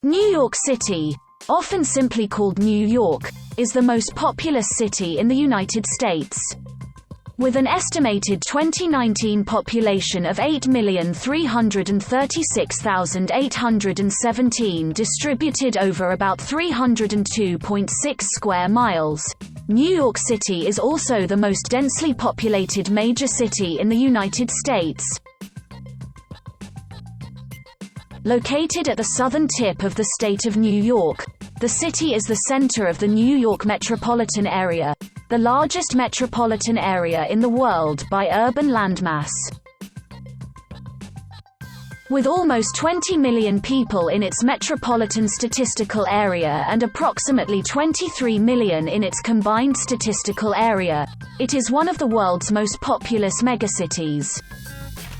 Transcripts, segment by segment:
New York City, often simply called New York, is the most populous city in the United States. With an estimated 2019 population of 8,336,817 distributed over about 302.6 square miles, New York City is also the most densely populated major city in the United States. Located at the southern tip of the state of New York, the city is the center of the New York metropolitan area, the largest metropolitan area in the world by urban landmass. With almost 20 million people in its metropolitan statistical area and approximately 23 million in its combined statistical area, it is one of the world's most populous megacities.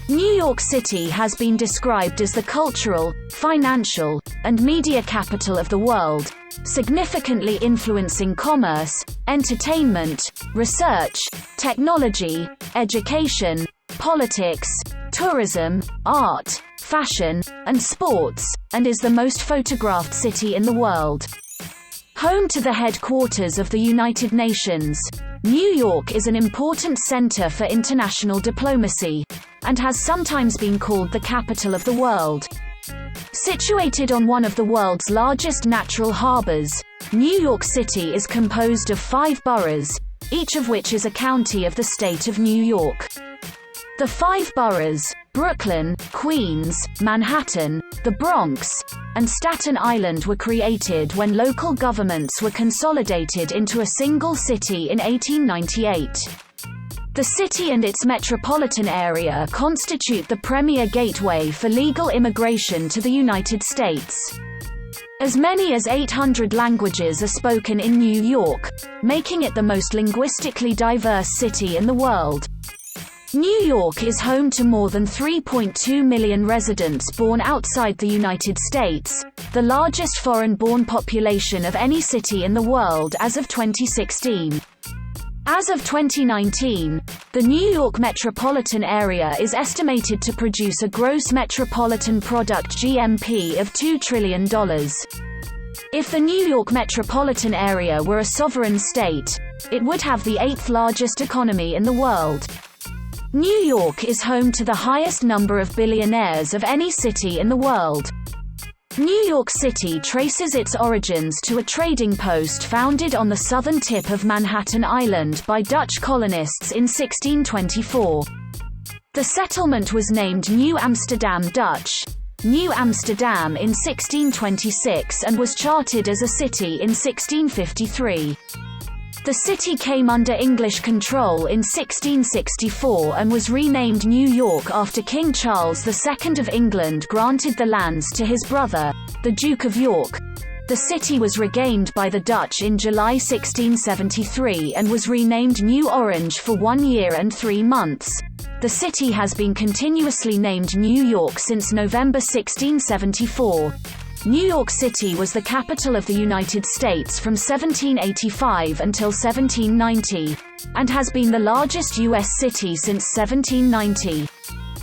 New York City has been described as the cultural, financial, and media capital of the world, significantly influencing commerce, entertainment, research, technology, education, politics, tourism, art, fashion, and sports, and is the most photographed city in the world. Home to the headquarters of the United Nations, New York is an important center for international diplomacy, and has sometimes been called the capital of the world. Situated on one of the world's largest natural harbors, New York City is composed of 5 boroughs, each of which is a county of the state of New York. The 5 boroughs, Brooklyn, Queens, Manhattan, the Bronx, and Staten Island, were created when local governments were consolidated into a single city in 1898. The city and its metropolitan area constitute the premier gateway for legal immigration to the United States. As many as 800 languages are spoken in New York, making it the most linguistically diverse city in the world. New York is home to more than 3.2 million residents born outside the United States, the largest foreign-born population of any city in the world as of 2016. As of 2019, the New York metropolitan area is estimated to produce a gross metropolitan product (GMP) of $2 trillion. If the New York metropolitan area were a sovereign state, it would have the 8th largest economy in the world. New York is home to the highest number of billionaires of any city in the world. New York City traces its origins to a trading post founded on the southern tip of Manhattan Island by Dutch colonists in 1624. The settlement was named New Amsterdam Dutch, New Amsterdam in 1626 and was chartered as a city in 1653. The city came under English control in 1664 and was renamed New York after King Charles II of England granted the lands to his brother, the Duke of York. The city was regained by the Dutch in July 1673 and was renamed New Orange for 1 year and 3 months. The city has been continuously named New York since November 1674. New York City was the capital of the United States from 1785 until 1790, and has been the largest U.S. city since 1790.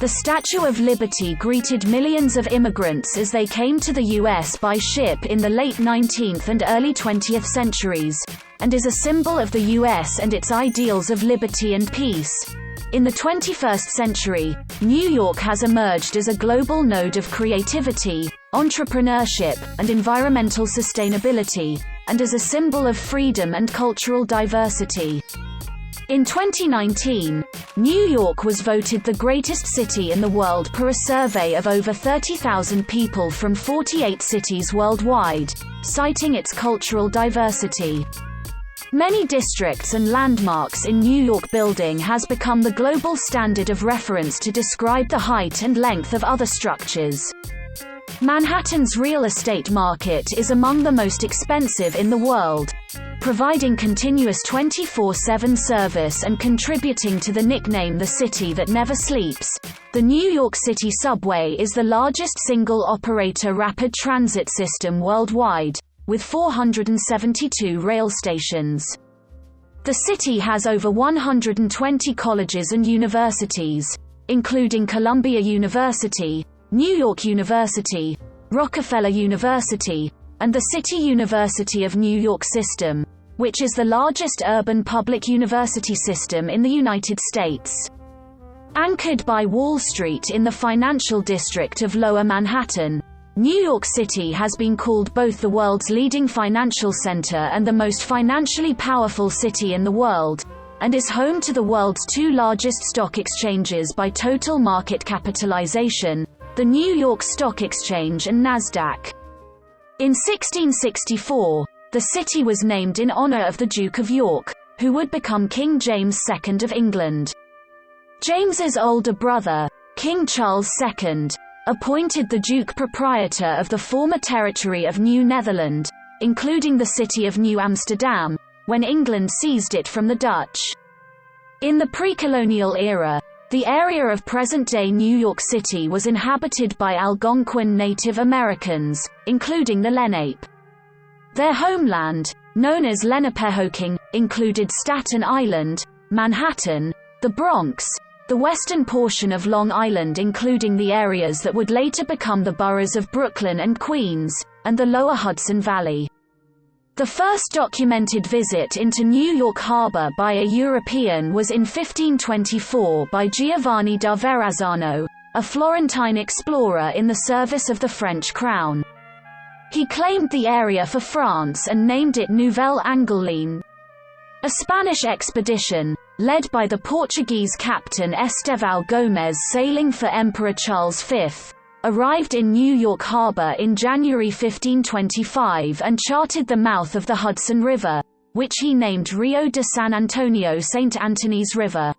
The Statue of Liberty greeted millions of immigrants as they came to the U.S. by ship in the late 19th and early 20th centuries, and is a symbol of the U.S. and its ideals of liberty and peace. In the 21st century, New York has emerged as a global node of creativity, entrepreneurship, and environmental sustainability, and as a symbol of freedom and cultural diversity. In 2019, New York was voted the greatest city in the world per a survey of over 30,000 people from 48 cities worldwide, citing its cultural diversity. Many districts and landmarks in New York building has become the global standard of reference to describe the height and length of other structures. Manhattan's real estate market is among the most expensive in the world, providing continuous 24/7 service and contributing to the nickname the city that never sleeps. The New York City subway is the largest single-operator rapid transit system worldwide, with 472 rail stations. The city has over 120 colleges and universities, including Columbia University, New York University, Rockefeller University, and the City University of New York system, which is the largest urban public university system in the United States. Anchored by Wall Street in the financial district of Lower Manhattan, New York City has been called both the world's leading financial center and the most financially powerful city in the world, and is home to the world's two largest stock exchanges by total market capitalization, the New York Stock Exchange and Nasdaq. In 1664, the city was named in honor of the Duke of York, who would become King James II of England. James's older brother, King Charles II, appointed the Duke proprietor of the former territory of New Netherland, including the city of New Amsterdam, when England seized it from the Dutch. In the pre-colonial era, the area of present-day New York City was inhabited by Algonquin Native Americans, including the Lenape. Their homeland, known as Lenapehoking, included Staten Island, Manhattan, the Bronx, the western portion of Long Island including the areas that would later become the boroughs of Brooklyn and Queens, and the lower Hudson Valley. The first documented visit into New York Harbor by a European was in 1524 by Giovanni da Verrazzano, a Florentine explorer in the service of the French crown. He claimed the area for France and named it Nouvelle Angoulême. A Spanish expedition, led by the Portuguese captain Estevão Gomes sailing for Emperor Charles V, arrived in New York Harbor in January 1525 and charted the mouth of the Hudson River, which he named Rio de San Antonio St. Anthony's River.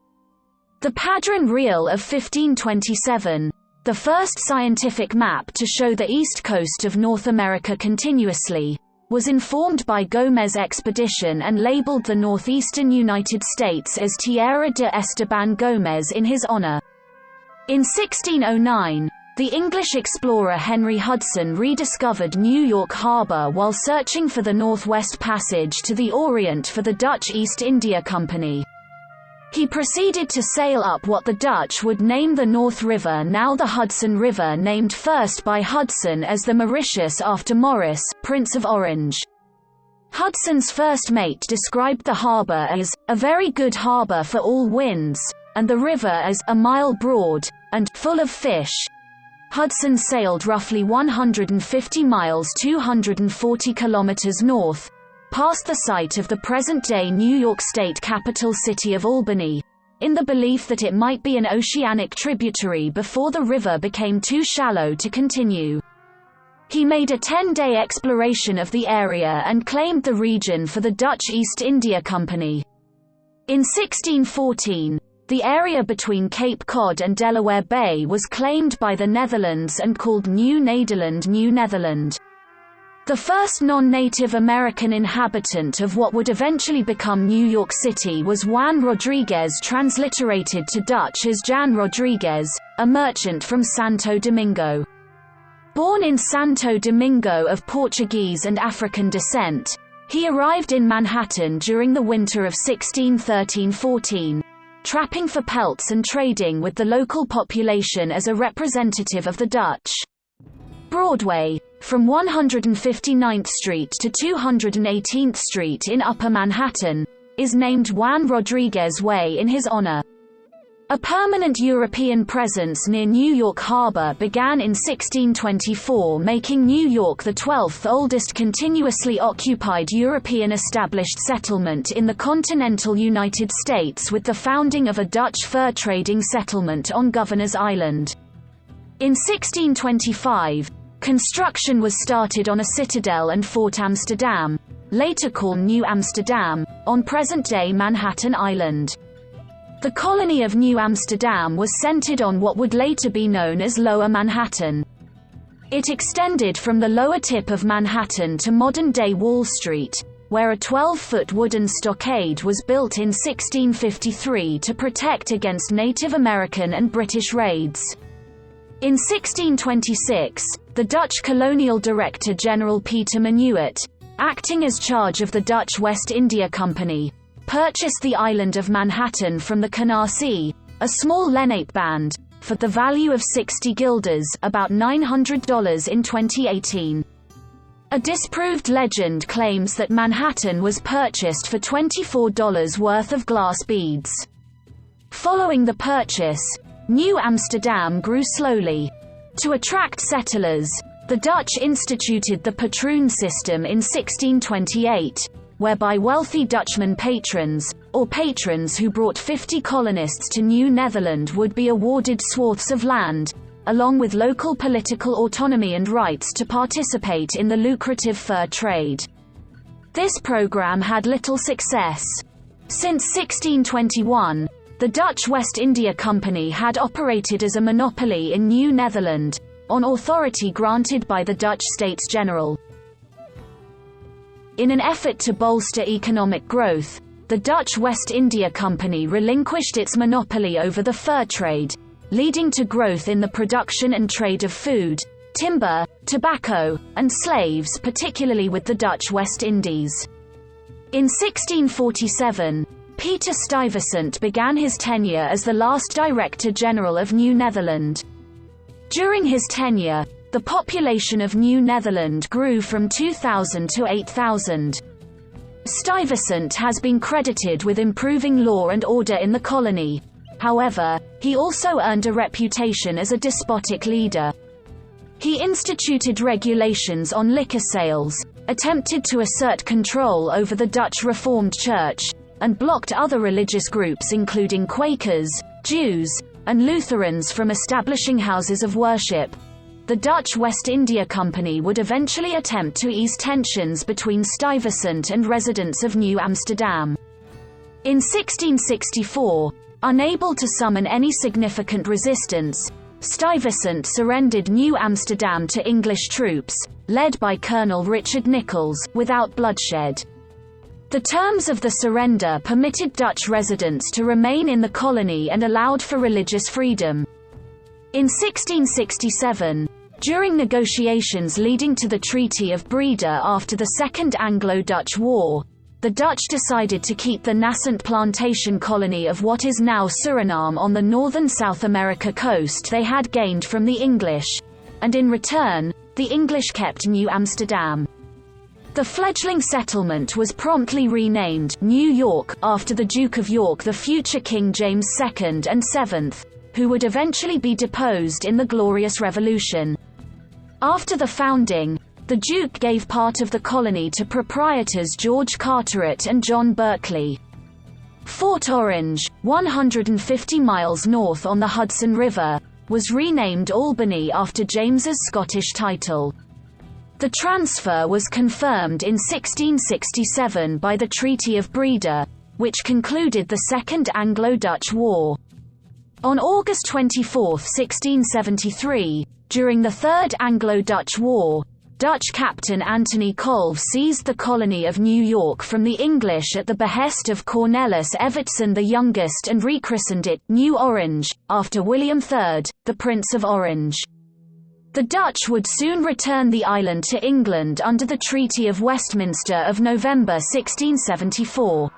The Padron Reel of 1527, the first scientific map to show the east coast of North America continuously, was informed by Gomez' expedition and labeled the northeastern United States as Tierra de Esteban Gomez in his honor. In 1609, the English explorer Henry Hudson rediscovered New York Harbor while searching for the Northwest Passage to the Orient for the Dutch East India Company. He proceeded to sail up what the Dutch would name the North River, now the Hudson River, named first by Hudson as the Mauritius after Maurice, Prince of Orange. Hudson's first mate described the harbor as a very good harbor for all winds, and the river as a mile broad and full of fish. Hudson sailed roughly 150 miles 240 kilometers north, past the site of the present-day New York State capital city of Albany, in the belief that it might be an oceanic tributary before the river became too shallow to continue. He made a 10-day exploration of the area and claimed the region for the Dutch East India Company. In 1614, the area between Cape Cod and Delaware Bay was claimed by the Netherlands and called New Nederland, New Netherland. The first non-Native American inhabitant of what would eventually become New York City was Juan Rodriguez, transliterated to Dutch as Jan Rodriguez, a merchant from Santo Domingo. Born in Santo Domingo of Portuguese and African descent, he arrived in Manhattan during the winter of 1613–14, trapping for pelts and trading with the local population as a representative of the Dutch. Broadway, from 159th Street to 218th Street in Upper Manhattan, is named Juan Rodriguez Way in his honor. A permanent European presence near New York Harbor began in 1624, making New York the 12th oldest continuously occupied European established settlement in the continental United States, with the founding of a Dutch fur trading settlement on Governor's Island. In 1625, construction was started on a citadel and Fort Amsterdam, later called New Amsterdam, on present-day Manhattan Island. The colony of New Amsterdam was centered on what would later be known as Lower Manhattan. It extended from the lower tip of Manhattan to modern-day Wall Street, where a 12-foot wooden stockade was built in 1653 to protect against Native American and British raids. In 1626, the Dutch colonial director General Peter Minuit, acting as charge of the Dutch West India Company, purchased the island of Manhattan from the Canarsie, a small Lenape band, for for the value of 60 guilders, about $900 in 2018. A disproved legend claims that Manhattan was purchased for $24 worth of glass beads. Following the purchase, New Amsterdam grew slowly. To attract settlers, the Dutch instituted the patroon system in 1628, whereby wealthy Dutchman patrons, or patrons who brought 50 colonists to New Netherland, would be awarded swaths of land, along with local political autonomy and rights to participate in the lucrative fur trade. This program had little success. Since 1621, the Dutch West India Company had operated as a monopoly in New Netherland, on authority granted by the Dutch States General. In an effort to bolster economic growth, the Dutch West India Company relinquished its monopoly over the fur trade, leading to growth in the production and trade of food, timber, tobacco, and slaves, particularly with the Dutch West Indies. In 1647, Peter Stuyvesant began his tenure as the last Director General of New Netherland. During his tenure, the population of New Netherland grew from 2,000 to 8,000. Stuyvesant has been credited with improving law and order in the colony. However, he also earned a reputation as a despotic leader. He instituted regulations on liquor sales, attempted to assert control over the Dutch Reformed Church, and blocked other religious groups including Quakers, Jews, and Lutherans from establishing houses of worship. The Dutch West India Company would eventually attempt to ease tensions between Stuyvesant and residents of New Amsterdam. In 1664, unable to summon any significant resistance, Stuyvesant surrendered New Amsterdam to English troops, led by Colonel Richard Nichols, without bloodshed. The terms of the surrender permitted Dutch residents to remain in the colony and allowed for religious freedom. In 1667, during negotiations leading to the Treaty of Breda after the Second Anglo-Dutch War, the Dutch decided to keep the nascent plantation colony of what is now Suriname on the northern South America coast they had gained from the English, and in return, the English kept New Amsterdam. The fledgling settlement was promptly renamed New York after the Duke of York, the future King James II and VII, who would eventually be deposed in the Glorious Revolution. After the founding, the Duke gave part of the colony to proprietors George Carteret and John Berkeley. Fort Orange, 150 miles north on the Hudson River, was renamed Albany after James's Scottish title. The transfer was confirmed in 1667 by the Treaty of Breda, which concluded the Second Anglo-Dutch War. On August 24, 1673, during the Third Anglo-Dutch War, Dutch captain Anthony Colve seized the colony of New York from the English at the behest of Cornelis Evertson the Youngest and rechristened it New Orange, after William III, the Prince of Orange. The Dutch would soon return the island to England under the Treaty of Westminster of November 1674.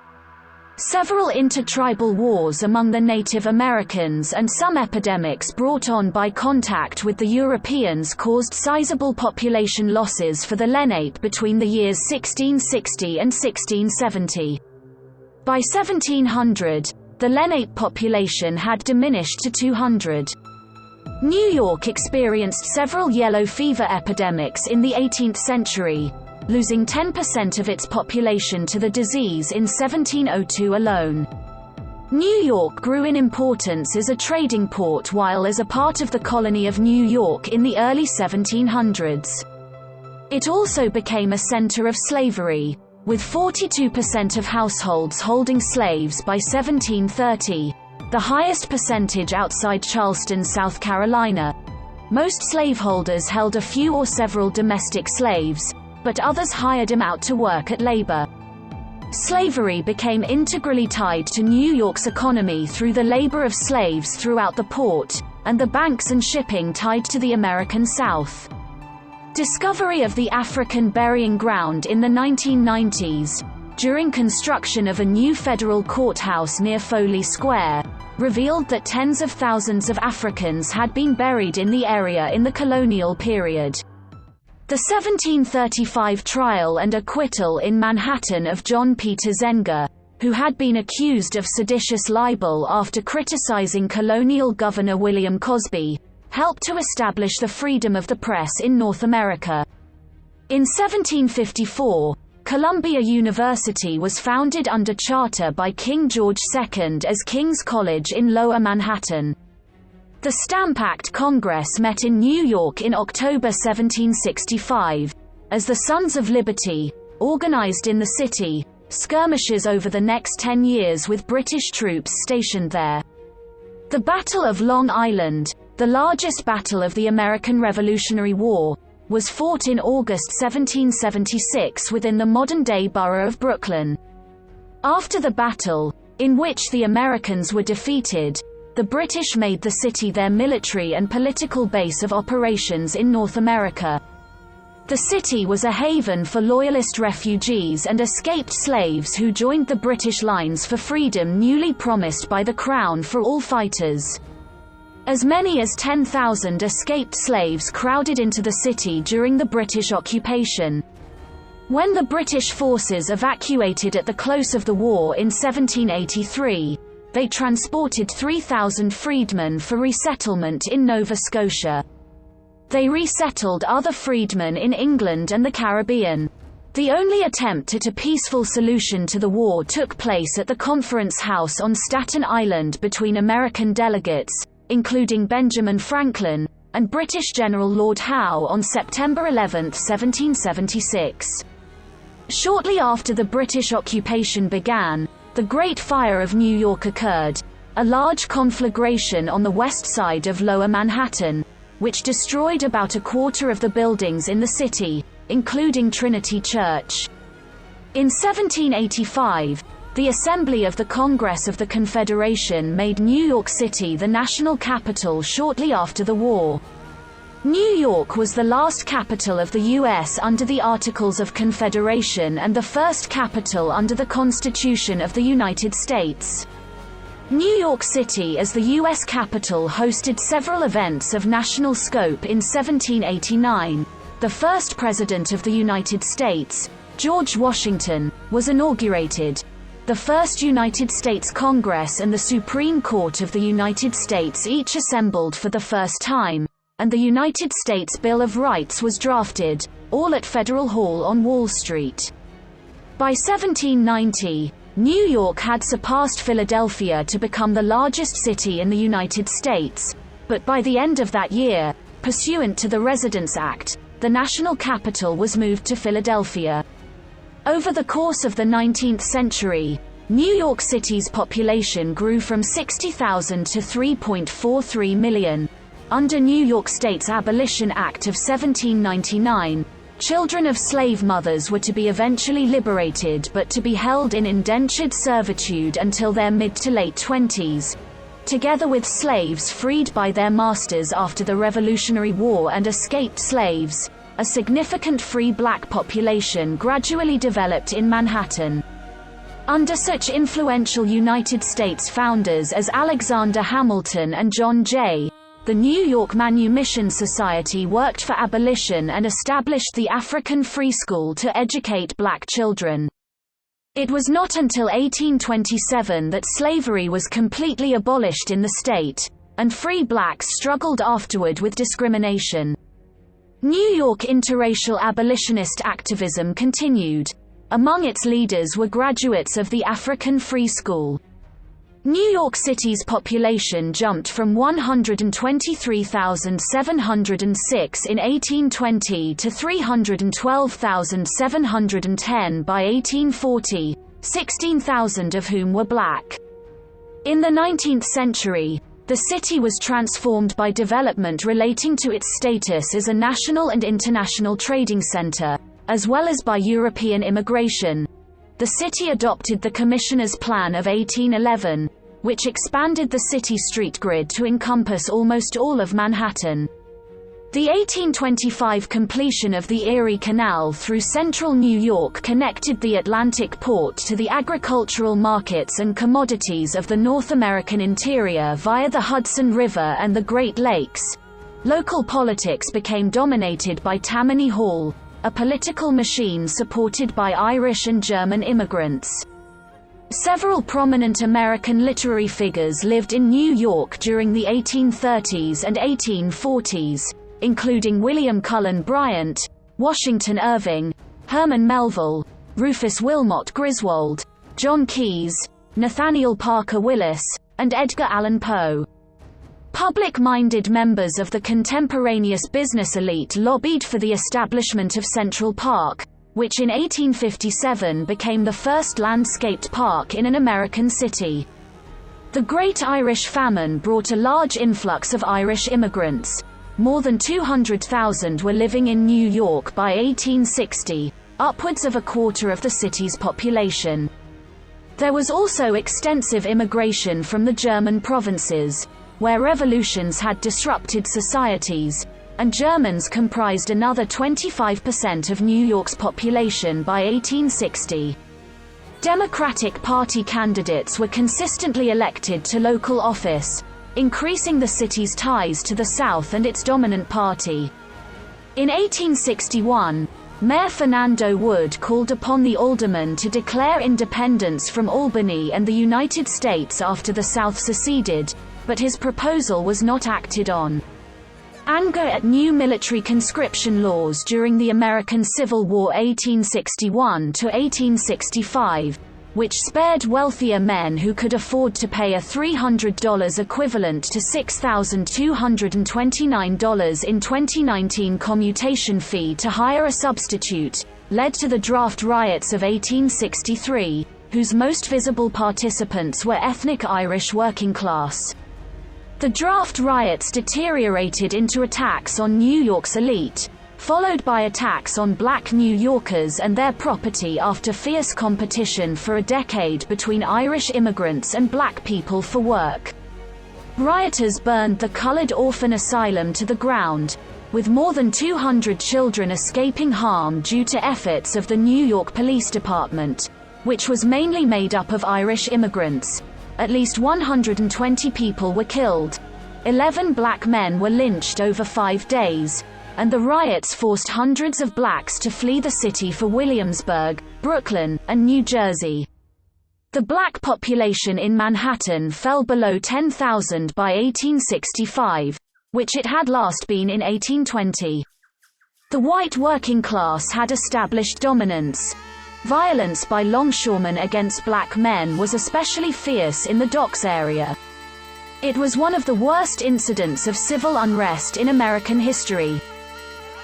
Several intertribal wars among the Native Americans and some epidemics brought on by contact with the Europeans caused sizable population losses for the Lenape between the years 1660 and 1670. By 1700, the Lenape population had diminished to 200. New York experienced several yellow fever epidemics in the 18th century, losing 10% of its population to the disease in 1702 alone. New York grew in importance as a trading port while as a part of the colony of New York in the early 1700s. It also became a center of slavery, with 42% of households holding slaves by 1730, the highest percentage outside Charleston, South Carolina. Most slaveholders held a few or several domestic slaves, but others hired them out to work at labor. Slavery became integrally tied to New York's economy through the labor of slaves throughout the port, and the banks and shipping tied to the American South. Discovery of the African burying ground in the 1990s, during construction of a new federal courthouse near Foley Square, revealed that tens of thousands of Africans had been buried in the area in the colonial period. The 1735 trial and acquittal in Manhattan of John Peter Zenger, who had been accused of seditious libel after criticizing colonial Governor William Cosby, helped to establish the freedom of the press in North America. In 1754, Columbia University was founded under charter by King George II as King's College in Lower Manhattan. The Stamp Act Congress met in New York in October 1765. As the Sons of Liberty, organized in the city, skirmishes over the next 10 years with British troops stationed there. The Battle of Long Island, the largest battle of the American Revolutionary War, was fought in August 1776 within the modern-day borough of Brooklyn. After the battle, in which the Americans were defeated, the British made the city their military and political base of operations in North America. The city was a haven for Loyalist refugees and escaped slaves who joined the British lines for freedom newly promised by the Crown for all fighters. As many as 10,000 escaped slaves crowded into the city during the British occupation. When the British forces evacuated at the close of the war in 1783, they transported 3,000 freedmen for resettlement in Nova Scotia. They resettled other freedmen in England and the Caribbean. The only attempt at a peaceful solution to the war took place at the Conference House on Staten Island between American delegates, including Benjamin Franklin, and British General Lord Howe on September 11, 1776. Shortly after the British occupation began, the Great Fire of New York occurred, a large conflagration on the west side of Lower Manhattan, which destroyed about a quarter of the buildings in the city, including Trinity Church. In 1785, the Assembly of the Congress of the Confederation made New York City the national capital shortly after the war. New York was the last capital of the U.S. under the Articles of Confederation and the first capital under the Constitution of the United States. New York City as the U.S. capital hosted several events of national scope in 1789. The first President of the United States, George Washington, was inaugurated. The first United States Congress and the Supreme Court of the United States each assembled for the first time, and the United States Bill of Rights was drafted, all at Federal Hall on Wall Street. By 1790, New York had surpassed Philadelphia to become the largest city in the United States, but by the end of that year, pursuant to the Residence Act, the national capital was moved to Philadelphia. Over the course of the 19th century, New York City's population grew from 60,000 to 3.43 million. Under New York State's Abolition Act of 1799, children of slave mothers were to be eventually liberated but to be held in indentured servitude until their mid to late 20s, together with slaves freed by their masters after the Revolutionary War and escaped slaves. A significant free black population gradually developed in Manhattan. Under such influential United States founders as Alexander Hamilton and John Jay, the New York Manumission Society worked for abolition and established the African Free School to educate black children. It was not until 1827 that slavery was completely abolished in the state, and free blacks struggled afterward with discrimination. New York interracial abolitionist activism continued. Among its leaders were graduates of the African Free School. New York City's population jumped from 123,706 in 1820 to 312,710 by 1840, 16,000 of whom were black. In the 19th century, the city was transformed by development relating to its status as a national and international trading center, as well as by European immigration. The city adopted the Commissioner's Plan of 1811, which expanded the city street grid to encompass almost all of Manhattan. The 1825 completion of the Erie Canal through central New York connected the Atlantic port to the agricultural markets and commodities of the North American interior via the Hudson River and the Great Lakes. Local politics became dominated by Tammany Hall, a political machine supported by Irish and German immigrants. Several prominent American literary figures lived in New York during the 1830s and 1840s, including William Cullen Bryant, Washington Irving, Herman Melville, Rufus Wilmot Griswold, John Keyes, Nathaniel Parker Willis, and Edgar Allan Poe. Public-minded members of the contemporaneous business elite lobbied for the establishment of Central Park, which in 1857 became the first landscaped park in an American city. The Great Irish Famine brought a large influx of Irish immigrants. More than 200,000 were living in New York by 1860, upwards of a quarter of the city's population. There was also extensive immigration from the German provinces, where revolutions had disrupted societies, and Germans comprised another 25% of New York's population by 1860. Democratic Party candidates were consistently elected to local office, increasing the city's ties to the South and its dominant party. In 1861, Mayor Fernando Wood called upon the aldermen to declare independence from Albany and the United States after the South seceded, but his proposal was not acted on. Anger at new military conscription laws during the American Civil War 1861 to 1865, which spared wealthier men who could afford to pay a $300 equivalent to $6,229 in 2019 commutation fee to hire a substitute, led to the draft riots of 1863, whose most visible participants were ethnic Irish working class. The draft riots deteriorated into attacks on New York's elite, followed by attacks on black New Yorkers and their property after fierce competition for a decade between Irish immigrants and black people for work. Rioters burned the colored orphan asylum to the ground, with more than 200 children escaping harm due to efforts of the New York Police Department, which was mainly made up of Irish immigrants. At least 120 people were killed. 11 black men were lynched over 5 days, and the riots forced hundreds of blacks to flee the city for Williamsburg, Brooklyn, and New Jersey. The black population in Manhattan fell below 10,000 by 1865, which it had last been in 1820. The white working class had established dominance. Violence by longshoremen against black men was especially fierce in the docks area. It was one of the worst incidents of civil unrest in American history.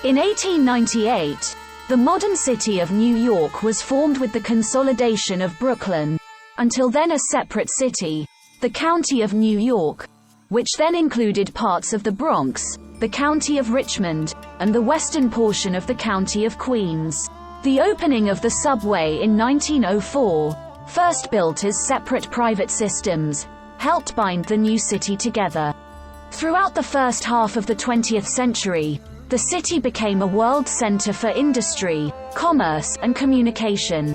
In 1898, the modern city of New York was formed with the consolidation of Brooklyn, until then a separate city, the County of New York, which then included parts of the Bronx, the County of Richmond, and the western portion of the County of Queens. The opening of the subway in 1904, first built as separate private systems, helped bind the new city together. Throughout the first half of the 20th century, the city became a world center for industry, commerce, and communication.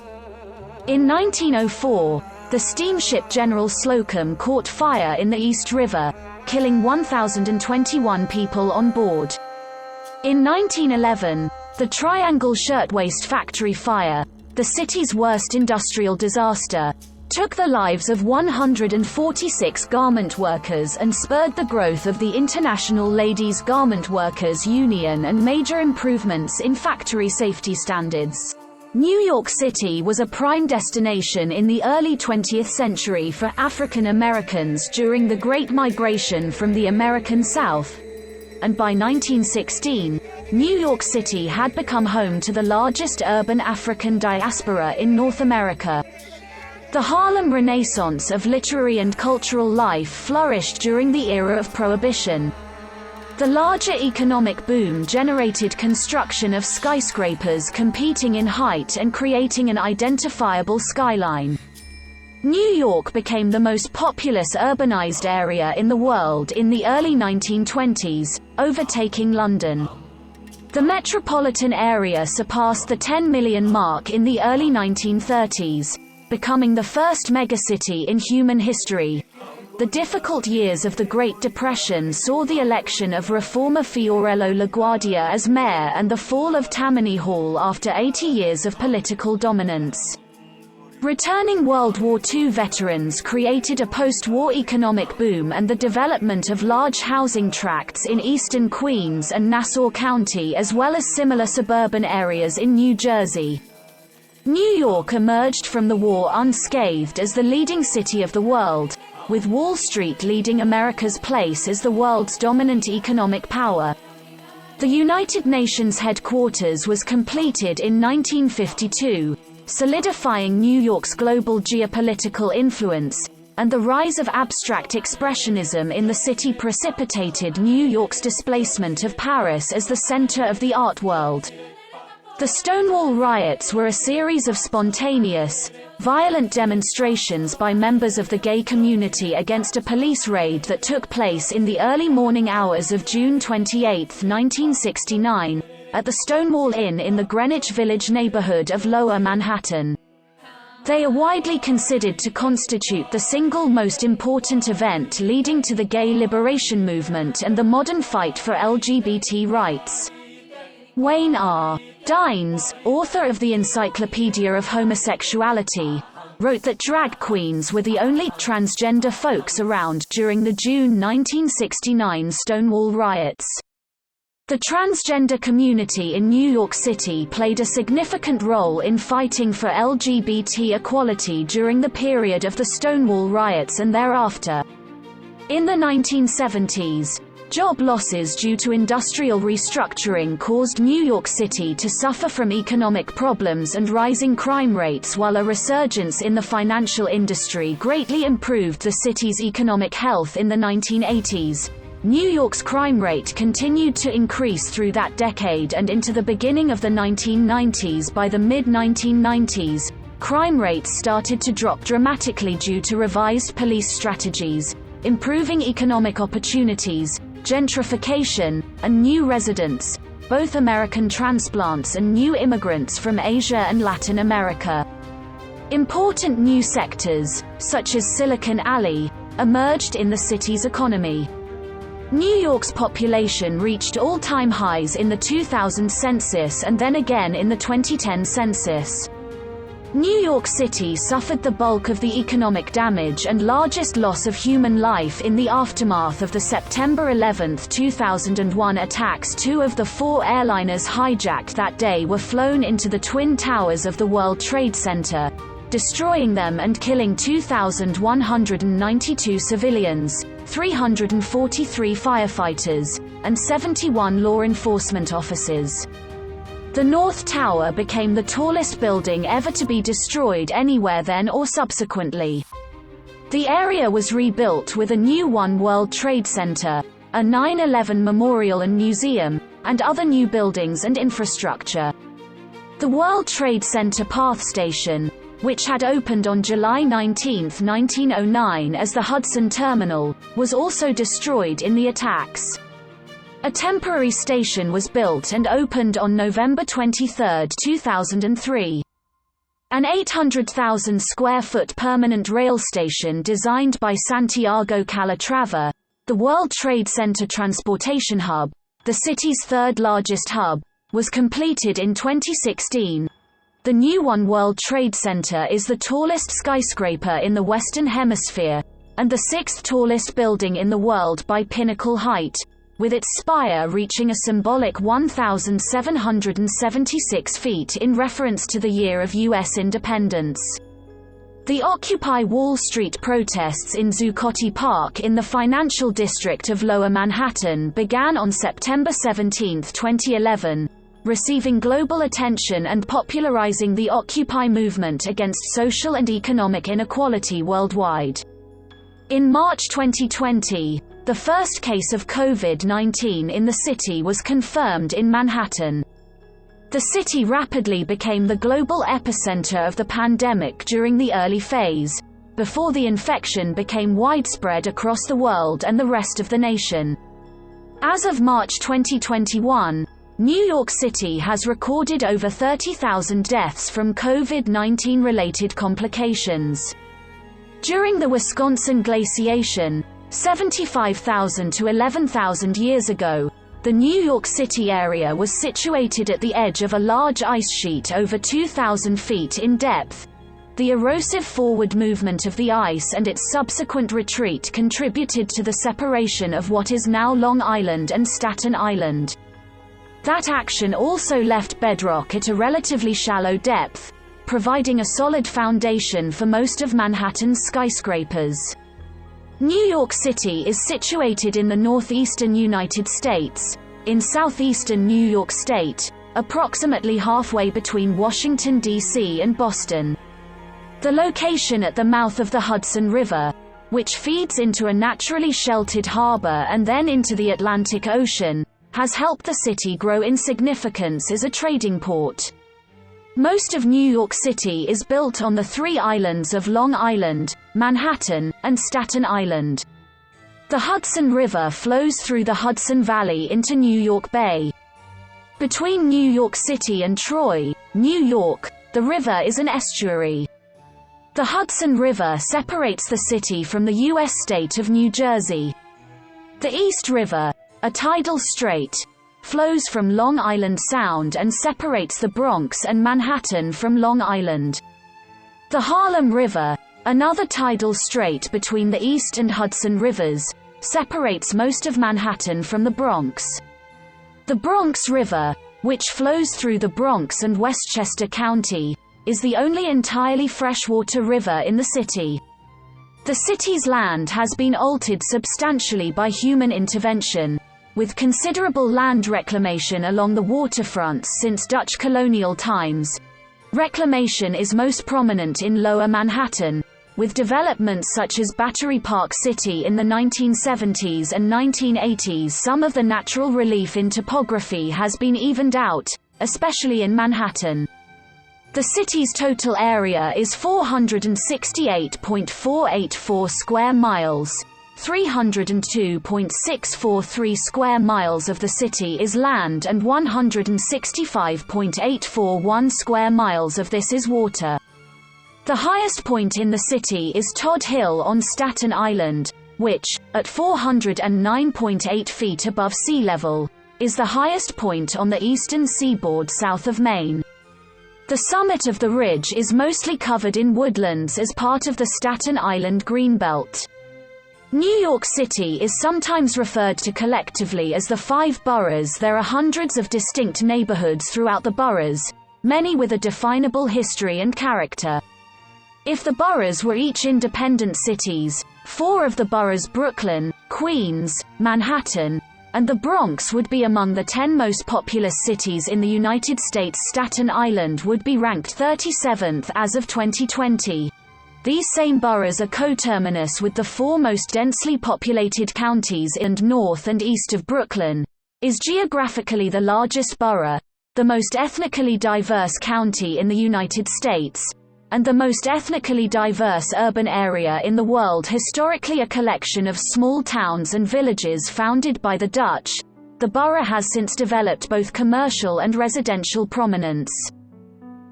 In 1904, the steamship General Slocum caught fire in the East River, killing 1,021 people on board. In 1911, the Triangle Shirtwaist Factory fire, the city's worst industrial disaster, took the lives of 146 garment workers and spurred the growth of the International Ladies Garment Workers Union and major improvements in factory safety standards. New York City was a prime destination in the early 20th century for African Americans during the Great Migration from the American South, and by 1916, New York City had become home to the largest urban African diaspora in North America. The Harlem Renaissance of literary and cultural life flourished during the era of Prohibition. The larger economic boom generated construction of skyscrapers competing in height and creating an identifiable skyline. New York became the most populous urbanized area in the world in the early 1920s, overtaking London. The metropolitan area surpassed the 10 million mark in the early 1930s, becoming the first megacity in human history. The difficult years of the Great Depression saw the election of reformer Fiorello LaGuardia as mayor and the fall of Tammany Hall after 80 years of political dominance. Returning World War II veterans created a post-war economic boom and the development of large housing tracts in eastern Queens and Nassau County as well as similar suburban areas in New Jersey. New York emerged from the war unscathed as the leading city of the world, with Wall Street leading America's place as the world's dominant economic power. The United Nations headquarters was completed in 1952, solidifying New York's global geopolitical influence, and the rise of abstract expressionism in the city precipitated New York's displacement of Paris as the center of the art world. The Stonewall riots were a series of spontaneous, violent demonstrations by members of the gay community against a police raid that took place in the early morning hours of June 28, 1969, at the Stonewall Inn in the Greenwich Village neighborhood of Lower Manhattan. They are widely considered to constitute the single most important event leading to the gay liberation movement and the modern fight for LGBT rights. Wayne R. Dines, author of the Encyclopedia of Homosexuality, wrote that drag queens were the only transgender folks around during the June 1969 Stonewall riots. The transgender community in New York City played a significant role in fighting for LGBT equality during the period of the Stonewall riots and thereafter. In the 1970s, job losses due to industrial restructuring caused New York City to suffer from economic problems and rising crime rates, while a resurgence in the financial industry greatly improved the city's economic health in the 1980s. New York's crime rate continued to increase through that decade and into the beginning of the 1990s. By the mid-1990s, crime rates started to drop dramatically due to revised police strategies, improving economic opportunities, gentrification, and new residents, both American transplants and new immigrants from Asia and Latin America. Important new sectors, such as Silicon Alley, emerged in the city's economy. New York's population reached all-time highs in the 2000 census and then again in the 2010 census. New York City suffered the bulk of the economic damage and largest loss of human life in the aftermath of the September 11, 2001 attacks. Two of the four airliners hijacked that day were flown into the Twin Towers of the World Trade Center, destroying them and killing 2,192 civilians, 343 firefighters, and 71 law enforcement officers. The North Tower became the tallest building ever to be destroyed anywhere then or subsequently. The area was rebuilt with a new One World Trade Center, a 9/11 memorial and museum, and other new buildings and infrastructure. The World Trade Center Path Station, which had opened on July 19, 1909 as the Hudson Terminal, was also destroyed in the attacks. A temporary station was built and opened on November 23, 2003. An 800,000 square foot permanent rail station designed by Santiago Calatrava, the World Trade Center Transportation Hub, the city's third largest hub, was completed in 2016. The new One World Trade Center is the tallest skyscraper in the Western Hemisphere, and the sixth tallest building in the world by pinnacle height, with its spire reaching a symbolic 1,776 feet in reference to the year of U.S. independence. The Occupy Wall Street protests in Zuccotti Park in the financial district of Lower Manhattan began on September 17, 2011. Receiving global attention and popularizing the Occupy movement against social and economic inequality worldwide. In March 2020, the first case of COVID-19 in the city was confirmed in Manhattan. The city rapidly became the global epicenter of the pandemic during the early phase, before the infection became widespread across the world and the rest of the nation. As of March 2021, New York City has recorded over 30,000 deaths from COVID-19 related complications. During the Wisconsin glaciation, 75,000 to 11,000 years ago, the New York City area was situated at the edge of a large ice sheet over 2,000 feet in depth. The erosive forward movement of the ice and its subsequent retreat contributed to the separation of what is now Long Island and Staten Island. That action also left bedrock at a relatively shallow depth, providing a solid foundation for most of Manhattan's skyscrapers. New York City is situated in the northeastern United States, in southeastern New York State, approximately halfway between Washington, D.C. and Boston. The location at the mouth of the Hudson River, which feeds into a naturally sheltered harbor and then into the Atlantic Ocean, has helped the city grow in significance as a trading port. Most of New York City is built on the three islands of Long Island, Manhattan, and Staten Island. The Hudson River flows through the Hudson Valley into New York Bay. Between New York City and Troy, New York, the river is an estuary. The Hudson River separates the city from the U.S. state of New Jersey. The East River, a tidal strait, flows from Long Island Sound and separates the Bronx and Manhattan from Long Island. The Harlem River, another tidal strait between the East and Hudson Rivers, separates most of Manhattan from the Bronx. The Bronx River, which flows through the Bronx and Westchester County, is the only entirely freshwater river in the city. The city's land has been altered substantially by human intervention, with considerable land reclamation along the waterfronts since Dutch colonial times. Reclamation is most prominent in Lower Manhattan, with developments such as Battery Park City in the 1970s and 1980s. Some of the natural relief in topography has been evened out, especially in Manhattan. The city's total area is 468.484 square miles. 302.643 square miles of the city is land and 165.841 square miles of this is water. The highest point in the city is Todd Hill on Staten Island, which, at 409.8 feet above sea level, is the highest point on the eastern seaboard south of Maine. The summit of the ridge is mostly covered in woodlands as part of the Staten Island Greenbelt. New York City is sometimes referred to collectively as the Five Boroughs. There are hundreds of distinct neighborhoods throughout the boroughs, many with a definable history and character. If the boroughs were each independent cities, four of the boroughs, Brooklyn, Queens, Manhattan, and the Bronx, would be among the 10 most populous cities in the United States. Staten Island would be ranked 37th as of 2020. These same boroughs are coterminous with the four most densely populated counties, and north and east of Brooklyn is geographically the largest borough, the most ethnically diverse county in the United States, and the most ethnically diverse urban area in the world. Historically a collection of small towns and villages founded by the Dutch, the borough has since developed both commercial and residential prominence.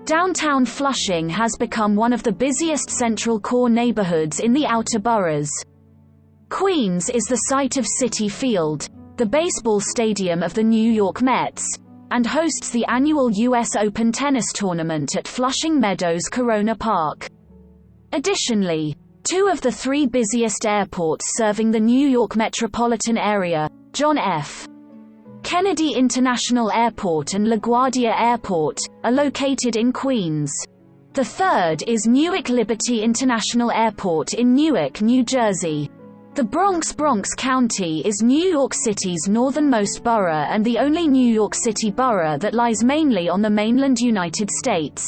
Downtown Flushing has become one of the busiest central core neighborhoods in the outer boroughs. Queens is the site of Citi Field, the baseball stadium of the New York Mets, and hosts the annual U.S. Open tennis tournament at Flushing Meadows Corona Park. Additionally, two of the three busiest airports serving the New York metropolitan area, John F. Kennedy International Airport and LaGuardia Airport, are located in Queens. The third is Newark Liberty International Airport in Newark, New Jersey. The Bronx County is New York City's northernmost borough and the only New York City borough that lies mainly on the mainland United States.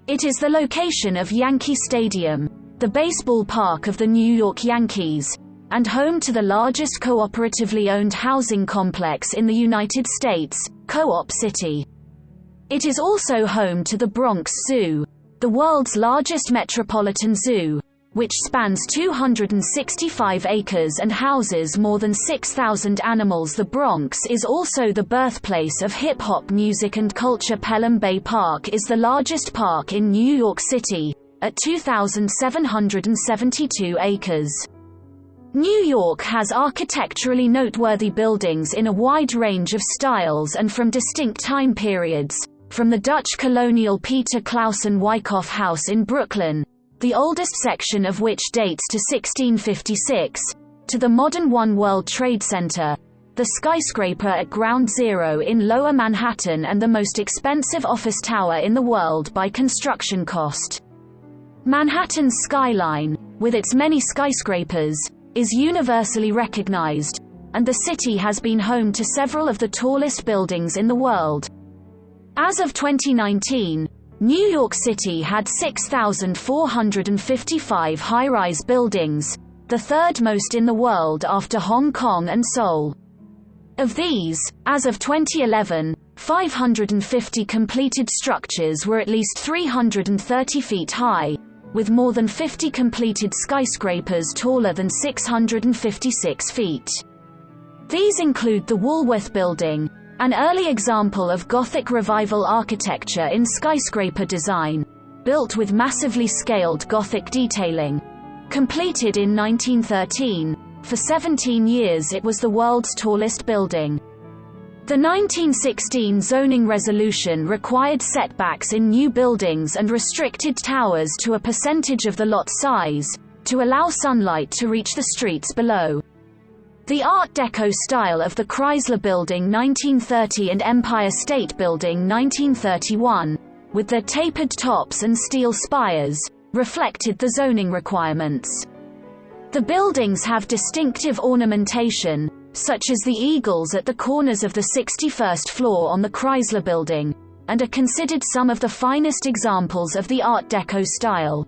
It is the location of Yankee Stadium, the baseball park of the New York Yankees, and home to the largest cooperatively owned housing complex in the United States, Co-op City. It is also home to the Bronx Zoo, the world's largest metropolitan zoo, which spans 265 acres and houses more than 6,000 animals. The Bronx is also the birthplace of hip-hop music and culture. Pelham Bay Park is the largest park in New York City, at 2,772 acres. New York has architecturally noteworthy buildings in a wide range of styles and from distinct time periods, from the Dutch colonial Peter Clausen Wyckoff House in Brooklyn, the oldest section of which dates to 1656, to the modern One World Trade Center, the skyscraper at Ground Zero in Lower Manhattan, and the most expensive office tower in the world by construction cost. Manhattan's skyline, with its many skyscrapers, is universally recognized, and the city has been home to several of the tallest buildings in the world. As of 2019, New York City had 6,455 high-rise buildings, the third most in the world after Hong Kong and Seoul. Of these, as of 2011, 550 completed structures were at least 330 feet high, with more than 50 completed skyscrapers taller than 656 feet. These include the Woolworth Building, an early example of Gothic Revival architecture in skyscraper design, built with massively scaled Gothic detailing. Completed in 1913, for 17 years it was the world's tallest building. The 1916 zoning resolution required setbacks in new buildings and restricted towers to a percentage of the lot size, to allow sunlight to reach the streets below. The Art Deco style of the Chrysler Building 1930 and Empire State Building 1931, with their tapered tops and steel spires, reflected the zoning requirements. The buildings have distinctive ornamentation, such as the eagles at the corners of the 61st floor on the Chrysler Building, and are considered some of the finest examples of the Art Deco style.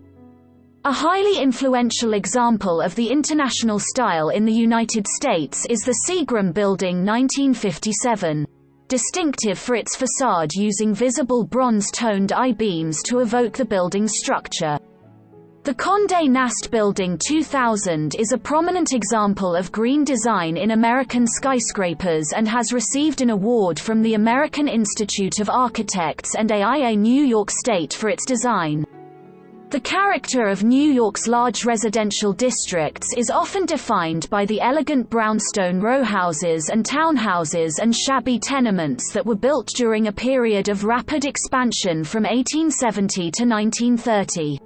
A highly influential example of the international style in the United States is the Seagram Building 1957, distinctive for its facade using visible bronze-toned I-beams to evoke the building's structure. The Condé Nast Building 2000 is a prominent example of green design in American skyscrapers and has received an award from the American Institute of Architects and AIA New York State for its design. The character of New York's large residential districts is often defined by the elegant brownstone row houses and townhouses and shabby tenements that were built during a period of rapid expansion from 1870 to 1930.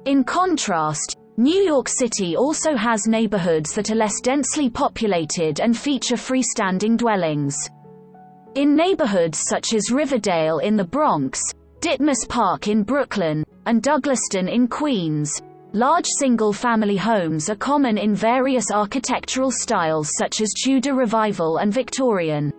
In contrast, New York City also has neighborhoods that are less densely populated and feature freestanding dwellings. In neighborhoods such as Riverdale in the Bronx, Ditmas Park in Brooklyn, and Douglaston in Queens, large single-family homes are common in various architectural styles such as Tudor Revival and Victorian.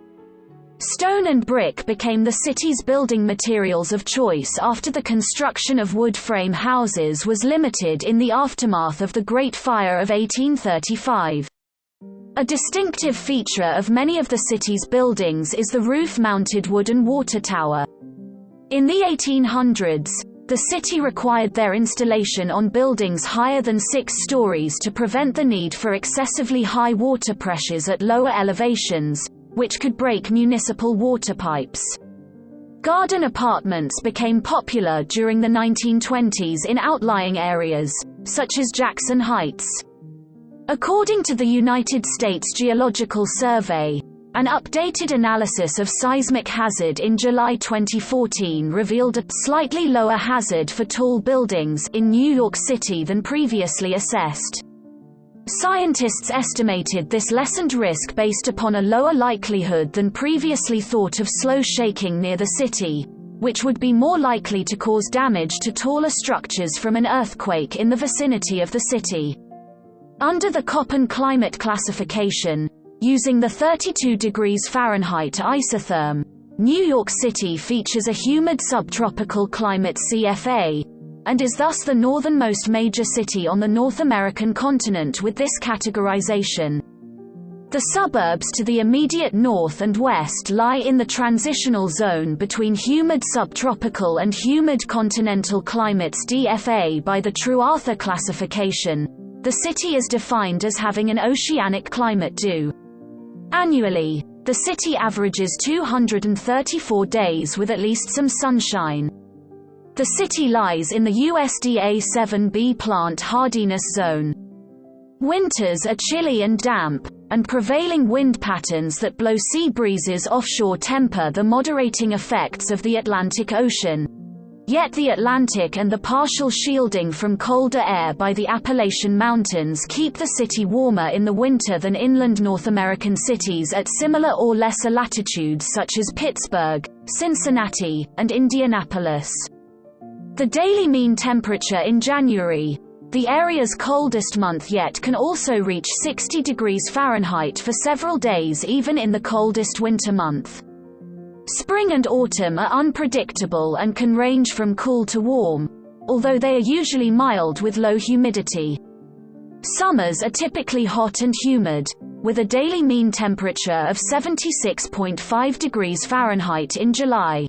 Stone and brick became the city's building materials of choice after the construction of wood frame houses was limited in the aftermath of the Great Fire of 1835. A distinctive feature of many of the city's buildings is the roof-mounted wooden water tower. In the 1800s, the city required their installation on buildings higher than 6 stories to prevent the need for excessively high water pressures at lower elevations, which could break municipal water pipes. Garden apartments became popular during the 1920s in outlying areas, such as Jackson Heights. According to the United States Geological Survey, an updated analysis of seismic hazard in July 2014 revealed a slightly lower hazard for tall buildings in New York City than previously assessed. Scientists estimated this lessened risk based upon a lower likelihood than previously thought of slow shaking near the city, which would be more likely to cause damage to taller structures from an earthquake in the vicinity of the city. Under the Köppen climate classification, using the 32 degrees Fahrenheit isotherm, New York City features a humid subtropical climate CFA, and is thus the northernmost major city on the North American continent with this categorization. The suburbs to the immediate north and west lie in the transitional zone between humid subtropical and humid continental climates DFA by the Truartha classification. The city is defined as having an oceanic climate due. Annually, the city averages 234 days with at least some sunshine. The city lies in the USDA 7B plant hardiness zone. Winters are chilly and damp, and prevailing wind patterns that blow sea breezes offshore temper the moderating effects of the Atlantic Ocean. Yet the Atlantic and the partial shielding from colder air by the Appalachian Mountains keep the city warmer in the winter than inland North American cities at similar or lesser latitudes such as Pittsburgh, Cincinnati, and Indianapolis. The daily mean temperature in January, the area's coldest month yet, can also reach 60 degrees Fahrenheit for several days even in the coldest winter month. Spring and autumn are unpredictable and can range from cool to warm, although they are usually mild with low humidity. Summers are typically hot and humid, with a daily mean temperature of 76.5 degrees Fahrenheit in July.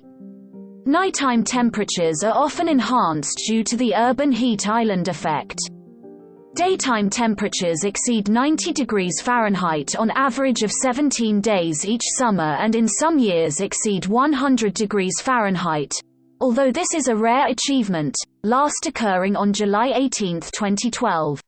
Nighttime temperatures are often enhanced due to the urban heat island effect. Daytime temperatures exceed 90 degrees Fahrenheit on average of 17 days each summer, and in some years exceed 100 degrees Fahrenheit, although this is a rare achievement, last occurring on July 18, 2012.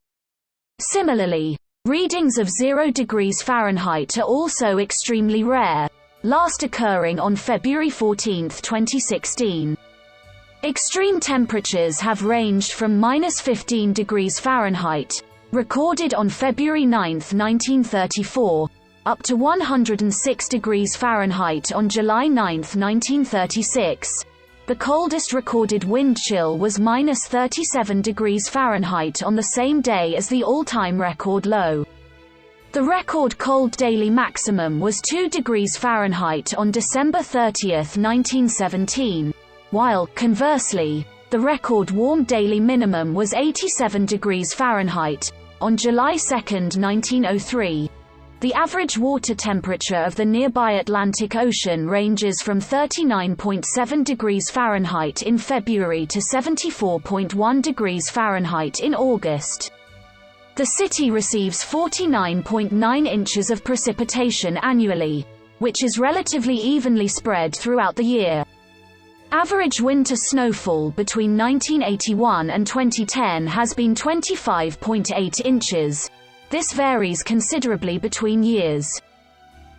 Similarly, readings of 0 degrees Fahrenheit are also extremely rare, last occurring on February 14, 2016. Extreme temperatures have ranged from -15 degrees Fahrenheit, recorded on February 9, 1934, up to 106 degrees Fahrenheit on July 9, 1936. The coldest recorded wind chill was -37 degrees Fahrenheit on the same day as the all-time record low. The record cold daily maximum was 2 degrees Fahrenheit on December 30, 1917. While, conversely, the record warm daily minimum was 87 degrees Fahrenheit, on July 2, 1903. The average water temperature of the nearby Atlantic Ocean ranges from 39.7 degrees Fahrenheit in February to 74.1 degrees Fahrenheit in August. The city receives 49.9 inches of precipitation annually, which is relatively evenly spread throughout the year. Average winter snowfall between 1981 and 2010 has been 25.8 inches. This varies considerably between years.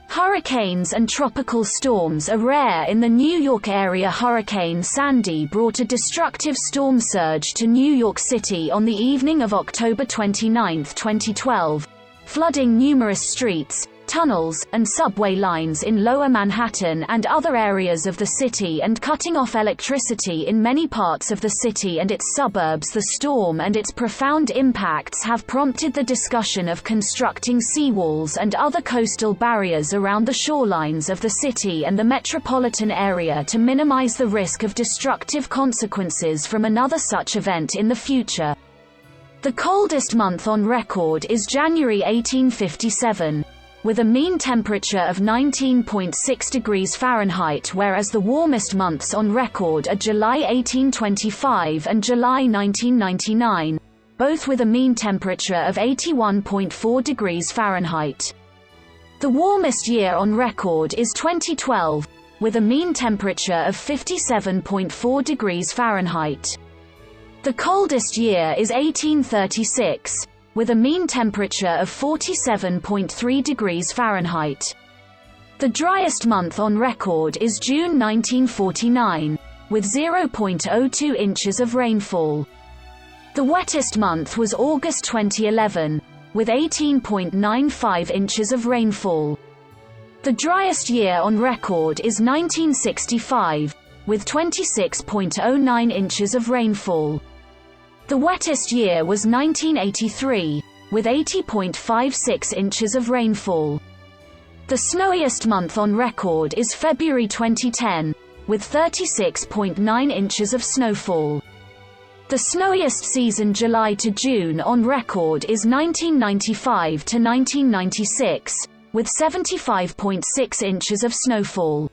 Hurricanes and tropical storms are rare in the New York area. Hurricane Sandy brought a destructive storm surge to New York City on the evening of October 29, 2012, flooding numerous streets, tunnels, and subway lines in Lower Manhattan and other areas of the city, and cutting off electricity in many parts of the city and its suburbs. The storm and its profound impacts have prompted the discussion of constructing seawalls and other coastal barriers around the shorelines of the city and the metropolitan area to minimize the risk of destructive consequences from another such event in the future. The coldest month on record is January 1857. With a mean temperature of 19.6 degrees Fahrenheit, whereas the warmest months on record are July 1825 and July 1999, both with a mean temperature of 81.4 degrees Fahrenheit. The warmest year on record is 2012, with a mean temperature of 57.4 degrees Fahrenheit. The coldest year is 1836, with a mean temperature of 47.3 degrees Fahrenheit. The driest month on record is June 1949, with 0.02 inches of rainfall. The wettest month was August 2011, with 18.95 inches of rainfall. The driest year on record is 1965, with 26.09 inches of rainfall. The wettest year was 1983, with 80.56 inches of rainfall. The snowiest month on record is February 2010, with 36.9 inches of snowfall. The snowiest season July to June on record is 1995 to 1996, with 75.6 inches of snowfall.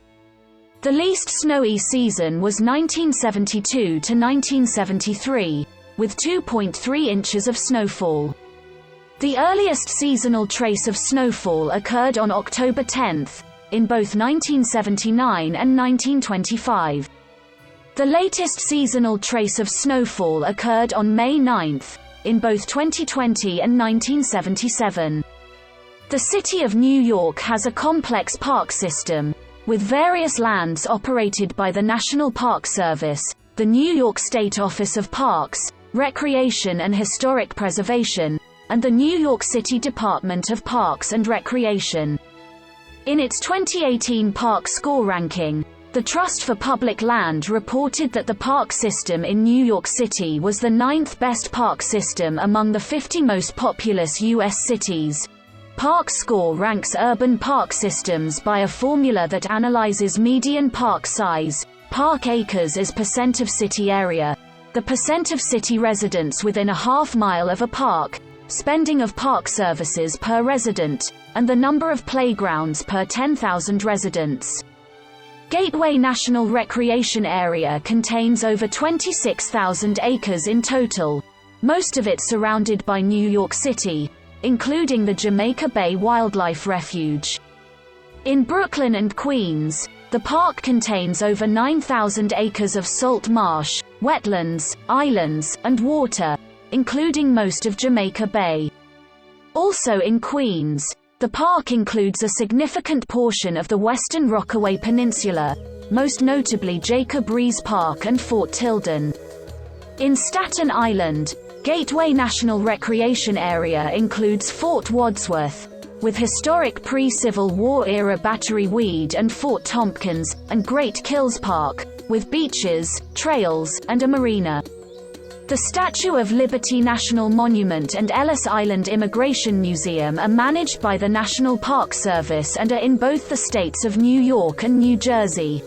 The least snowy season was 1972 to 1973, with 2.3 inches of snowfall. The earliest seasonal trace of snowfall occurred on October 10, in both 1979 and 1925. The latest seasonal trace of snowfall occurred on May 9, in both 2020 and 1977. The City of New York has a complex park system, with various lands operated by the National Park Service, the New York State Office of Parks, Recreation and Historic Preservation, and the New York City Department of Parks and Recreation. In its 2018 Park Score ranking, the Trust for Public Land reported that the park system in New York City was the 9th best park system among the 50 most populous U.S. cities. Park Score ranks urban park systems by a formula that analyzes median park size, park acres as percent of city area, the percent of city residents within a half-mile of a park, spending of park services per resident, and the number of playgrounds per 10,000 residents. Gateway National Recreation Area contains over 26,000 acres in total, most of it surrounded by New York City, including the Jamaica Bay Wildlife Refuge. In Brooklyn and Queens, the park contains over 9,000 acres of salt marsh, wetlands, islands, and water, including most of Jamaica Bay. Also in Queens, the park includes a significant portion of the Western Rockaway Peninsula, most notably Jacob Riis Park and Fort Tilden. In Staten Island, Gateway National Recreation Area includes Fort Wadsworth, with historic pre-Civil War-era Battery Weed and Fort Tompkins, and Great Kills Park, with beaches, trails, and a marina. The Statue of Liberty National Monument and Ellis Island Immigration Museum are managed by the National Park Service and are in both the states of New York and New Jersey.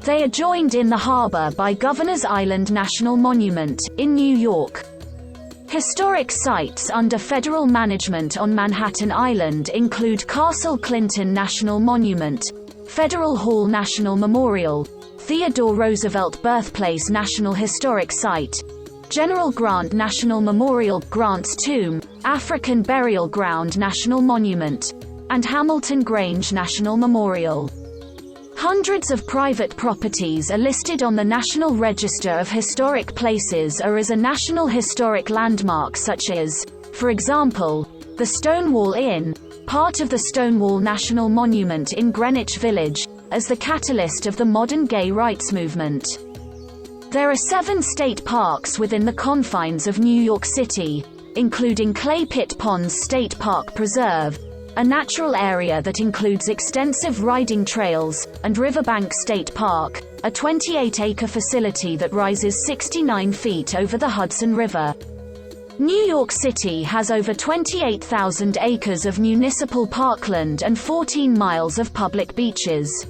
They are joined in the harbor by Governor's Island National Monument, in New York. Historic sites under federal management on Manhattan Island include Castle Clinton National Monument, Federal Hall National Memorial, Theodore Roosevelt Birthplace National Historic Site, General Grant National Memorial, Grant's Tomb, African Burial Ground National Monument, and Hamilton Grange National Memorial. Hundreds of private properties are listed on the National Register of Historic Places or as a National Historic Landmark, such as, for example, the Stonewall Inn, part of the Stonewall National Monument in Greenwich Village, as the catalyst of the modern gay rights movement. There are 7 state parks within the confines of New York City, including Clay Pit Ponds State Park Preserve, a natural area that includes extensive riding trails, and Riverbank State Park, a 28-acre facility that rises 69 feet over the Hudson River. New York City has over 28,000 acres of municipal parkland and 14 miles of public beaches.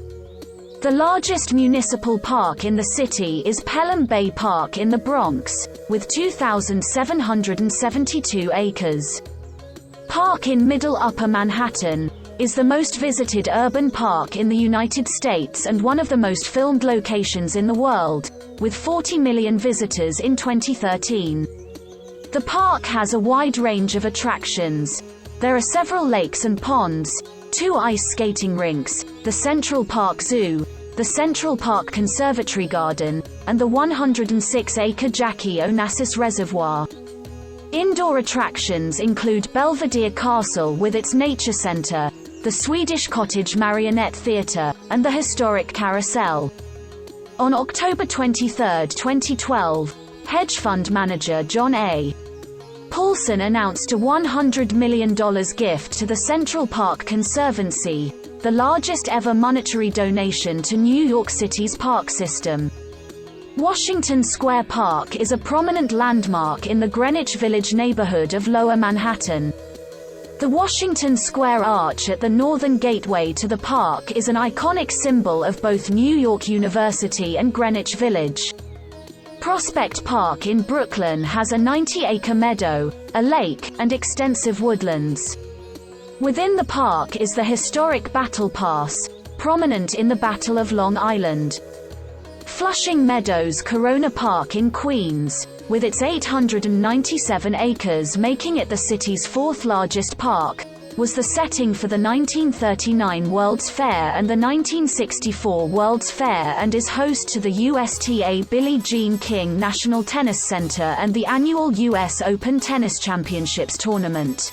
The largest municipal park in the city is Pelham Bay Park in the Bronx, with 2,772 acres. Park in Middle Upper Manhattan is the most visited urban park in the United States and one of the most filmed locations in the world, with 40 million visitors in 2013. The park has a wide range of attractions. There are several lakes and ponds, 2 ice skating rinks, the Central Park Zoo, the Central Park Conservatory Garden, and the 106-acre Jackie Onassis Reservoir. Indoor attractions include Belvedere Castle with its nature center, the Swedish Cottage Marionette Theatre, and the historic Carousel. On October 23, 2012, hedge fund manager John A. Paulson announced a $100 million gift to the Central Park Conservancy, the largest ever monetary donation to New York City's park system. Washington Square Park is a prominent landmark in the Greenwich Village neighborhood of Lower Manhattan. The Washington Square Arch at the northern gateway to the park is an iconic symbol of both New York University and Greenwich Village. Prospect Park in Brooklyn has a 90-acre meadow, a lake, and extensive woodlands. Within the park is the historic Battle Pass, prominent in the Battle of Long Island. Flushing Meadows Corona Park in Queens, with its 897 acres making it the city's fourth largest park, was the setting for the 1939 World's Fair and the 1964 World's Fair and is host to the USTA Billie Jean King National Tennis Center and the annual US Open Tennis Championships tournament.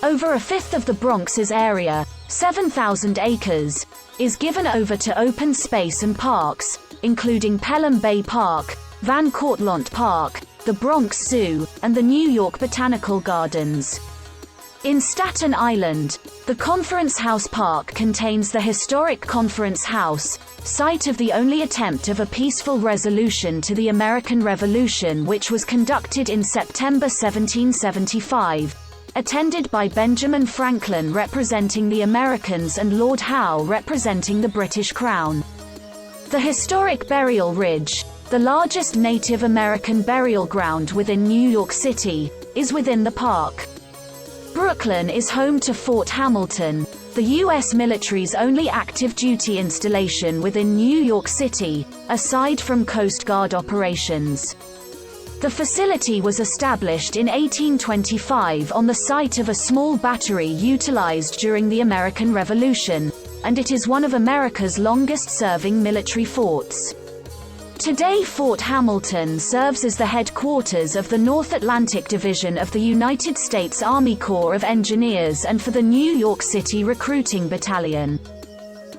Over a fifth of the Bronx's area, 7,000 acres, is given over to open space and parks, including Pelham Bay Park, Van Cortlandt Park, the Bronx Zoo, and the New York Botanical Gardens. In Staten Island, the Conference House Park contains the historic Conference House, site of the only attempt of a peaceful resolution to the American Revolution, which was conducted in September 1775, attended by Benjamin Franklin representing the Americans and Lord Howe representing the British Crown. The historic Burial Ridge, the largest Native American burial ground within New York City, is within the park. Brooklyn is home to Fort Hamilton, the U.S. military's only active duty installation within New York City, aside from Coast Guard operations. The facility was established in 1825 on the site of a small battery utilized during the American Revolution, and it is one of America's longest-serving military forts. Today Fort Hamilton serves as the headquarters of the North Atlantic Division of the United States Army Corps of Engineers and for the New York City Recruiting Battalion.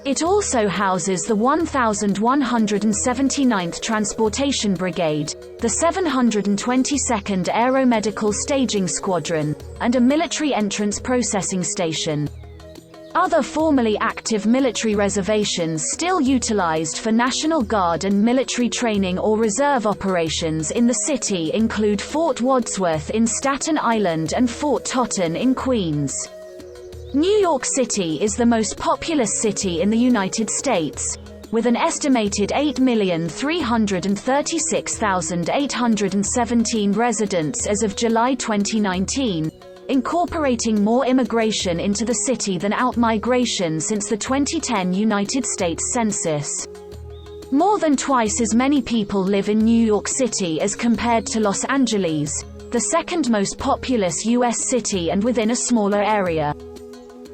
It also houses the 1179th Transportation Brigade, the 722nd Aeromedical Staging Squadron, and a military entrance processing station. Other formerly active military reservations still utilized for National Guard and military training or reserve operations in the city include Fort Wadsworth in Staten Island and Fort Totten in Queens. New York City is the most populous city in the United States, with an estimated 8,336,817 residents as of July 2019, incorporating more immigration into the city than out-migration since the 2010 United States Census. More than twice as many people live in New York City as compared to Los Angeles, the second most populous U.S. city and within a smaller area.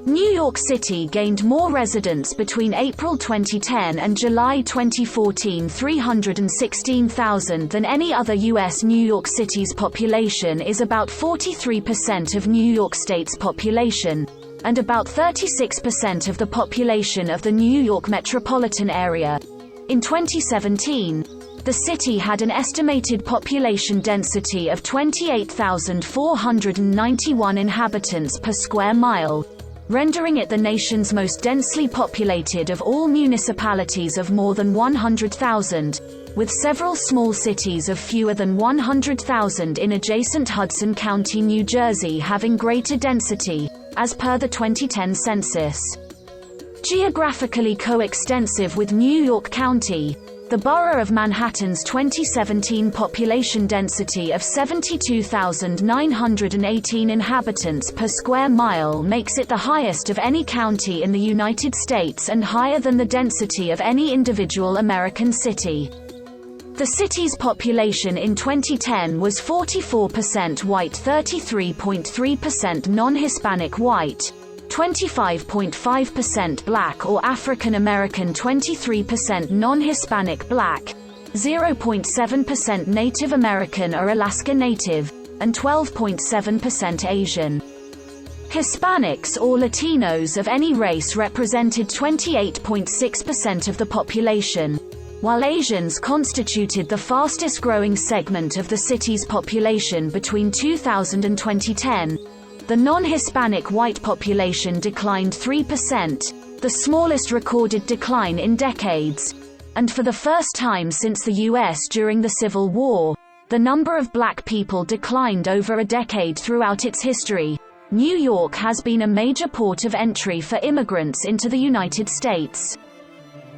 New York City gained more residents between April 2010 and July 2014, 316,000 than any other U.S. New York City's population is about 43% of New York State's population, and about 36% of the population of the New York metropolitan area. In 2017, the city had an estimated population density of 28,491 inhabitants per square mile, rendering it the nation's most densely populated of all municipalities of more than 100,000, with several small cities of fewer than 100,000 in adjacent Hudson County, New Jersey having greater density, as per the 2010 census. Geographically coextensive with New York County, the borough of Manhattan's 2017 population density of 72,918 inhabitants per square mile makes it the highest of any county in the United States and higher than the density of any individual American city. The city's population in 2010 was 44% white, 33.3% non-Hispanic white, 25.5% Black or African American, 23% non-Hispanic Black, 0.7% Native American or Alaska Native, and 12.7% Asian. Hispanics or Latinos of any race represented 28.6% of the population, while Asians constituted the fastest growing segment of the city's population between 2000 and 2010. The non-Hispanic white population declined 3%, the smallest recorded decline in decades, and for the first time since the U.S. during the Civil War, the number of black people declined over a decade throughout its history. New York has been a major port of entry for immigrants into the United States.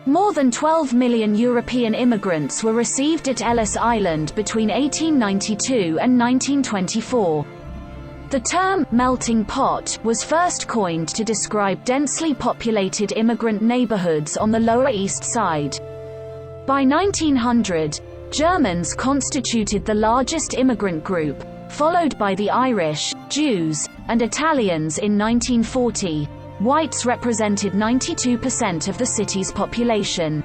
More than 12 million European immigrants were received at Ellis Island between 1892 and 1924. The term melting pot was first coined to describe densely populated immigrant neighborhoods on the Lower East Side. By 1900, Germans constituted the largest immigrant group, followed by the Irish, Jews, and Italians in 1940. Whites represented 92% of the city's population.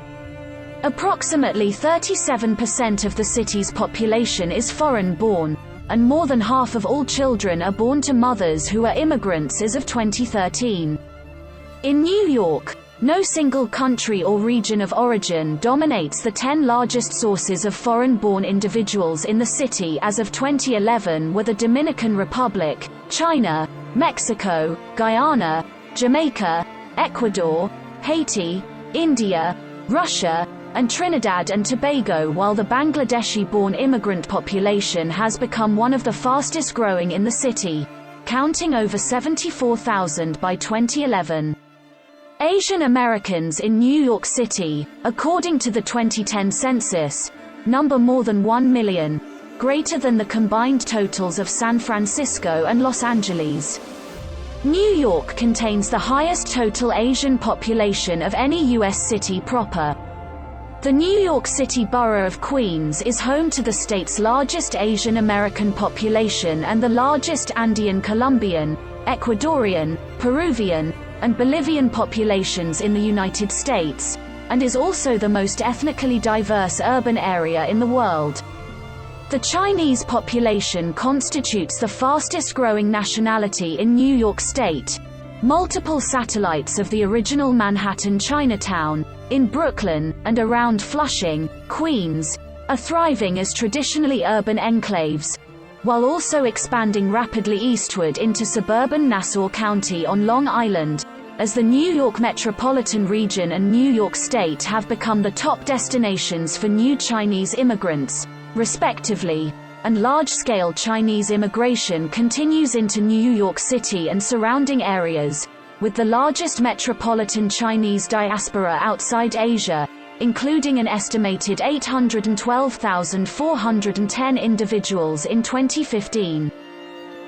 Approximately 37% of the city's population is foreign-born, and more than half of all children are born to mothers who are immigrants as of 2013. In New York, no single country or region of origin dominates the 10 largest sources of foreign-born individuals in the city as of 2011 were the Dominican Republic, China, Mexico, Guyana, Jamaica, Ecuador, Haiti, India, Russia, and Trinidad and Tobago, while the Bangladeshi-born immigrant population has become one of the fastest growing in the city, counting over 74,000 by 2011. Asian Americans in New York City, according to the 2010 census, number more than 1 million, greater than the combined totals of San Francisco and Los Angeles. New York contains the highest total Asian population of any U.S. city proper. The New York City borough of Queens is home to the state's largest Asian American population and the largest Andean Colombian, Ecuadorian, Peruvian, and Bolivian populations in the United States, and is also the most ethnically diverse urban area in the world. The Chinese population constitutes the fastest growing nationality in New York State. Multiple satellites of the original Manhattan Chinatown, in Brooklyn, and around Flushing, Queens, are thriving as traditionally urban enclaves, while also expanding rapidly eastward into suburban Nassau County on Long Island, as the New York metropolitan region and New York State have become the top destinations for new Chinese immigrants, respectively, and large-scale Chinese immigration continues into New York City and surrounding areas, with the largest metropolitan Chinese diaspora outside Asia, including an estimated 812,410 individuals in 2015.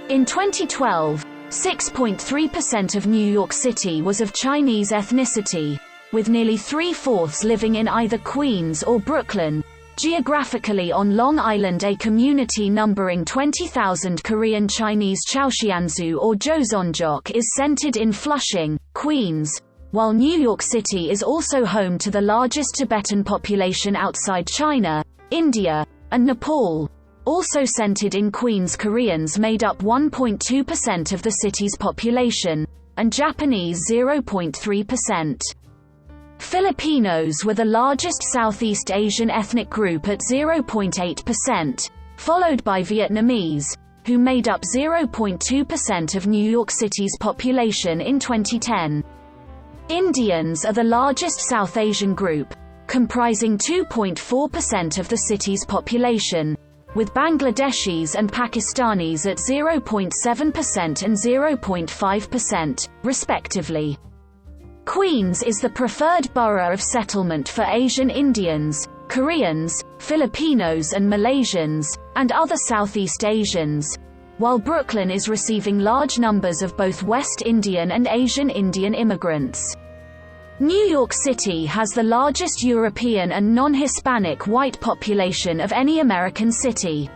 In 2012, 6.3% of New York City was of Chinese ethnicity, with nearly 3/4 living in either Queens or Brooklyn. Geographically on Long Island, a community numbering 20,000 Korean Chinese Chaoxianzu or Joseonjok is centered in Flushing, Queens, while New York City is also home to the largest Tibetan population outside China, India, and Nepal. Also centered in Queens, Koreans made up 1.2% of the city's population, and Japanese 0.3%. Filipinos were the largest Southeast Asian ethnic group at 0.8%, followed by Vietnamese, who made up 0.2% of New York City's population in 2010. Indians are the largest South Asian group, comprising 2.4% of the city's population, with Bangladeshis and Pakistanis at 0.7% and 0.5%, respectively. Queens is the preferred borough of settlement for Asian Indians, Koreans, Filipinos and Malaysians, and other Southeast Asians, while Brooklyn is receiving large numbers of both West Indian and Asian Indian immigrants. New York City has the largest European and non-Hispanic white population of any American city.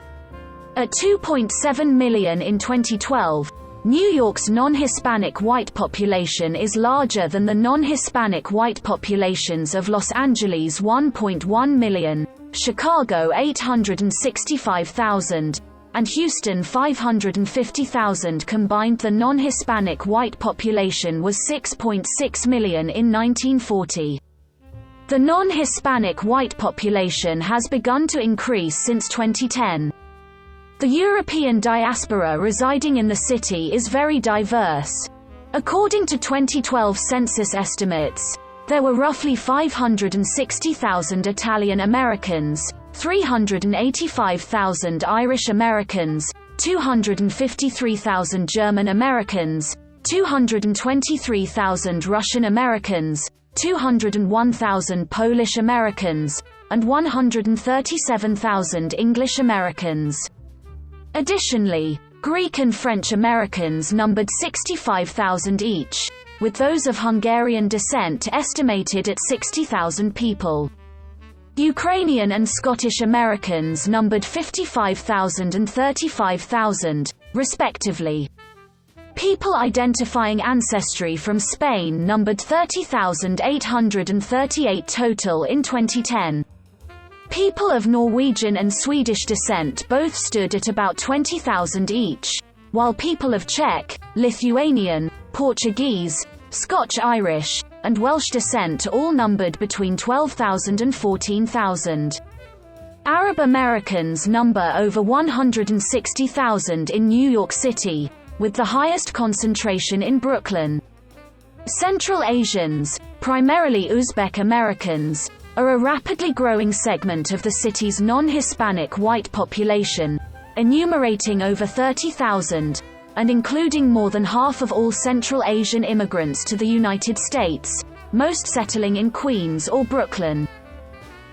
At 2.7 million in 2012, New York's non-Hispanic white population is larger than the non-Hispanic white populations of Los Angeles 1.1 million, Chicago 865,000, and Houston 550,000 combined. The non-Hispanic white population was 6.6 million in 1940. The non-Hispanic white population has begun to increase since 2010. The European diaspora residing in the city is very diverse. According to 2012 census estimates, there were roughly 560,000 Italian Americans, 385,000 Irish Americans, 253,000 German Americans, 223,000 Russian Americans, 201,000 Polish Americans, and 137,000 English Americans. Additionally, Greek and French Americans numbered 65,000 each, with those of Hungarian descent estimated at 60,000 people. Ukrainian and Scottish Americans numbered 55,000 and 35,000, respectively. People identifying ancestry from Spain numbered 30,838 total in 2010. People of Norwegian and Swedish descent both stood at about 20,000 each, while people of Czech, Lithuanian, Portuguese, Scotch-Irish, and Welsh descent all numbered between 12,000 and 14,000. Arab Americans number over 160,000 in New York City, with the highest concentration in Brooklyn. Central Asians, primarily Uzbek Americans, are a rapidly growing segment of the city's non-Hispanic white population, enumerating over 30,000, and including more than half of all Central Asian immigrants to the United States, most settling in Queens or Brooklyn.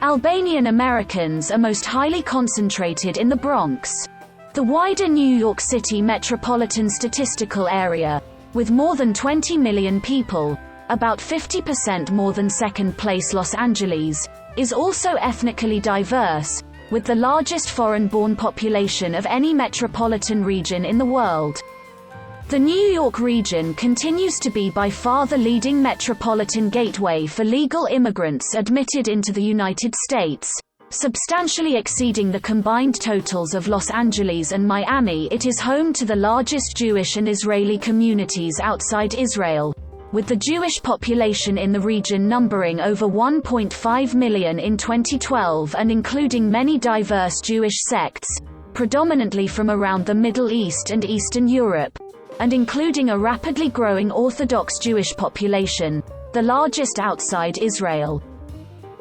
Albanian Americans are most highly concentrated in the Bronx, the wider New York City metropolitan statistical area, with more than 20 million people, about 50% more than second-place Los Angeles, is also ethnically diverse, with the largest foreign-born population of any metropolitan region in the world. The New York region continues to be by far the leading metropolitan gateway for legal immigrants admitted into the United States, substantially exceeding the combined totals of Los Angeles and Miami. It is home to the largest Jewish and Israeli communities outside Israel, with the Jewish population in the region numbering over 1.5 million in 2012 and including many diverse Jewish sects, predominantly from around the Middle East and Eastern Europe, and including a rapidly growing Orthodox Jewish population, the largest outside Israel.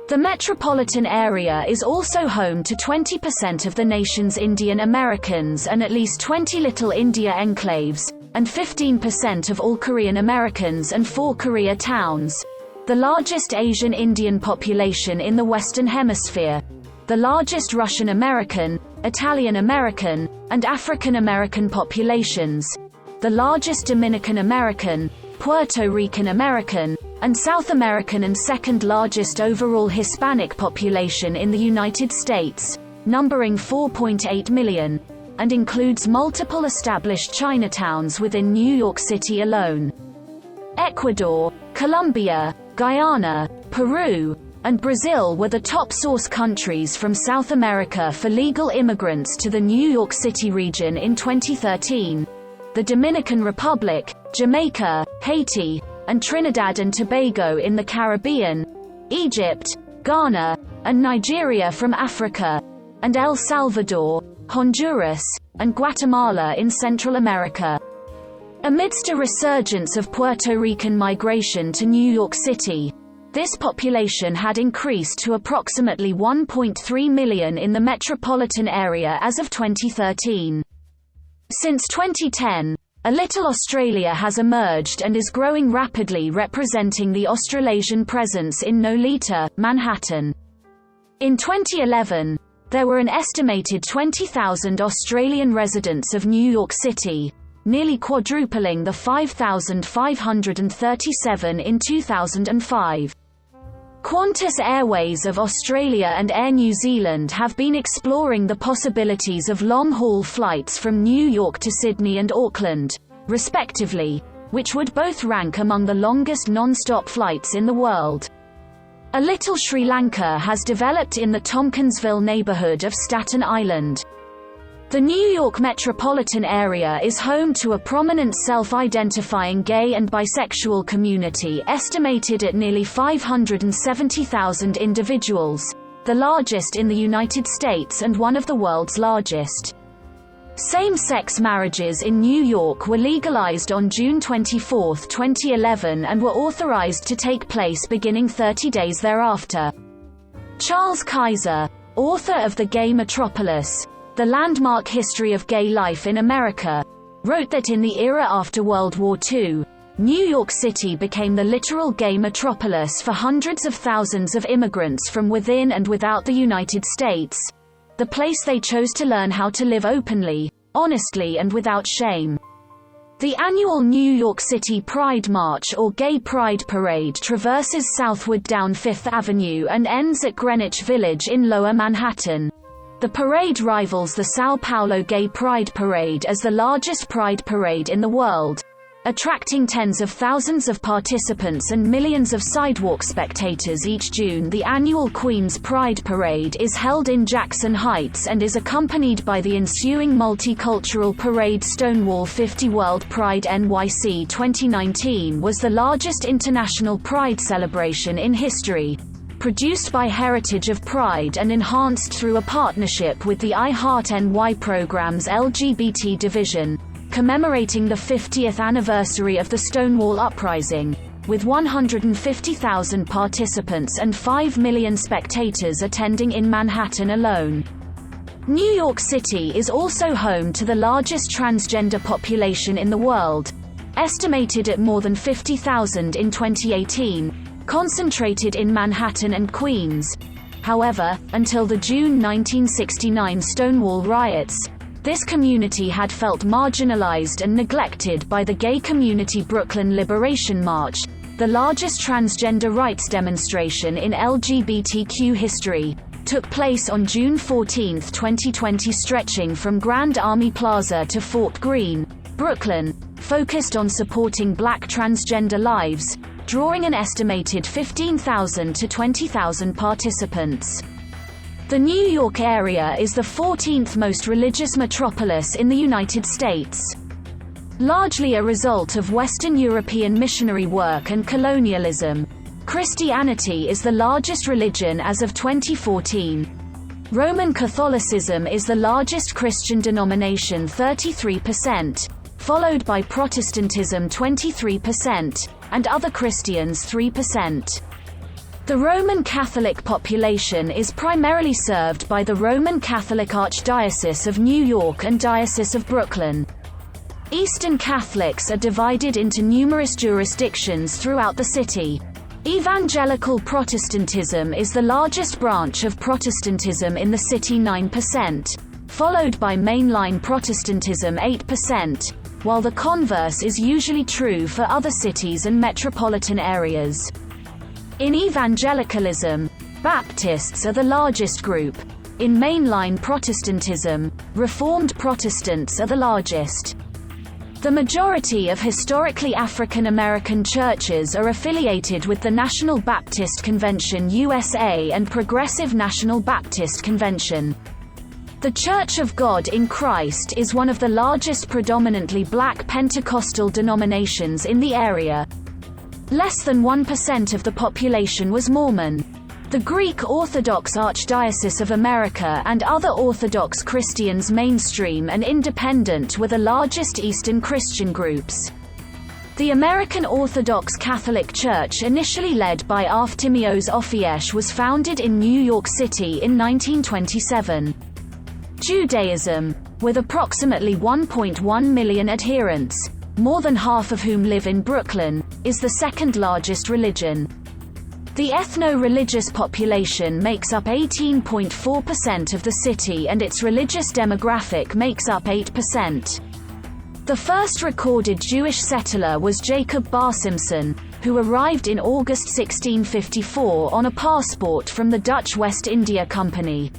The metropolitan area is also home to 20% of the nation's Indian Americans and at least 20 Little India enclaves, and 15% of all Korean Americans and 4 Korea towns, the largest Asian Indian population in the Western Hemisphere, the largest Russian American, Italian American, and African American populations, the largest Dominican American, Puerto Rican American, and South American, and second largest overall Hispanic population in the United States, numbering 4.8 million, and includes multiple established Chinatowns within New York City alone. Ecuador, Colombia, Guyana, Peru, and Brazil were the top source countries from South America for legal immigrants to the New York City region in 2013. The Dominican Republic, Jamaica, Haiti, and Trinidad and Tobago in the Caribbean, Egypt, Ghana, and Nigeria from Africa, and El Salvador, Honduras, and Guatemala in Central America. Amidst a resurgence of Puerto Rican migration to New York City, this population had increased to approximately 1.3 million in the metropolitan area as of 2013. Since 2010, a little Australia has emerged and is growing rapidly, representing the Australasian presence in Nolita, Manhattan. In 2011, there were an estimated 20,000 Australian residents of New York City, nearly quadrupling the 5,537 in 2005. Qantas Airways of Australia and Air New Zealand have been exploring the possibilities of long-haul flights from New York to Sydney and Auckland, respectively, which would both rank among the longest non-stop flights in the world. A little Sri Lanka has developed in the Tompkinsville neighborhood of Staten Island. The New York metropolitan area is home to a prominent self-identifying gay and bisexual community estimated at nearly 570,000 individuals, the largest in the United States and one of the world's largest. Same-sex marriages in New York were legalized on June 24, 2011 and were authorized to take place beginning 30 days thereafter. Charles Kaiser, author of The Gay Metropolis, The Landmark History of Gay Life in America, wrote that in the era after World War II, New York City became the literal gay metropolis for hundreds of thousands of immigrants from within and without the United States, the place they chose to learn how to live openly, honestly and without shame. The annual New York City Pride March or Gay Pride Parade traverses southward down Fifth Avenue and ends at Greenwich Village in Lower Manhattan. The parade rivals the São Paulo Gay Pride Parade as the largest pride parade in the world, attracting tens of thousands of participants and millions of sidewalk spectators each June. The annual Queens Pride Parade is held in Jackson Heights and is accompanied by the ensuing multicultural parade. Stonewall 50 World Pride NYC 2019 was the largest international pride celebration in history, produced by Heritage of Pride and enhanced through a partnership with the I Heart NY program's LGBT division, commemorating the 50th anniversary of the Stonewall Uprising, with 150,000 participants and 5 million spectators attending in Manhattan alone. New York City is also home to the largest transgender population in the world, estimated at more than 50,000 in 2018, concentrated in Manhattan and Queens. However, until the June 1969 Stonewall riots, this community had felt marginalized and neglected by the gay community. Brooklyn Liberation March, the largest transgender rights demonstration in LGBTQ history, took place on June 14, 2020, stretching from Grand Army Plaza to Fort Greene, Brooklyn, focused on supporting Black transgender lives, drawing an estimated 15,000 to 20,000 participants. The New York area is the 14th most religious metropolis in the United States. Largely a result of Western European missionary work and colonialism, Christianity is the largest religion as of 2014. Roman Catholicism is the largest Christian denomination, 33%, followed by Protestantism 23%, and other Christians 3%. The Roman Catholic population is primarily served by the Roman Catholic Archdiocese of New York and Diocese of Brooklyn. Eastern Catholics are divided into numerous jurisdictions throughout the city. Evangelical Protestantism is the largest branch of Protestantism in the city, 9%, followed by mainline Protestantism 8%, while the converse is usually true for other cities and metropolitan areas. In evangelicalism, Baptists are the largest group. In mainline Protestantism, Reformed Protestants are the largest. The majority of historically African American churches are affiliated with the National Baptist Convention USA and Progressive National Baptist Convention. The Church of God in Christ is one of the largest predominantly Black Pentecostal denominations in the area. Less than 1% of the population was Mormon. The Greek Orthodox Archdiocese of America and other Orthodox Christians, mainstream and independent, were the largest Eastern Christian groups. The American Orthodox Catholic Church, initially led by Arftemios Ophiesh, was founded in New York City in 1927. Judaism, with approximately 1.1 million adherents, more than half of whom live in Brooklyn, is the second largest religion. The ethno-religious population makes up 18.4% of the city and its religious demographic makes up 8%. The first recorded Jewish settler was Jacob Bar Simpson, who arrived in August 1654 on a passport from the Dutch West India Company.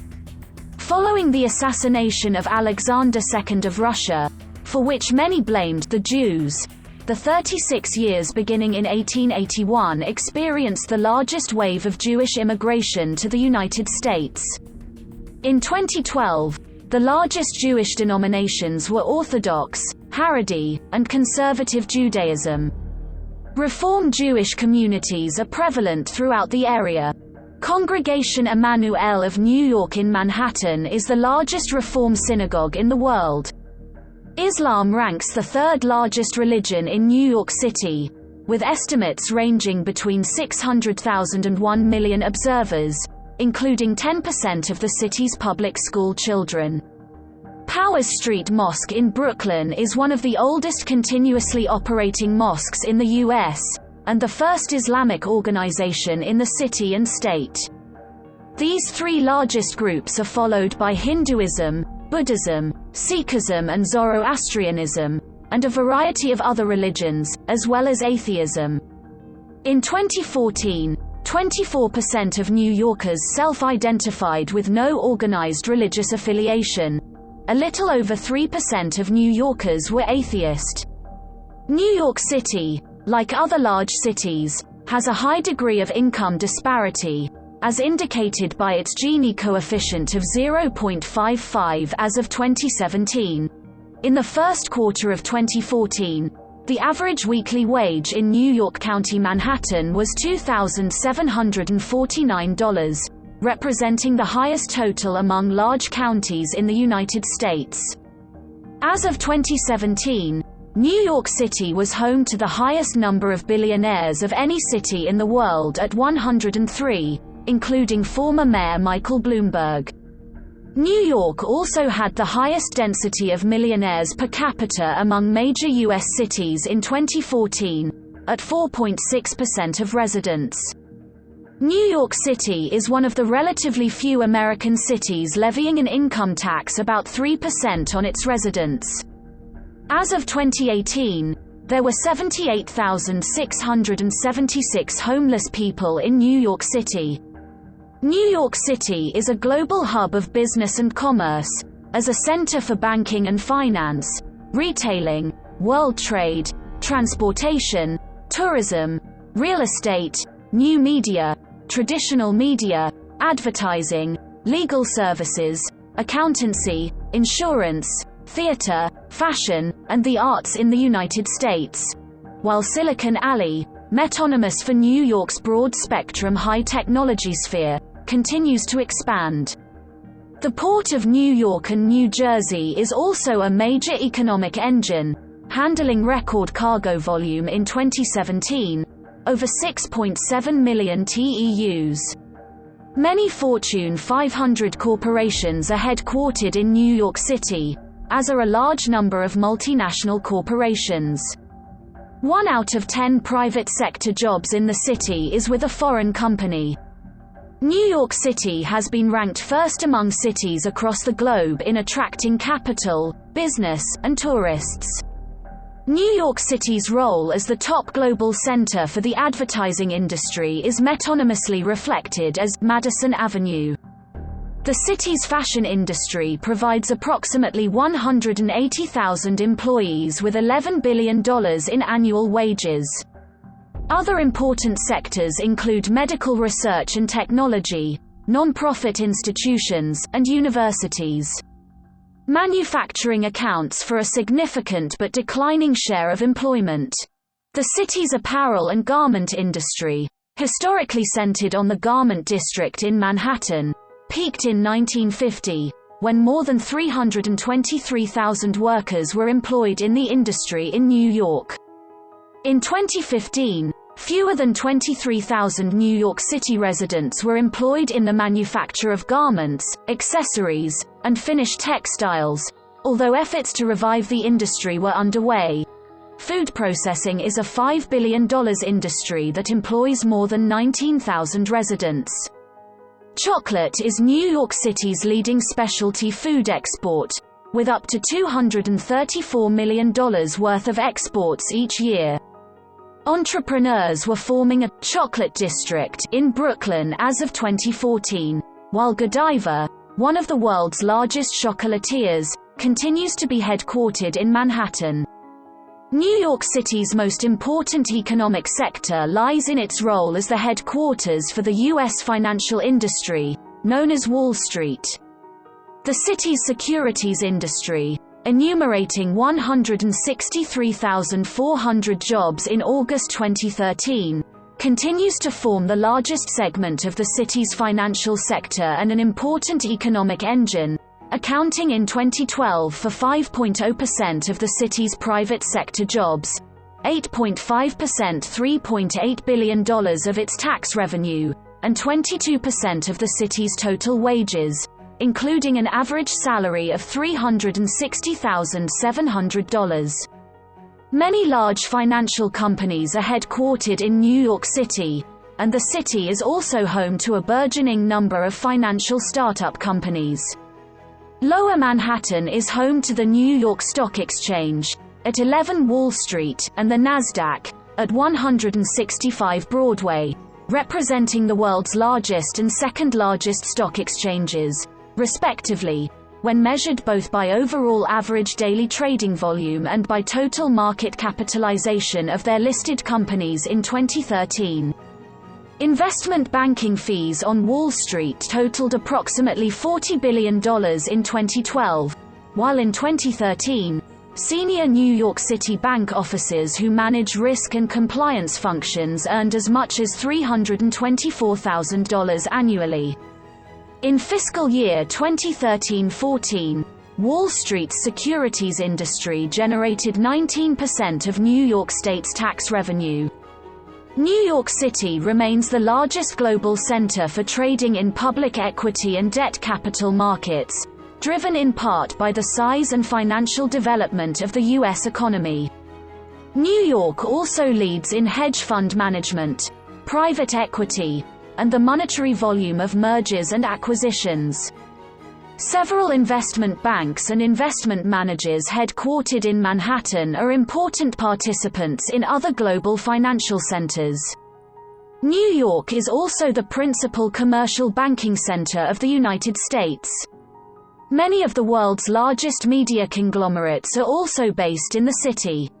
Following the assassination of Alexander II of Russia, for which many blamed the Jews, the 36 years beginning in 1881 experienced the largest wave of Jewish immigration to the United States. In 2012, the largest Jewish denominations were Orthodox, Haredi, and Conservative Judaism. Reform Jewish communities are prevalent throughout the area. Congregation Emmanuel of New York in Manhattan is the largest Reform synagogue in the world. Islam ranks the third largest religion in New York City, with estimates ranging between 600,000 and 1 million observers, including 10% of the city's public school children. Powers Street Mosque in Brooklyn is one of the oldest continuously operating mosques in the U.S., and the first Islamic organization in the city and state. These three largest groups are followed by Hinduism, Buddhism, Sikhism and Zoroastrianism, and a variety of other religions, as well as atheism. In 2014, 24% of New Yorkers self-identified with no organized religious affiliation. A little over 3% of New Yorkers were atheist. New York City, like other large cities, has a high degree of income disparity, as indicated by its Gini coefficient of 0.55 as of 2017. In the first quarter of 2014, the average weekly wage in New York County, Manhattan was $2,749, representing the highest total among large counties in the United States. As of 2017, New York City was home to the highest number of billionaires of any city in the world at 103, including former Mayor Michael Bloomberg. New York also had the highest density of millionaires per capita among major U.S. cities in 2014, at 4.6% of residents. New York City is one of the relatively few American cities levying an income tax about 3% on its residents. As of 2018, there were 78,676 homeless people in New York City. New York City is a global hub of business and commerce, as a center for banking and finance, retailing, world trade, transportation, tourism, real estate, new media, traditional media, advertising, legal services, accountancy, insurance, theater, fashion, and the arts in the United States, while Silicon Alley, metonymous for New York's broad-spectrum high-technology sphere, continues to expand. The Port of New York and New Jersey is also a major economic engine, handling record cargo volume in 2017, over 6.7 million TEUs. Many Fortune 500 corporations are headquartered in New York City, as are a large number of multinational corporations. 1 out of 10 private sector jobs in the city is with a foreign company. New York City has been ranked first among cities across the globe in attracting capital, business, and tourists. New York City's role as the top global center for the advertising industry is metonymously reflected as Madison Avenue. The city's fashion industry provides approximately 180,000 employees with $11 billion in annual wages. Other important sectors include medical research and technology, non-profit institutions, and universities. Manufacturing accounts for a significant but declining share of employment. The city's apparel and garment industry, historically centered on the garment district in Manhattan, peaked in 1950, when more than 323,000 workers were employed in the industry in New York. In 2015, fewer than 23,000 New York City residents were employed in the manufacture of garments, accessories, and finished textiles, although efforts to revive the industry were underway. Food processing is a $5 billion industry that employs more than 19,000 residents. Chocolate is New York City's leading specialty food export, with up to $234 million worth of exports each year. Entrepreneurs were forming a chocolate district in Brooklyn as of 2014, while Godiva, one of the world's largest chocolatiers, continues to be headquartered in Manhattan. New York City's most important economic sector lies in its role as the headquarters for the U.S. financial industry, known as Wall Street. The city's securities industry, enumerating 163,400 jobs in August 2013, continues to form the largest segment of the city's financial sector and an important economic engine, accounting in 2012 for 5.0% of the city's private sector jobs, 8.5% $3.8 billion of its tax revenue, and 22% of the city's total wages, including an average salary of $360,700. Many large financial companies are headquartered in New York City, and the city is also home to a burgeoning number of financial startup companies. Lower Manhattan is home to the New York Stock Exchange, at 11 Wall Street, and the NASDAQ, at 165 Broadway, representing the world's largest and second largest stock exchanges, respectively, when measured both by overall average daily trading volume and by total market capitalization of their listed companies in 2013. Investment banking fees on Wall Street totaled approximately $40 billion in 2012, while in 2013, senior New York City bank officers who manage risk and compliance functions earned as much as $324,000 annually. In fiscal year 2013-14, Wall Street's securities industry generated 19% of New York State's tax revenue. New York City remains the largest global center for trading in public equity and debt capital markets, driven in part by the size and financial development of the U.S. economy. New York also leads in hedge fund management, private equity, and the monetary volume of mergers and acquisitions. Several investment banks and investment managers headquartered in Manhattan are important participants in other global financial centers. New York is also the principal commercial banking center of the United States. Many of the world's largest media conglomerates are also based in the city.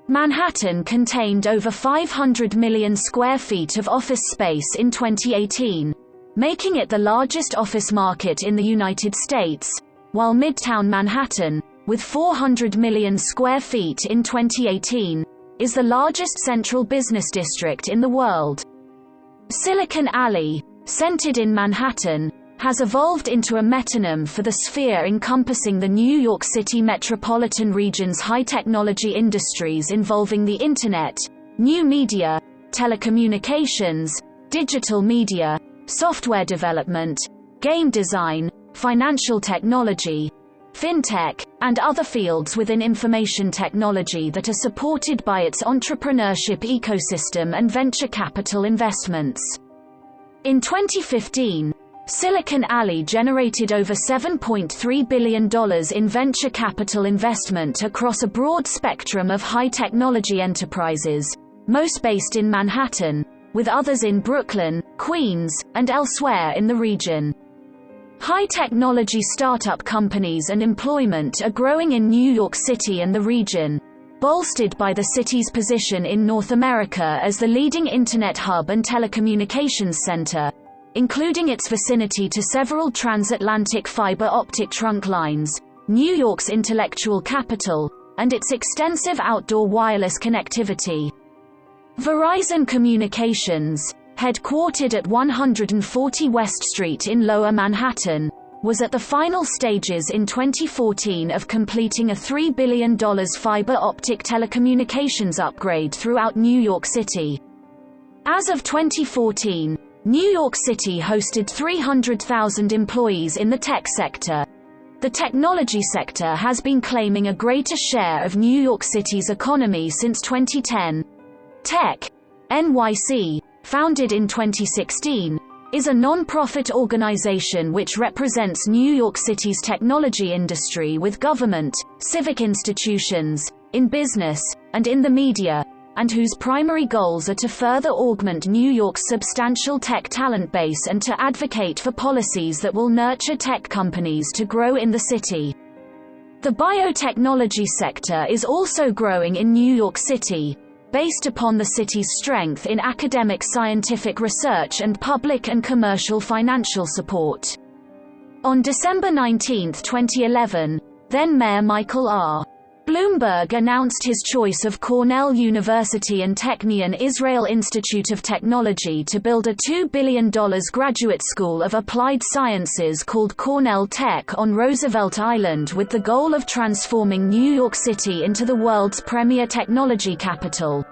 Manhattan contained over 500 million square feet of office space in 2018, making it the largest office market in the United States, while Midtown Manhattan, with 400 million square feet in 2018, is the largest central business district in the world. Silicon Alley, centered in Manhattan, has evolved into a metonym for the sphere encompassing the New York City metropolitan region's high-technology industries involving the Internet, new media, telecommunications, digital media, software development, game design, financial technology, fintech, and other fields within information technology that are supported by its entrepreneurship ecosystem and venture capital investments. In 2015, Silicon Alley generated over $7.3 billion in venture capital investment across a broad spectrum of high-technology enterprises, most based in Manhattan, with others in Brooklyn, Queens, and elsewhere in the region. High-technology startup companies and employment are growing in New York City and the region, bolstered by the city's position in North America as the leading Internet hub and telecommunications center, including its vicinity to several transatlantic fiber optic trunk lines, New York's intellectual capital, and its extensive outdoor wireless connectivity. Verizon Communications, headquartered at 140 West Street in Lower Manhattan, was at the final stages in 2014 of completing a $3 billion fiber optic telecommunications upgrade throughout New York City. As of 2014, New York City hosted 300,000 employees in the tech sector. The technology sector has been claiming a greater share of New York City's economy since 2010. Tech NYC, founded in 2016, is a non-profit organization which represents New York City's technology industry with government, civic institutions, in business, and in the media, and whose primary goals are to further augment New York's substantial tech talent base and to advocate for policies that will nurture tech companies to grow in the city. The biotechnology sector is also growing in New York City, based upon the city's strength in academic scientific research and public and commercial financial support. On December 19, 2011, then-Mayor Michael R. Bloomberg announced his choice of Cornell University and Technion Israel Institute of Technology to build a $2 billion graduate school of applied sciences called Cornell Tech on Roosevelt Island with the goal of transforming New York City into the world's premier technology capital.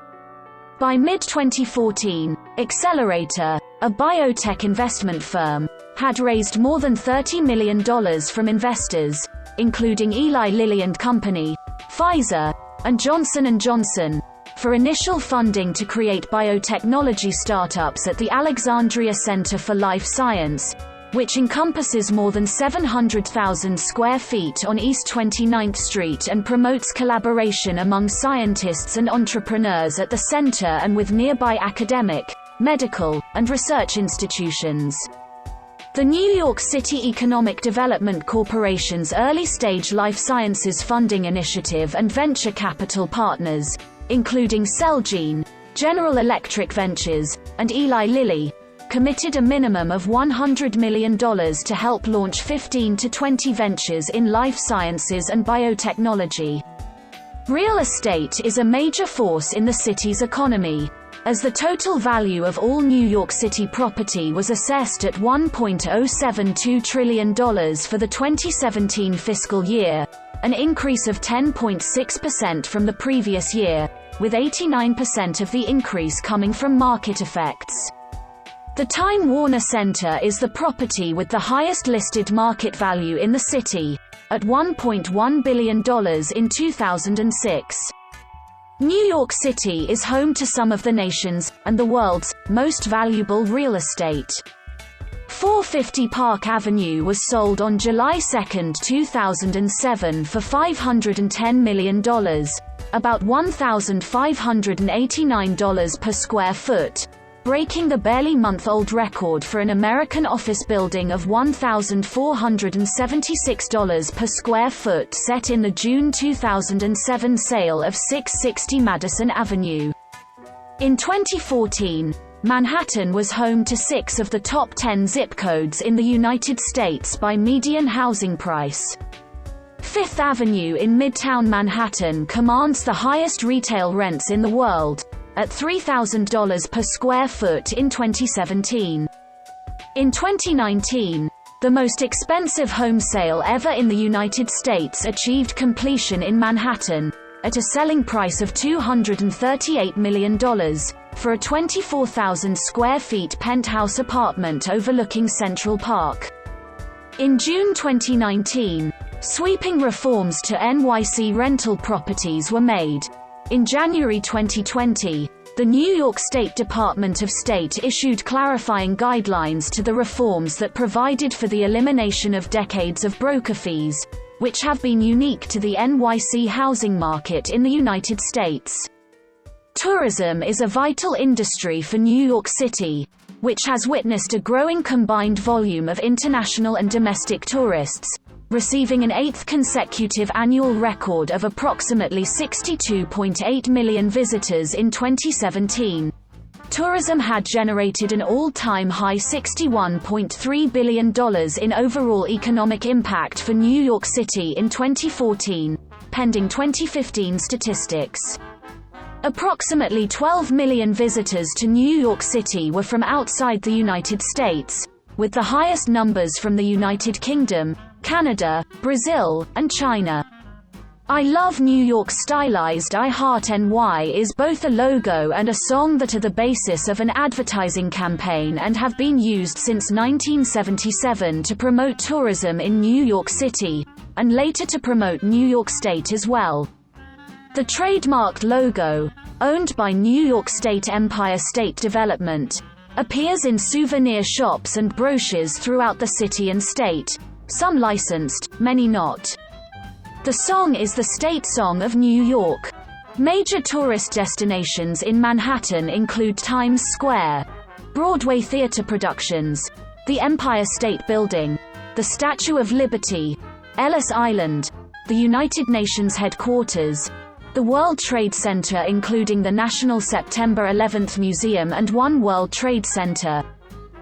By mid-2014, Accelerator, a biotech investment firm, had raised more than $30 million from investors, including Eli Lilly and Company, Pfizer, and Johnson & Johnson, for initial funding to create biotechnology startups at the Alexandria Center for Life Science, which encompasses more than 700,000 square feet on East 29th Street and promotes collaboration among scientists and entrepreneurs at the center and with nearby academic, medical, and research institutions. The New York City Economic Development Corporation's early-stage life sciences funding initiative and venture capital partners, including Celgene, General Electric Ventures, and Eli Lilly, committed a minimum of $100 million to help launch 15 to 20 ventures in life sciences and biotechnology. Real estate is a major force in the city's economy, as the total value of all New York City property was assessed at $1.072 trillion for the 2017 fiscal year, an increase of 10.6% from the previous year, with 89% of the increase coming from market effects. The Time Warner Center is the property with the highest listed market value in the city, at $1.1 billion in 2006. New York City is home to some of the nation's, and the world's, most valuable real estate. 450 Park Avenue was sold on July 2, 2007 for $510 million, about $1,589 per square foot, breaking the barely month-old record for an American office building of $1,476 per square foot set in the June 2007 sale of 660 Madison Avenue. In 2014, Manhattan was home to 6 of the top 10 zip codes in the United States by median housing price. Fifth Avenue in Midtown Manhattan commands the highest retail rents in the world, at $3,000 per square foot in 2017. In 2019, the most expensive home sale ever in the United States achieved completion in Manhattan, at a selling price of $238 million, for a 24,000 square feet penthouse apartment overlooking Central Park. In June 2019, sweeping reforms to NYC rental properties were made. In January 2020, the New York State Department of State issued clarifying guidelines to the reforms that provided for the elimination of decades of broker fees, which have been unique to the NYC housing market in the United States. Tourism is a vital industry for New York City, which has witnessed a growing combined volume of international and domestic tourists, receiving an 8th consecutive annual record of approximately 62.8 million visitors in 2017. Tourism had generated an all-time high $61.3 billion in overall economic impact for New York City in 2014, pending 2015 statistics. Approximately 12 million visitors to New York City were from outside the United States, with the highest numbers from the United Kingdom, Canada, Brazil, and China. I Love New York stylized I Heart NY is both a logo and a song that are the basis of an advertising campaign and have been used since 1977 to promote tourism in New York City, and later to promote New York State as well. The trademarked logo, owned by New York State Empire State Development, appears in souvenir shops and brochures throughout the city and state, some licensed, many not. The song is the state song of New York. Major tourist destinations in Manhattan include Times Square, Broadway theater productions, the Empire State Building, the Statue of Liberty, Ellis Island, the United Nations headquarters, the World Trade Center including the National September 11th Museum and One World Trade Center,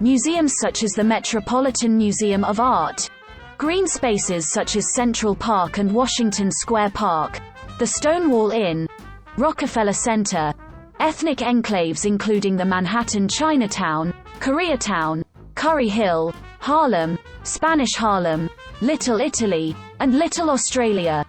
museums such as the Metropolitan Museum of Art, green spaces such as Central Park and Washington Square Park, the Stonewall Inn, Rockefeller Center, ethnic enclaves including the Manhattan Chinatown, Koreatown, Curry Hill, Harlem, Spanish Harlem, Little Italy, and Little Australia,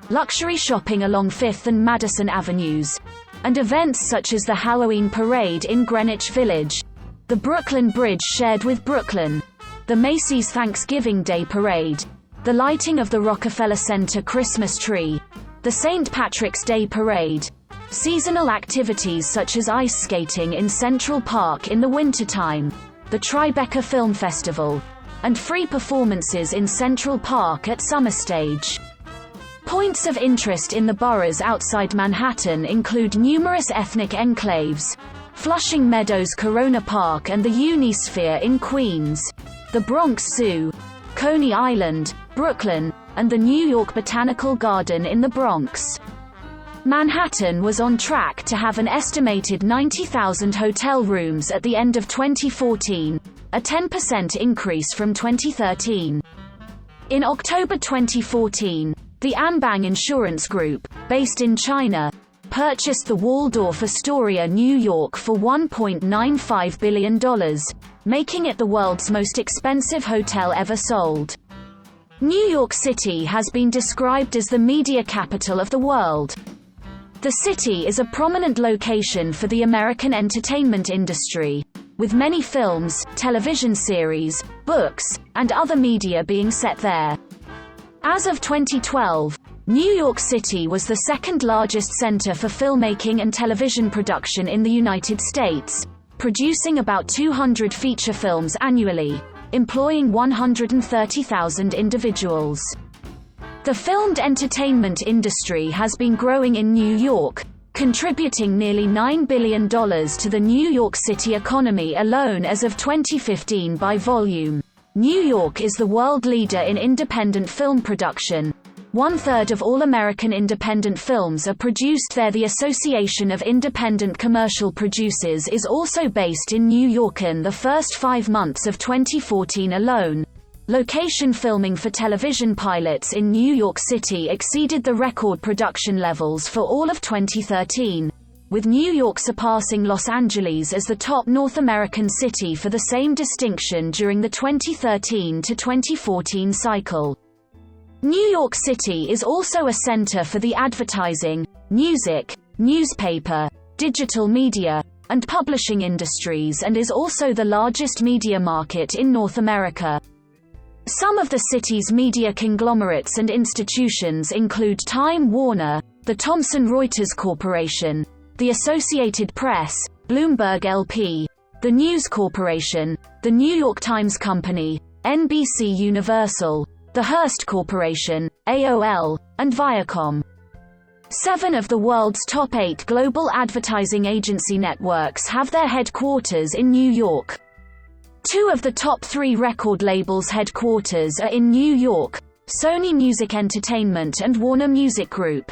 luxury shopping along 5th and Madison Avenues, and events such as the Halloween Parade in Greenwich Village, the Brooklyn Bridge shared with Brooklyn, the Macy's Thanksgiving Day Parade, the lighting of the Rockefeller Center Christmas tree, the St. Patrick's Day Parade, seasonal activities such as ice skating in Central Park in the wintertime, the Tribeca Film Festival, and free performances in Central Park at Summer Stage. Points of interest in the boroughs outside Manhattan include numerous ethnic enclaves, Flushing Meadows Corona Park and the Unisphere in Queens, the Bronx Zoo, Coney Island, Brooklyn, and the New York Botanical Garden in the Bronx. Manhattan was on track to have an estimated 90,000 hotel rooms at the end of 2014, a 10% increase from 2013. In October 2014, the Anbang Insurance Group, based in China, purchased the Waldorf Astoria, New York for $1.95 billion, making it the world's most expensive hotel ever sold. New York City has been described as the media capital of the world. The city is a prominent location for the American entertainment industry, with many films, television series, books, and other media being set there. As of 2012, New York City was the second largest center for filmmaking and television production in the United States, producing about 200 feature films annually, employing 130,000 individuals. The filmed entertainment industry has been growing in New York, contributing nearly $9 billion to the New York City economy alone as of 2015 by volume. New York is the world leader in independent film production. One-third of all American independent films are produced there. The Association of Independent Commercial Producers is also based in New York. In the first 5 months of 2014 alone, location filming for television pilots in New York City exceeded the record production levels for all of 2013, with New York surpassing Los Angeles as the top North American city for the same distinction during the 2013 to 2014 cycle. New York City is also a center for the advertising, music, newspaper, digital media, and publishing industries and is also the largest media market in North America. Some of the city's media conglomerates and institutions include Time Warner, the Thomson Reuters Corporation, the Associated Press, Bloomberg LP, the News Corporation, the New York Times Company, NBC Universal, the Hearst Corporation, AOL, and Viacom. 7 of the world's top 8 global advertising agency networks have their headquarters in New York. 2 of the top 3 record labels' headquarters are in New York: Sony Music Entertainment and Warner Music Group.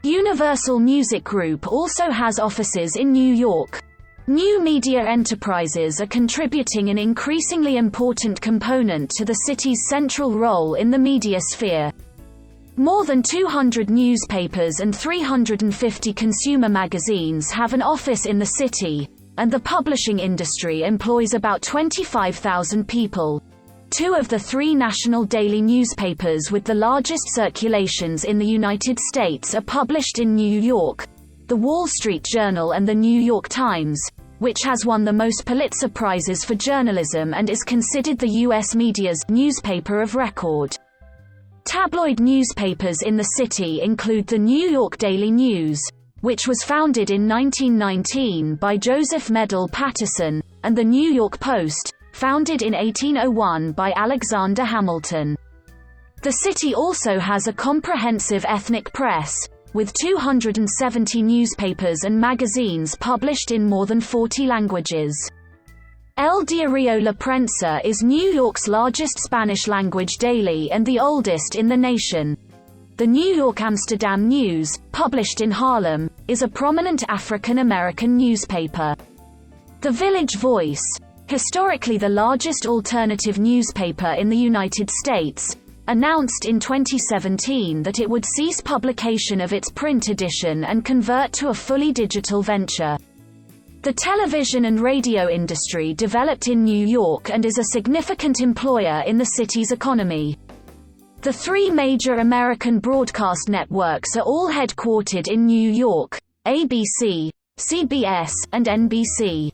Universal Music Group also has offices in New York. New media enterprises are contributing an increasingly important component to the city's central role in the media sphere. More than 200 newspapers and 350 consumer magazines have an office in the city, and the publishing industry employs about 25,000 people. 2 of the 3 national daily newspapers with the largest circulations in the United States are published in New York: The Wall Street Journal and The New York Times, which has won the most Pulitzer Prizes for journalism and is considered the U.S. media's newspaper of record. Tabloid newspapers in the city include the New York Daily News, which was founded in 1919 by Joseph Medill Patterson, and the New York Post, founded in 1801 by Alexander Hamilton. The city also has a comprehensive ethnic press, with 270 newspapers and magazines published in more than 40 languages. El Diario La Prensa is New York's largest Spanish-language daily and the oldest in the nation. The New York Amsterdam News, published in Harlem, is a prominent African-American newspaper. The Village Voice, historically the largest alternative newspaper in the United States, announced in 2017 that it would cease publication of its print edition and convert to a fully digital venture. The television and radio industry developed in New York and is a significant employer in the city's economy. The 3 major American broadcast networks are all headquartered in New York: ABC, CBS, and NBC.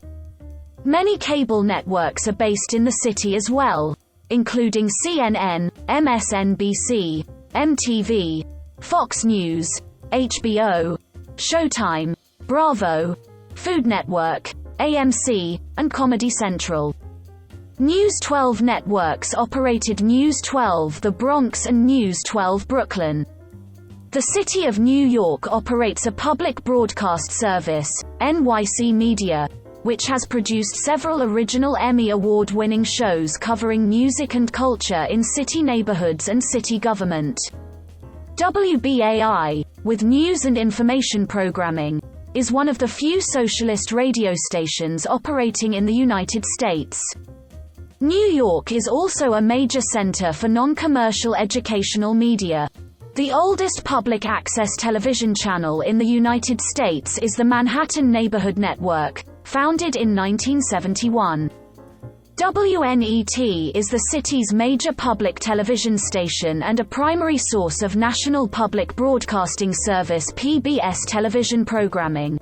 Many cable networks are based in the city as well, including CNN, MSNBC, MTV, Fox News, HBO, Showtime, Bravo, Food Network, AMC, and Comedy Central. News 12 Networks operated News 12 The Bronx and News 12 Brooklyn. The City of New York operates a public broadcast service, NYC Media, which has produced several original Emmy Award-winning shows covering music and culture in city neighborhoods and city government. WBAI, with news and information programming, is one of the few socialist radio stations operating in the United States. New York is also a major center for non-commercial educational media. The oldest public access television channel in the United States is the Manhattan Neighborhood Network, founded in 1971. WNET is the city's major public television station and a primary source of National Public Broadcasting Service (PBS) television programming.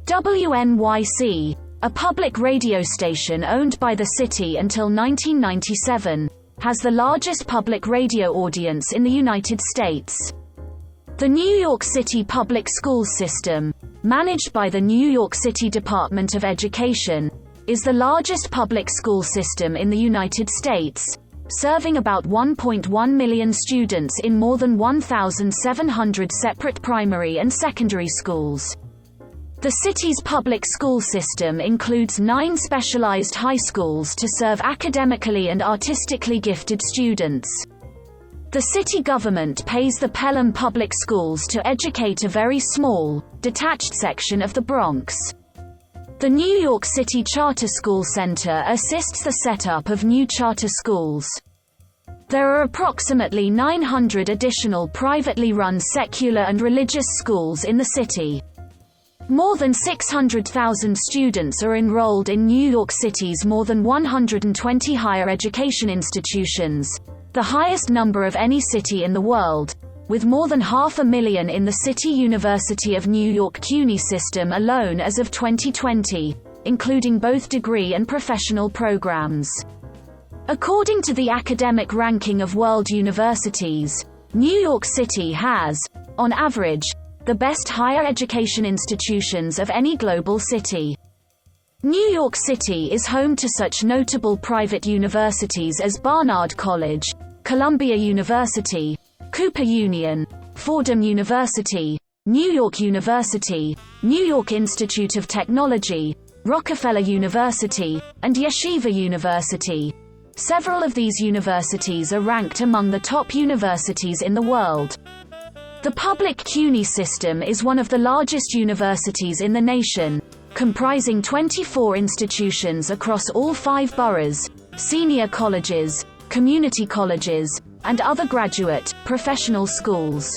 WNYC, a public radio station owned by the city until 1997, has the largest public radio audience in the United States. The New York City Public Schools System, managed by the New York City Department of Education, is the largest public school system in the United States, serving about 1.1 million students in more than 1,700 separate primary and secondary schools. The city's public school system includes 9 specialized high schools to serve academically and artistically gifted students. The city government pays the Pelham Public Schools to educate a very small, detached section of the Bronx. The New York City Charter School Center assists the setup of new charter schools. There are approximately 900 additional privately run secular and religious schools in the city. More than 600,000 students are enrolled in New York City's more than 120 higher education institutions, the highest number of any city in the world, with more than 500,000 in the City University of New York CUNY system alone as of 2020, including both degree and professional programs. According to the academic ranking of world universities, New York City has, on average, the best higher education institutions of any global city. New York City is home to such notable private universities as Barnard College, Columbia University, Cooper Union, Fordham University, New York University, New York Institute of Technology, Rockefeller University, and Yeshiva University. Several of these universities are ranked among the top universities in the world. The public CUNY system is one of the largest universities in the nation, comprising 24 institutions across all 5 boroughs, senior colleges, community colleges, and other graduate, professional schools.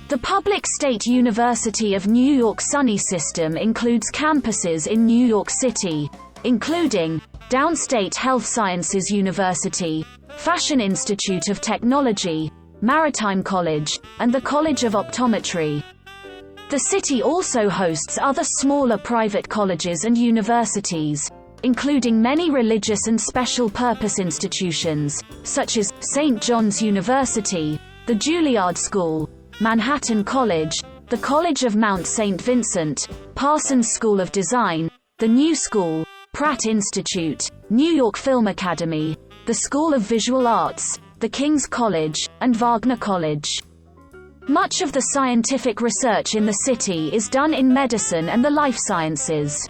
The public State University of New York SUNY system includes campuses in New York City, including Downstate Health Sciences University, Fashion Institute of Technology, Maritime College, and the College of Optometry. The city also hosts other smaller private colleges and universities, including many religious and special-purpose institutions, such as St. John's University, the Juilliard School, Manhattan College, the College of Mount St. Vincent, Parsons School of Design, the New School, Pratt Institute, New York Film Academy, the School of Visual Arts, the King's College, and Wagner College. Much of the scientific research in the city is done in medicine and the life sciences.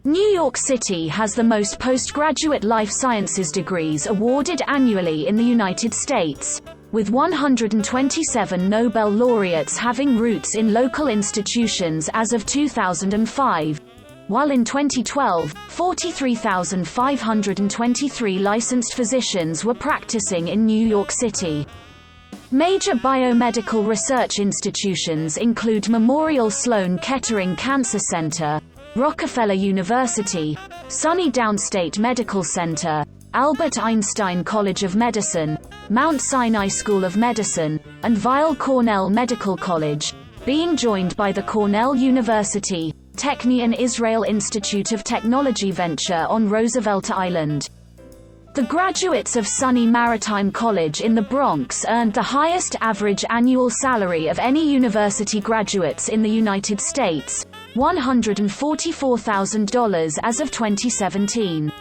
New York City has the most postgraduate life sciences degrees awarded annually in the United States, with 127 Nobel laureates having roots in local institutions as of 2005, while in 2012, 43,523 licensed physicians were practicing in New York City. Major biomedical research institutions include Memorial Sloan Kettering Cancer Center, Rockefeller University, SUNY Downstate Medical Center, Albert Einstein College of Medicine, Mount Sinai School of Medicine, and Weill Cornell Medical College, being joined by the Cornell University, Technion Israel Institute of Technology Venture on Roosevelt Island. The graduates of SUNY Maritime College in the Bronx earned the highest average annual salary of any university graduates in the United States, $144,000 as of 2017.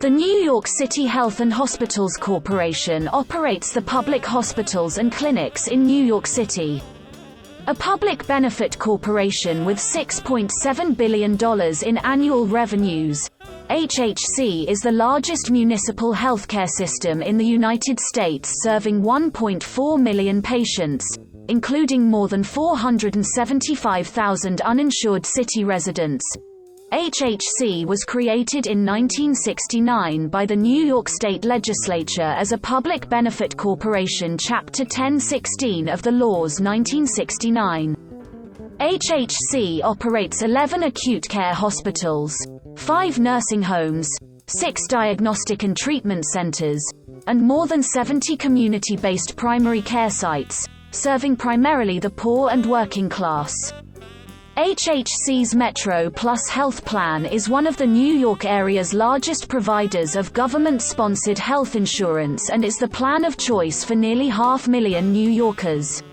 The New York City Health and Hospitals Corporation operates the public hospitals and clinics in New York City. A public benefit corporation with $6.7 billion in annual revenues, HHC is the largest municipal healthcare system in the United States, serving 1.4 million patients, including more than 475,000 uninsured city residents. HHC was created in 1969 by the New York State Legislature as a public benefit corporation, Chapter 1016 of the Laws 1969. HHC operates 11 acute care hospitals, 5 nursing homes, 6 diagnostic and treatment centers, and more than 70 community-based primary care sites, serving primarily the poor and working class. HHC's Metro Plus Health Plan is one of the New York area's largest providers of government-sponsored health insurance and is the plan of choice for nearly 500,000 New Yorkers.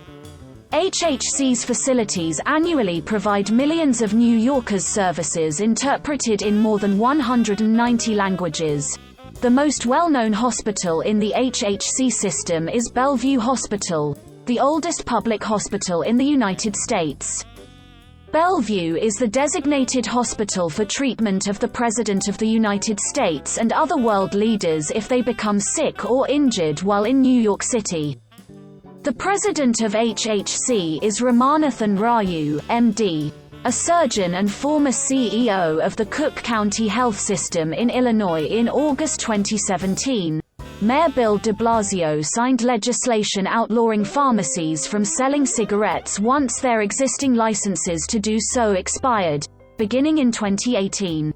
HHC's facilities annually provide millions of New Yorkers services interpreted in more than 190 languages. The most well-known hospital in the HHC system is Bellevue Hospital, the oldest public hospital in the United States. Bellevue is the designated hospital for treatment of the President of the United States and other world leaders if they become sick or injured while in New York City. The president of HHC is Ramanathan Raju, MD, a surgeon and former CEO of the Cook County Health System in Illinois. In August 2017, Mayor Bill de Blasio signed legislation outlawing pharmacies from selling cigarettes once their existing licenses to do so expired, beginning in 2018.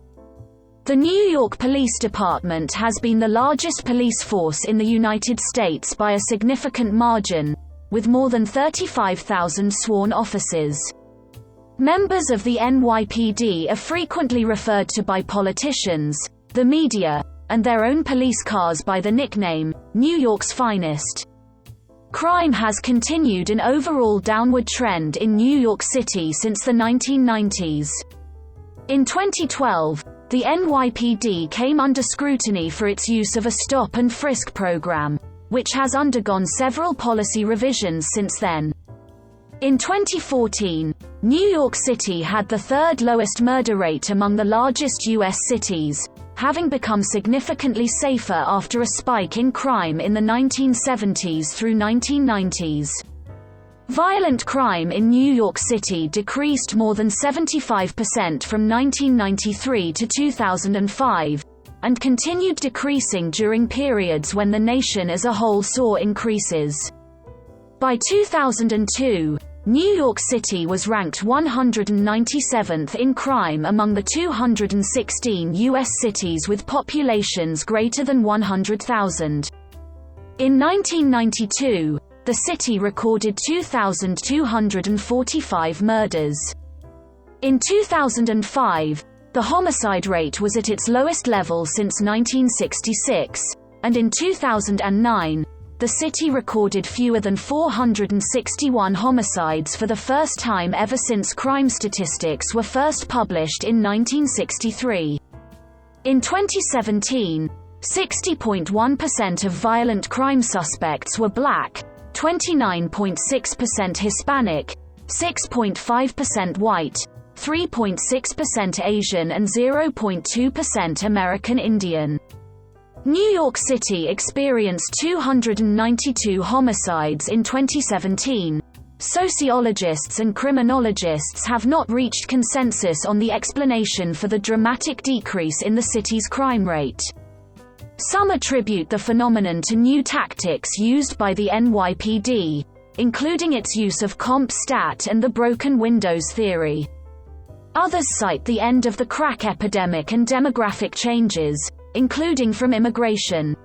The New York Police Department has been the largest police force in the United States by a significant margin, with more than 35,000 sworn officers. Members of the NYPD are frequently referred to by politicians, the media, and their own police cars by the nickname, New York's Finest. Crime has continued an overall downward trend in New York City since the 1990s. In 2012, the NYPD came under scrutiny for its use of a stop and frisk program, which has undergone several policy revisions since then. In 2014, New York City had the third lowest murder rate among the largest U.S. cities, having become significantly safer after a spike in crime in the 1970s through 1990s. Violent crime in New York City decreased more than 75% from 1993 to 2005, and continued decreasing during periods when the nation as a whole saw increases. By 2002, New York City was ranked 197th in crime among the 216 U.S. cities with populations greater than 100,000. In 1992, the city recorded 2,245 murders. In 2005, the homicide rate was at its lowest level since 1966, and in 2009, the city recorded fewer than 461 homicides for the first time ever since crime statistics were first published in 1963. In 2017, 60.1% of violent crime suspects were black, 29.6% Hispanic, 6.5% white, 3.6% Asian and 0.2% American Indian. New York City experienced 292 homicides in 2017. Sociologists and criminologists have not reached consensus on the explanation for the dramatic decrease in the city's crime rate. Some attribute the phenomenon to new tactics used by the NYPD, including its use of comp stat and the broken windows theory. Others cite the end of the crack epidemic and demographic changes, including from immigration.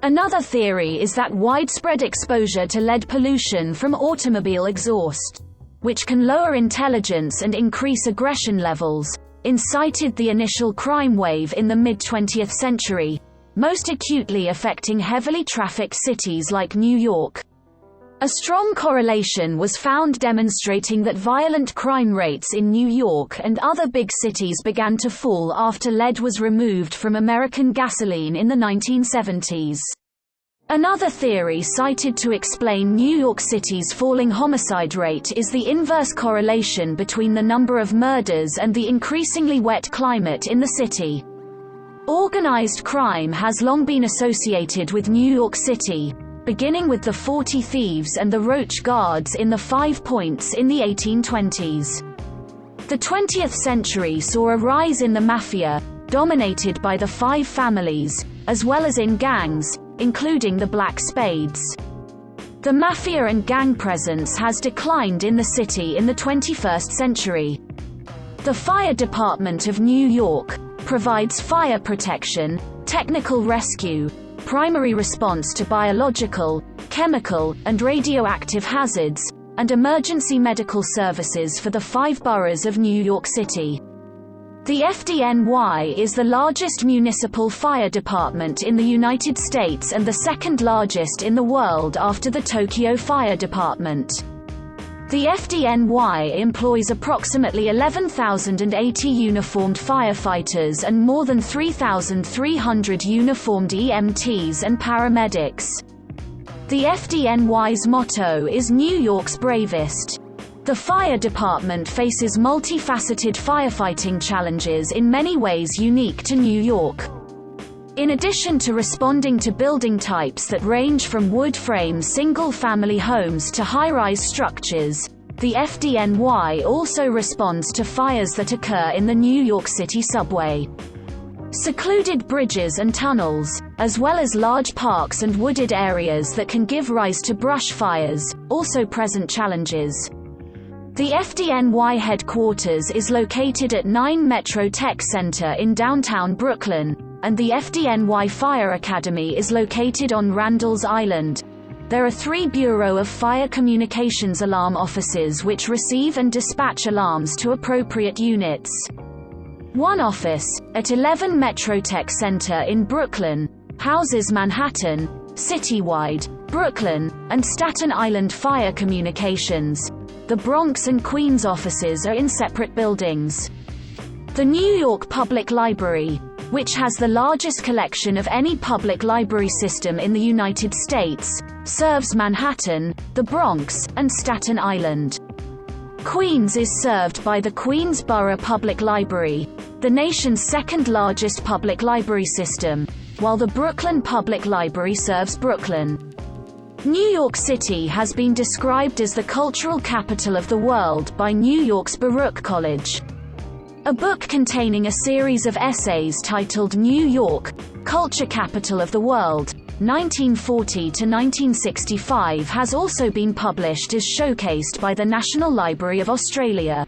Another theory is that widespread exposure to lead pollution from automobile exhaust, which can lower intelligence and increase aggression levels, incited the initial crime wave in the mid-20th century, most acutely affecting heavily trafficked cities like New York. A strong correlation was found demonstrating that violent crime rates in New York and other big cities began to fall after lead was removed from American gasoline in the 1970s. Another theory cited to explain New York City's falling homicide rate is the inverse correlation between the number of murders and the increasingly wet climate in the city. Organized crime has long been associated with New York City, beginning with the 40 Thieves and the Roach Guards in the Five Points in the 1820s. The 20th century saw a rise in the mafia, dominated by the Five Families, as well as in gangs, including the Black Spades. The mafia and gang presence has declined in the city in the 21st century. The Fire Department of New York provides fire protection, technical rescue, primary response to biological, chemical, and radioactive hazards, and emergency medical services for the 5 boroughs of New York City. The FDNY is the largest municipal fire department in the United States and the second largest in the world after the Tokyo Fire Department. The FDNY employs approximately 11,080 uniformed firefighters and more than 3,300 uniformed EMTs and paramedics. The FDNY's motto is New York's Bravest. The fire department faces multifaceted firefighting challenges in many ways unique to New York. In addition to responding to building types that range from wood-frame single-family homes to high-rise structures, the FDNY also responds to fires that occur in the New York City subway. Secluded bridges and tunnels, as well as large parks and wooded areas that can give rise to brush fires, also present challenges. The FDNY headquarters is located at 9 Metro Tech Center in downtown Brooklyn, and the FDNY Fire Academy is located on Randall's Island. There are 3 Bureau of Fire Communications alarm offices which receive and dispatch alarms to appropriate units. One office, at 11 Metro Tech Center in Brooklyn, houses Manhattan, Citywide, Brooklyn, and Staten Island Fire Communications. The Bronx and Queens offices are in separate buildings. The New York Public Library, which has the largest collection of any public library system in the United States, serves Manhattan, the Bronx, and Staten Island. Queens is served by the Queensborough Public Library, the nation's second-largest public library system, while the Brooklyn Public Library serves Brooklyn. New York City has been described as the cultural capital of the world by New York's Baruch College. A book containing a series of essays titled New York, Culture Capital of the World, 1940 to 1965 has also been published as showcased by the National Library of Australia.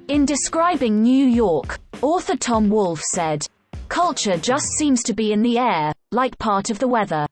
In describing New York, author Tom Wolfe said, "Culture just seems to be in the air, like part of the weather."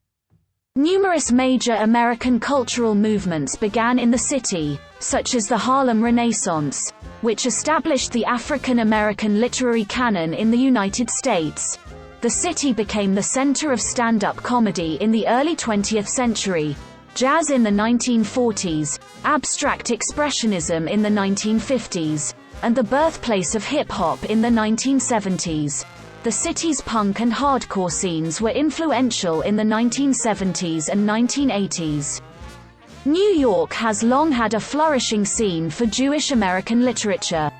Numerous major American cultural movements began in the city, such as the Harlem Renaissance, which established the African American literary canon in the United States. The city became the center of stand-up comedy in the early 20th century, jazz in the 1940s, abstract expressionism in the 1950s, and the birthplace of hip-hop in the 1970s. The city's punk and hardcore scenes were influential in the 1970s and 1980s. New York has long had a flourishing scene for Jewish American literature.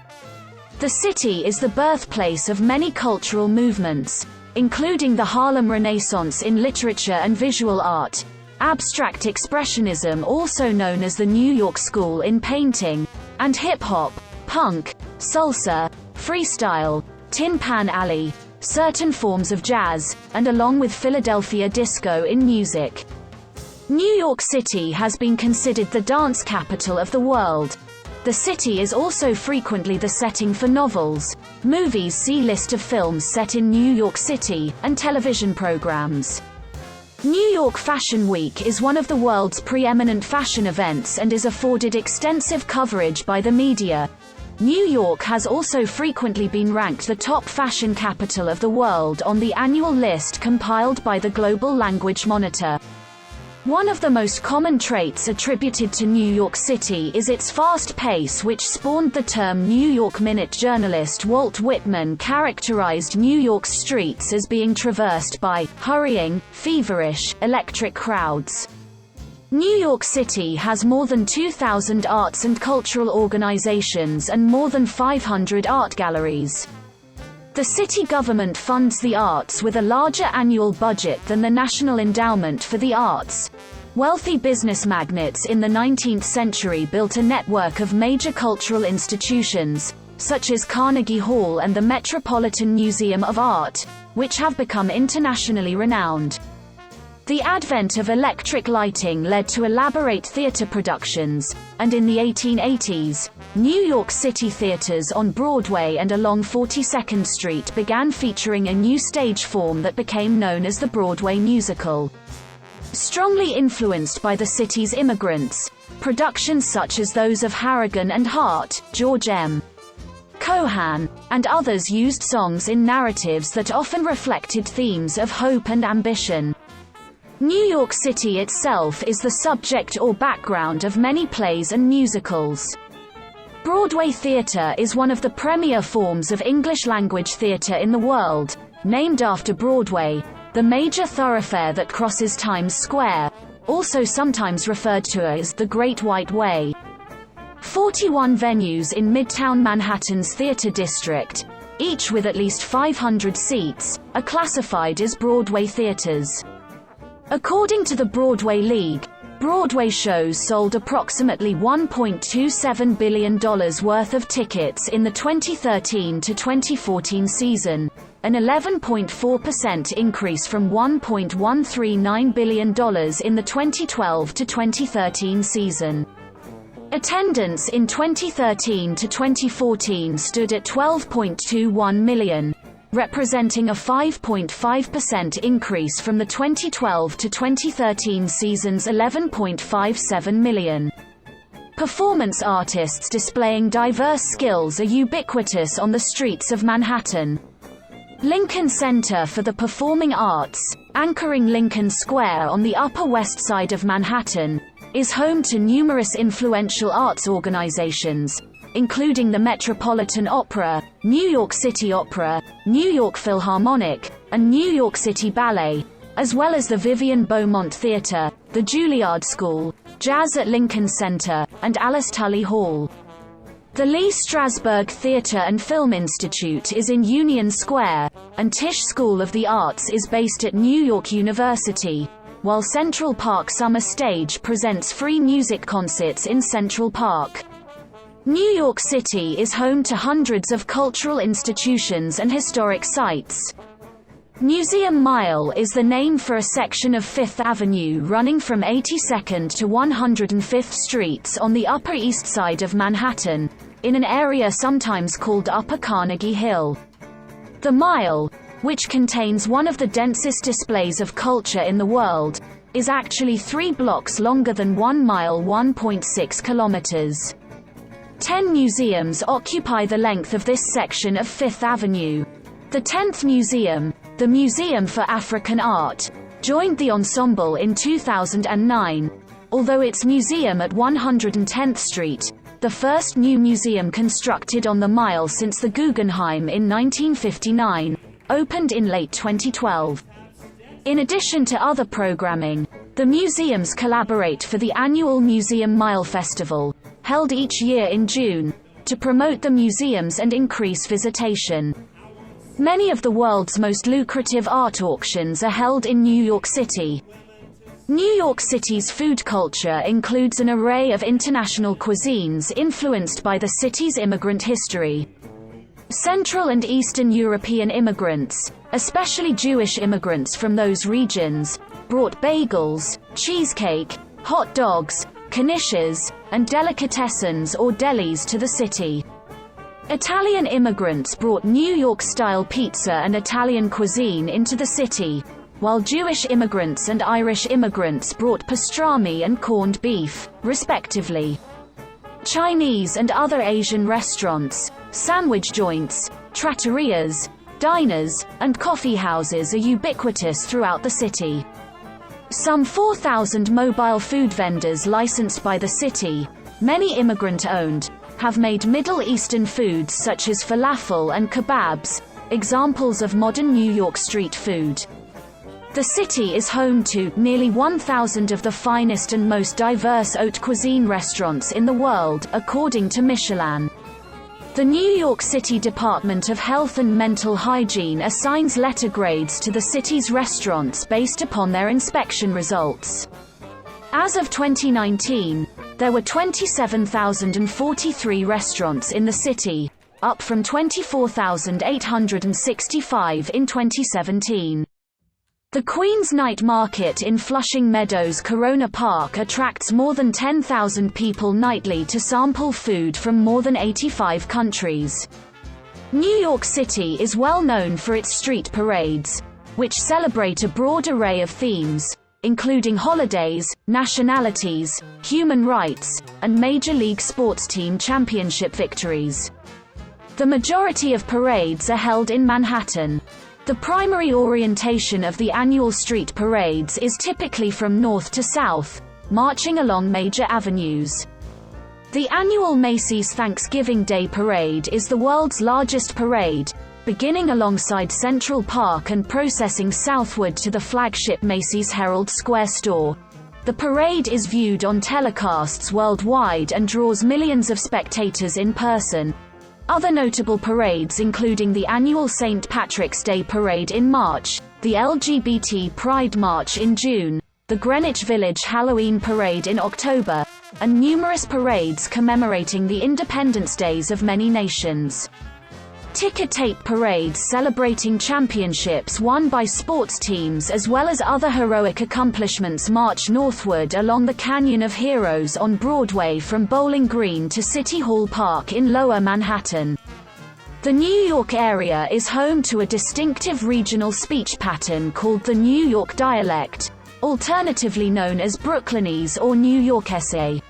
The city is the birthplace of many cultural movements, including the Harlem Renaissance in literature and visual art, abstract expressionism also known as the New York School in painting, and hip-hop, punk, salsa, freestyle, Tin Pan Alley, certain forms of jazz, and along with Philadelphia disco in music. New York City has been considered the dance capital of the world. The city is also frequently the setting for novels, movies. See list of films set in New York City, and television programs. New York Fashion Week is one of the world's preeminent fashion events and is afforded extensive coverage by the media. New York has also frequently been ranked the top fashion capital of the world on the annual list compiled by the Global Language Monitor. One of the most common traits attributed to New York City is its fast pace, which spawned the term New York Minute. Journalist Walt Whitman characterized New York's streets as being traversed by hurrying, feverish, electric crowds. New York City has more than 2,000 arts and cultural organizations and more than 500 art galleries. The city government funds the arts with a larger annual budget than the National Endowment for the Arts. Wealthy business magnates in the 19th century built a network of major cultural institutions, such as Carnegie Hall and the Metropolitan Museum of Art, which have become internationally renowned. The advent of electric lighting led to elaborate theater productions, and in the 1880s, New York City theaters on Broadway and along 42nd Street began featuring a new stage form that became known as the Broadway musical. Strongly influenced by the city's immigrants, productions such as those of Harrigan and Hart, George M. Cohan, and others used songs in narratives that often reflected themes of hope and ambition. New York City itself is the subject or background of many plays and musicals. Broadway theater is one of the premier forms of English-language theater in the world, named after Broadway, the major thoroughfare that crosses Times Square, also sometimes referred to as the Great White Way. 41 venues in Midtown Manhattan's Theater District, each with at least 500 seats, are classified as Broadway theaters. According to the Broadway League, Broadway shows sold approximately $1.27 billion worth of tickets in the 2013 to 2014 season, an 11.4% increase from $1.139 billion in the 2012 to 2013 season. Attendance in 2013 to 2014 stood at 12.21 million. Representing a 5.5% increase from the 2012 to 2013 season's 11.57 million. Performance artists displaying diverse skills are ubiquitous on the streets of Manhattan. Lincoln Center for the Performing Arts, anchoring Lincoln Square on the Upper West Side of Manhattan, is home to numerous influential arts organizations, including the Metropolitan Opera, New York City Opera, New York Philharmonic, and New York City Ballet, as well as the Vivian Beaumont Theater, the Juilliard School, Jazz at Lincoln Center, and Alice Tully Hall. The Lee Strasberg Theater and Film Institute is in Union Square, and Tisch School of the Arts is based at New York University, while Central Park Summer Stage presents free music concerts in Central Park. New York City is home to hundreds of cultural institutions and historic sites. Museum Mile is the name for a section of Fifth Avenue running from 82nd to 105th Streets on the Upper East Side of Manhattan, in an area sometimes called Upper Carnegie Hill. The Mile, which contains one of the densest displays of culture in the world, is actually 3 blocks longer than 1 mile, 1.6 kilometers. 10 museums occupy the length of this section of Fifth Avenue. The 10th museum, the Museum for African Art, joined the ensemble in 2009, although its museum at 110th Street, the first new museum constructed on the Mile since the Guggenheim in 1959, opened in late 2012. In addition to other programming, the museums collaborate for the annual Museum Mile Festival, held each year in June, to promote the museums and increase visitation. Many of the world's most lucrative art auctions are held in New York City. New York City's food culture includes an array of international cuisines influenced by the city's immigrant history. Central and Eastern European immigrants, especially Jewish immigrants from those regions, brought bagels, cheesecake, hot dogs, knishes, and delicatessens or delis to the city. Italian immigrants brought New York-style pizza and Italian cuisine into the city, while Jewish immigrants and Irish immigrants brought pastrami and corned beef, respectively. Chinese and other Asian restaurants, sandwich joints, trattorias, diners, and coffee houses are ubiquitous throughout the city. Some 4,000 mobile food vendors licensed by the city, many immigrant-owned, have made Middle Eastern foods such as falafel and kebabs, examples of modern New York street food. The city is home to nearly 1,000 of the finest and most diverse haute cuisine restaurants in the world, according to Michelin. The New York City Department of Health and Mental Hygiene assigns letter grades to the city's restaurants based upon their inspection results. As of 2019, there were 27,043 restaurants in the city, up from 24,865 in 2017. The Queen's Night Market in Flushing Meadows Corona Park attracts more than 10,000 people nightly to sample food from more than 85 countries. New York City is well known for its street parades, which celebrate a broad array of themes, including holidays, nationalities, human rights, and Major League sports team championship victories. The majority of parades are held in Manhattan. The primary orientation of the annual street parades is typically from north to south, marching along major avenues. The annual Macy's Thanksgiving Day Parade is the world's largest parade, beginning alongside Central Park and processing southward to the flagship Macy's Herald Square store. The parade is viewed on telecasts worldwide and draws millions of spectators in person. Other notable parades including the annual St. Patrick's Day Parade in March, the LGBT Pride March in June, the Greenwich Village Halloween Parade in October, and numerous parades commemorating the Independence Days of many nations. Ticker tape parades celebrating championships won by sports teams as well as other heroic accomplishments march northward along the Canyon of Heroes on Broadway from Bowling Green to City Hall Park in Lower Manhattan. The New York area is home to a distinctive regional speech pattern called the New York dialect, alternatively known as Brooklynese or New Yorkese.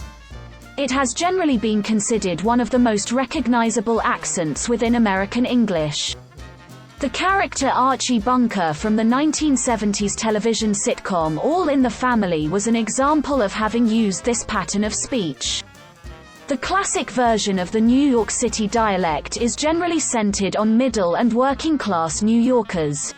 It has generally been considered one of the most recognizable accents within American English. The character Archie Bunker from the 1970s television sitcom All in the Family was an example of having used this pattern of speech. The classic version of the New York City dialect is generally centered on middle and working-class New Yorkers.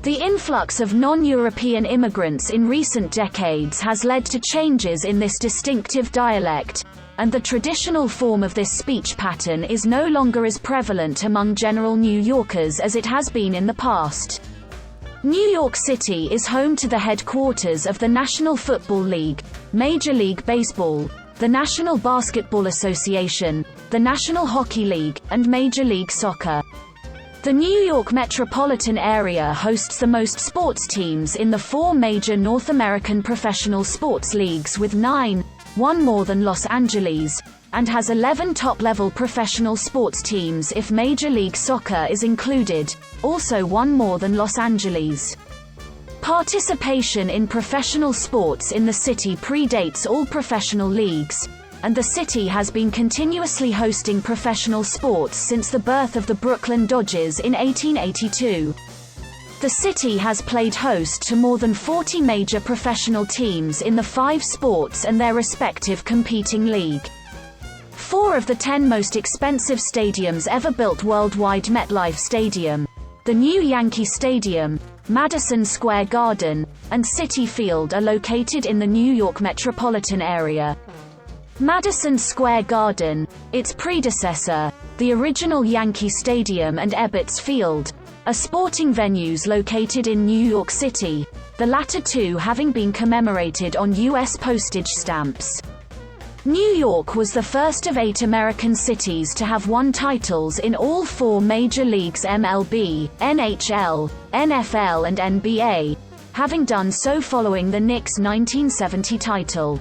The influx of non-European immigrants in recent decades has led to changes in this distinctive dialect, and the traditional form of this speech pattern is no longer as prevalent among general New Yorkers as it has been in the past. New York City is home to the headquarters of the National Football League, Major League Baseball, the National Basketball Association, the National Hockey League, and Major League Soccer. The New York metropolitan area hosts the most sports teams in the four major North American professional sports leagues with 9, one more than Los Angeles, and has 11 top-level professional sports teams if Major League Soccer is included, also one more than Los Angeles. Participation in professional sports in the city predates all professional leagues, and the city has been continuously hosting professional sports since the birth of the Brooklyn Dodgers in 1882. The city has played host to more than 40 major professional teams in the 5 sports and their respective competing league. 4 of the 10 most expensive stadiums ever built worldwide, MetLife Stadium, the new Yankee Stadium, Madison Square Garden, and Citi Field, are located in the New York metropolitan area. Madison Square Garden, its predecessor, the original Yankee Stadium, and Ebbets Field, are sporting venues located in New York City, the latter two having been commemorated on U.S. postage stamps. New York was the first of 8 American cities to have won titles in all 4 major leagues: MLB, NHL, NFL, and NBA, having done so following the Knicks' 1970 title.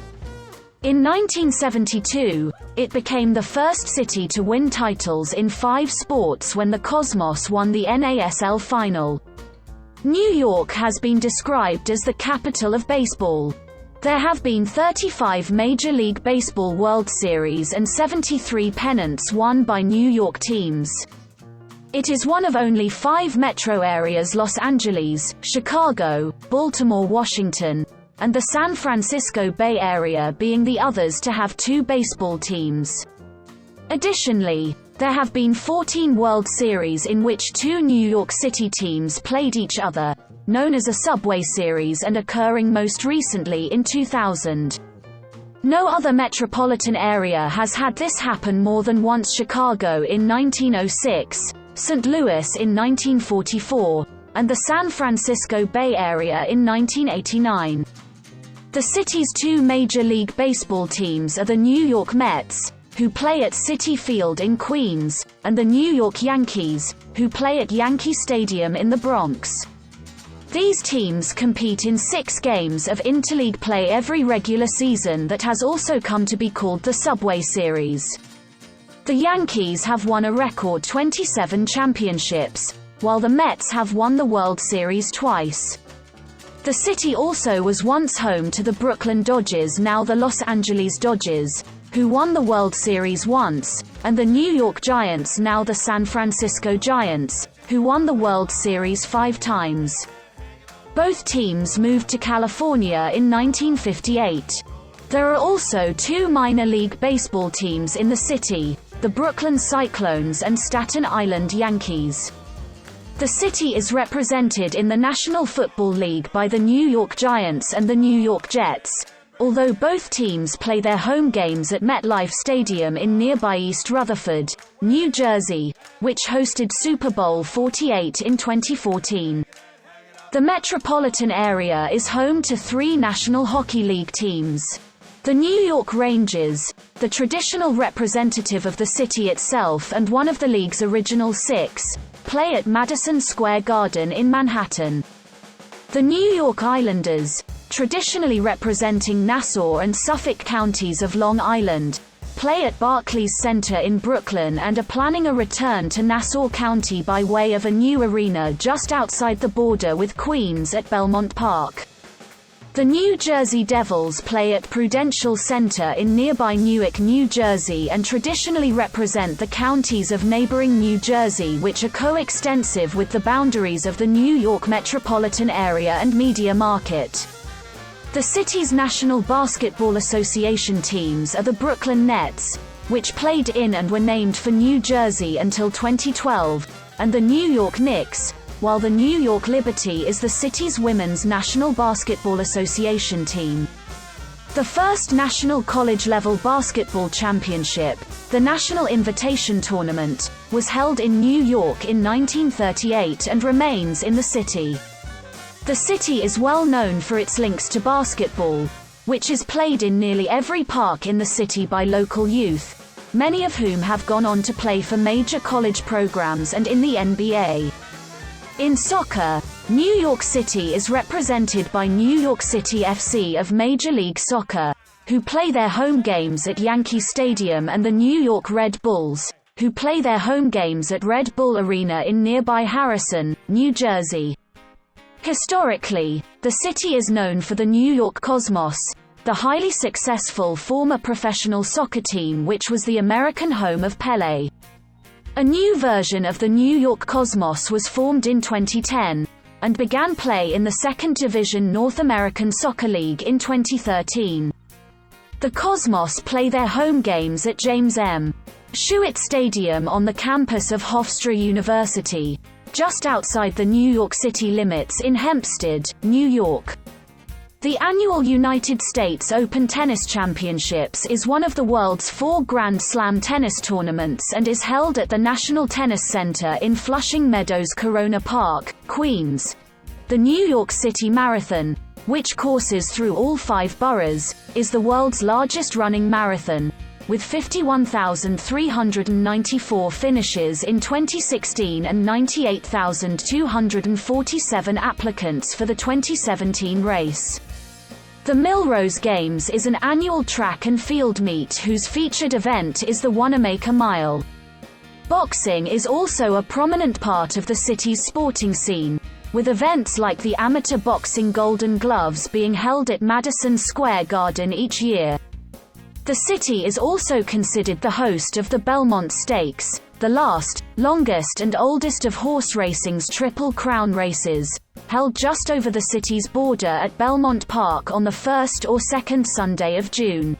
In 1972, it became the first city to win titles in 5 sports when the Cosmos won the NASL final. New York has been described as the capital of baseball. There have been 35 Major League Baseball World Series and 73 pennants won by New York teams. It is one of only 5 metro areas: Los Angeles, Chicago, Baltimore, Washington, and the San Francisco Bay Area being the others to have 2 baseball teams. Additionally, there have been 14 World Series in which 2 New York City teams played each other, known as a Subway Series, and occurring most recently in 2000. No other metropolitan area has had this happen more than once: Chicago in 1906, St. Louis in 1944, and the San Francisco Bay Area in 1989. The city's 2 Major League Baseball teams are the New York Mets, who play at Citi Field in Queens, and the New York Yankees, who play at Yankee Stadium in the Bronx. These teams compete in 6 games of interleague play every regular season that has also come to be called the Subway Series. The Yankees have won a record 27 championships, while the Mets have won the World Series twice. The city also was once home to the Brooklyn Dodgers, now the Los Angeles Dodgers, who won the World Series once, and the New York Giants, now the San Francisco Giants, who won the World Series 5 times. Both teams moved to California in 1958. There are also 2 minor league baseball teams in the city, the Brooklyn Cyclones and Staten Island Yankees. The city is represented in the National Football League by the New York Giants and the New York Jets, although both teams play their home games at MetLife Stadium in nearby East Rutherford, New Jersey, which hosted Super Bowl 48 in 2014. The metropolitan area is home to 3 National Hockey League teams. The New York Rangers, the traditional representative of the city itself and one of the league's original 6, play at Madison Square Garden in Manhattan. The New York Islanders, traditionally representing Nassau and Suffolk counties of Long Island, play at Barclays Center in Brooklyn and are planning a return to Nassau County by way of a new arena just outside the border with Queens at Belmont Park. The New Jersey Devils play at Prudential Center in nearby Newark, New Jersey, and traditionally represent the counties of neighboring New Jersey, which are coextensive with the boundaries of the New York metropolitan area and media market. The city's National Basketball Association teams are the Brooklyn Nets, which played in and were named for New Jersey until 2012, and the New York Knicks, while the New York Liberty is the city's Women's National Basketball Association team. The first national college-level basketball championship, the National Invitation Tournament, was held in New York in 1938 and remains in the city. The city is well known for its links to basketball, which is played in nearly every park in the city by local youth, many of whom have gone on to play for major college programs and in the NBA. In soccer, New York City is represented by New York City FC of Major League Soccer, who play their home games at Yankee Stadium, and the New York Red Bulls, who play their home games at Red Bull Arena in nearby Harrison, New Jersey. Historically, the city is known for the New York Cosmos, the highly successful former professional soccer team which was the American home of Pelé. A new version of the New York Cosmos was formed in 2010, and began play in the 2nd Division North American Soccer League in 2013. The Cosmos play their home games at James M. Schuett Stadium on the campus of Hofstra University, just outside the New York City limits in Hempstead, New York. The annual United States Open Tennis Championships is one of the world's 4 Grand Slam tennis tournaments and is held at the National Tennis Center in Flushing Meadows Corona Park, Queens. The New York City Marathon, which courses through all 5 boroughs, is the world's largest running marathon, with 51,394 finishes in 2016 and 98,247 applicants for the 2017 race. The Millrose Games is an annual track and field meet whose featured event is the Wanamaker Mile. Boxing is also a prominent part of the city's sporting scene, with events like the Amateur Boxing Golden Gloves being held at Madison Square Garden each year. The city is also considered the host of the Belmont Stakes, the last, longest and oldest of horse racing's Triple Crown races, held just over the city's border at Belmont Park on the first or second Sunday of June.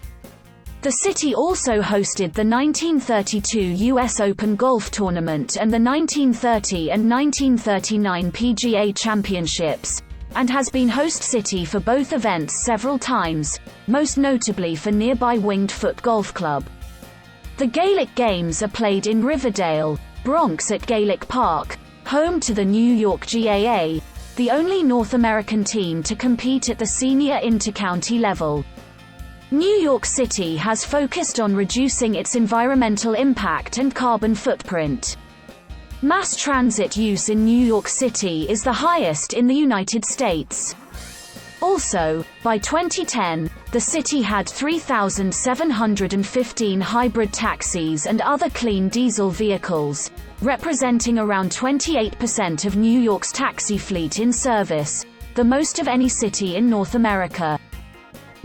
The city also hosted the 1932 U.S. Open Golf Tournament and the 1930 and 1939 PGA Championships, and has been host city for both events several times, most notably for nearby Winged Foot Golf Club. The Gaelic Games are played in Riverdale, Bronx at Gaelic Park, home to the New York GAA, the only North American team to compete at the senior intercounty level. New York City has focused on reducing its environmental impact and carbon footprint. Mass transit use in New York City is the highest in the United States. Also, by 2010, the city had 3,715 hybrid taxis and other clean diesel vehicles, representing around 28% of New York's taxi fleet in service, the most of any city in North America.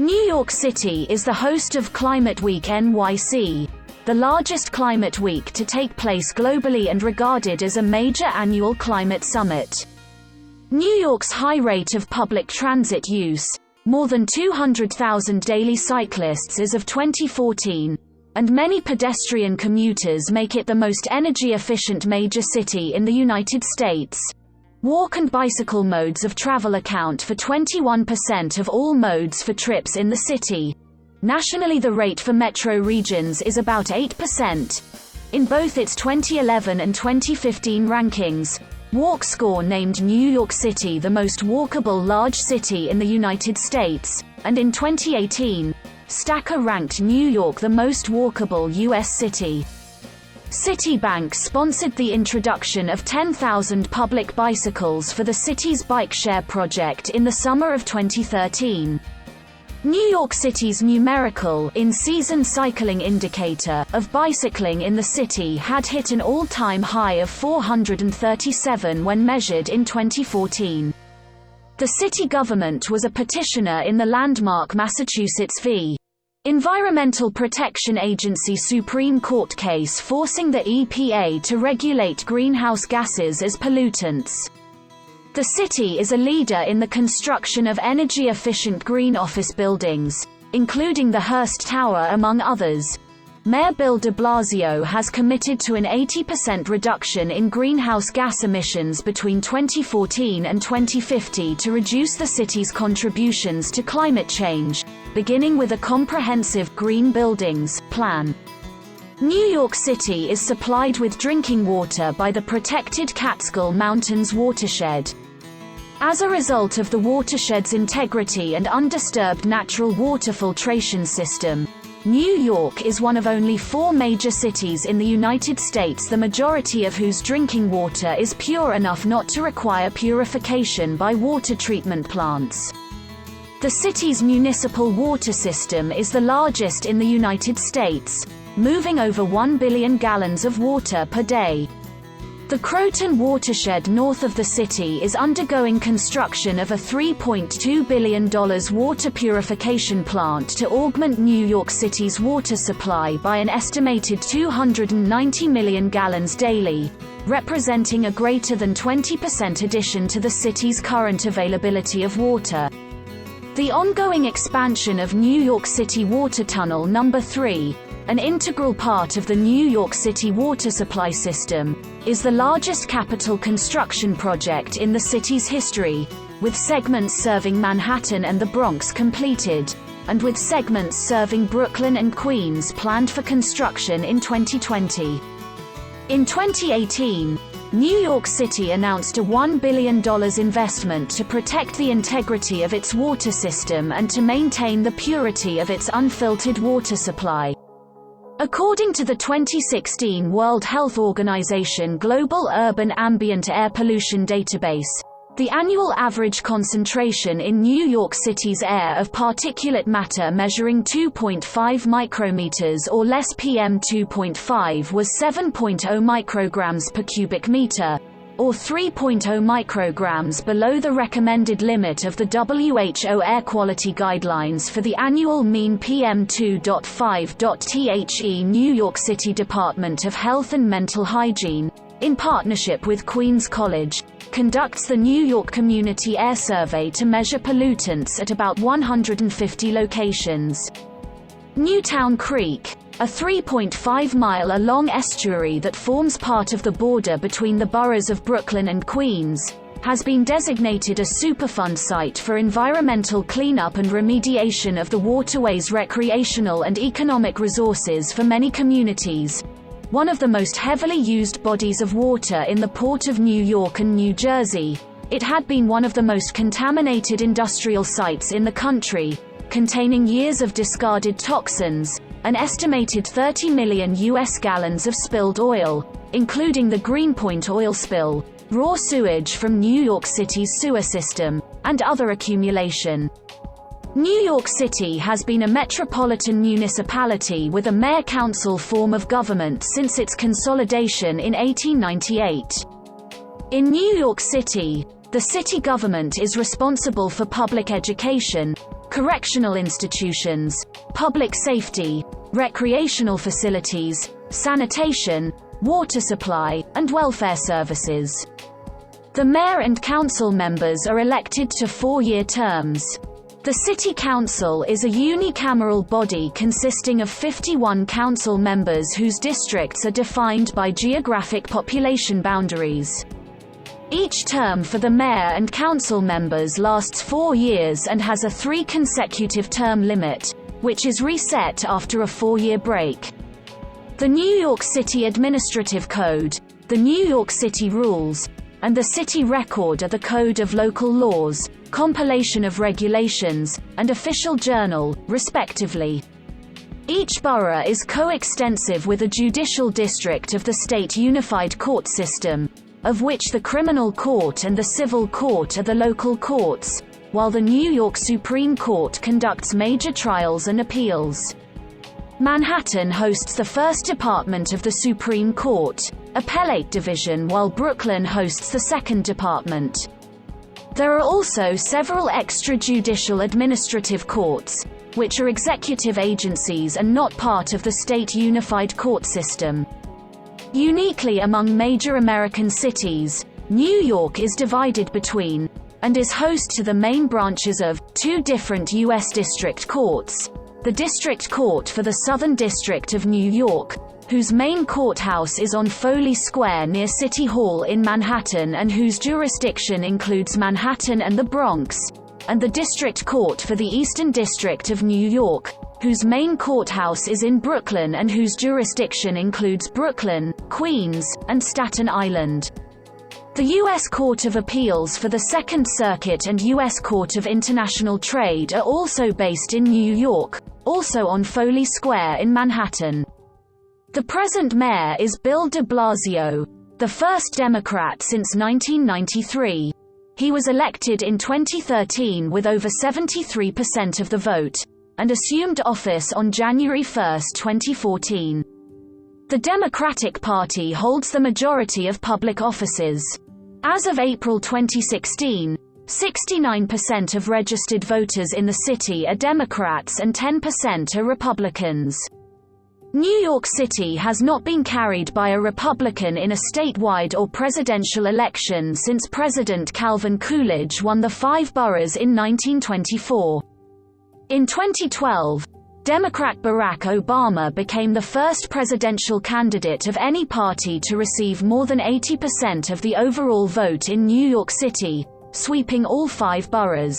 New York City is the host of Climate Week NYC, the largest climate week to take place globally and regarded as a major annual climate summit. New York's high rate of public transit use, more than 200,000 daily cyclists as of 2014, and many pedestrian commuters make it the most energy-efficient major city in the United States. Walk and bicycle modes of travel account for 21% of all modes for trips in the city. Nationally, the rate for metro regions is about 8%. In both its 2011 and 2015 rankings, WalkScore named New York City the most walkable large city in the United States, and in 2018, Stacker ranked New York the most walkable U.S. city. Citibank sponsored the introduction of 10,000 public bicycles for the city's bike share project in the summer of 2013. New York City's numerical in-season cycling indicator of bicycling in the city had hit an all-time high of 437 when measured in 2014. The city government was a petitioner in the landmark Massachusetts v. Environmental Protection Agency Supreme Court case forcing the EPA to regulate greenhouse gases as pollutants. The city is a leader in the construction of energy-efficient green office buildings, including the Hearst Tower among others. Mayor Bill de Blasio has committed to an 80% reduction in greenhouse gas emissions between 2014 and 2050 to reduce the city's contributions to climate change, beginning with a comprehensive green buildings plan. New York City is supplied with drinking water by the protected Catskill Mountains watershed. As a result of the watershed's integrity and undisturbed natural water filtration system, New York is one of only 4 major cities in the United States, the majority of whose drinking water is pure enough not to require purification by water treatment plants. The city's municipal water system is the largest in the United States, moving over 1 billion gallons of water per day. The Croton watershed north of the city is undergoing construction of a $3.2 billion water purification plant to augment New York City's water supply by an estimated 290 million gallons daily, representing a greater than 20% addition to the city's current availability of water. The ongoing expansion of New York City Water Tunnel No. 3, an integral part of the New York City water supply system, is the largest capital construction project in the city's history, with segments serving Manhattan and the Bronx completed, and with segments serving Brooklyn and Queens planned for construction in 2020. In 2018, New York City announced a $1 billion investment to protect the integrity of its water system and to maintain the purity of its unfiltered water supply. According to the 2016 World Health Organization Global Urban Ambient Air Pollution Database, the annual average concentration in New York City's air of particulate matter measuring 2.5 micrometers or less PM2.5 was 7.0 micrograms per cubic meter, or 3.0 micrograms below the recommended limit of the WHO air quality guidelines for the annual mean PM2.5. New York City Department of Health and Mental Hygiene, in partnership with Queens College, conducts the New York Community Air Survey to measure pollutants at about 150 locations. Newtown Creek, a 3.5-mile-long estuary that forms part of the border between the boroughs of Brooklyn and Queens, has been designated a Superfund site for environmental cleanup and remediation of the waterway's recreational and economic resources for many communities, one of the most heavily used bodies of water in the Port of New York and New Jersey. It had been one of the most contaminated industrial sites in the country, containing years of discarded toxins, an estimated 30 million U.S. gallons of spilled oil, including the Greenpoint oil spill, raw sewage from New York City's sewer system, and other accumulation. New York City has been a metropolitan municipality with a mayor-council form of government since its consolidation in 1898. In New York City, the city government is responsible for public education, correctional institutions, public safety, recreational facilities, sanitation, water supply, and welfare services. The mayor and council members are elected to 4-year terms. The City Council is a unicameral body consisting of 51 council members whose districts are defined by geographic population boundaries. Each term for the mayor and council members lasts 4 years and has a 3 consecutive term limit, which is reset after a 4-year break. The New York City Administrative Code, the New York City Rules, and the City Record are the code of local laws, compilation of regulations, and official journal, respectively. Each borough is coextensive with a judicial district of the state unified court system, of which the criminal court and the civil court are the local courts, while the New York Supreme Court conducts major trials and appeals. Manhattan hosts the first department of the Supreme Court, Appellate Division, while Brooklyn hosts the second department. There are also several extrajudicial administrative courts, which are executive agencies and not part of the state unified court system. Uniquely among major American cities, New York is divided between, and is host to the main branches of, 2 different U.S. district courts: the District Court for the Southern District of New York, whose main courthouse is on Foley Square near City Hall in Manhattan and whose jurisdiction includes Manhattan and the Bronx, and the District Court for the Eastern District of New York, whose main courthouse is in Brooklyn and whose jurisdiction includes Brooklyn, Queens, and Staten Island. The U.S. Court of Appeals for the Second Circuit and U.S. Court of International Trade are also based in New York, also on Foley Square in Manhattan. The present mayor is Bill de Blasio, the first Democrat since 1993. He was elected in 2013 with over 73% of the vote, and assumed office on January 1, 2014. The Democratic Party holds the majority of public offices. As of April 2016, 69% of registered voters in the city are Democrats and 10% are Republicans. New York City has not been carried by a Republican in a statewide or presidential election since President Calvin Coolidge won the 5 boroughs in 1924. In 2012, Democrat Barack Obama became the first presidential candidate of any party to receive more than 80% of the overall vote in New York City, sweeping all 5 boroughs.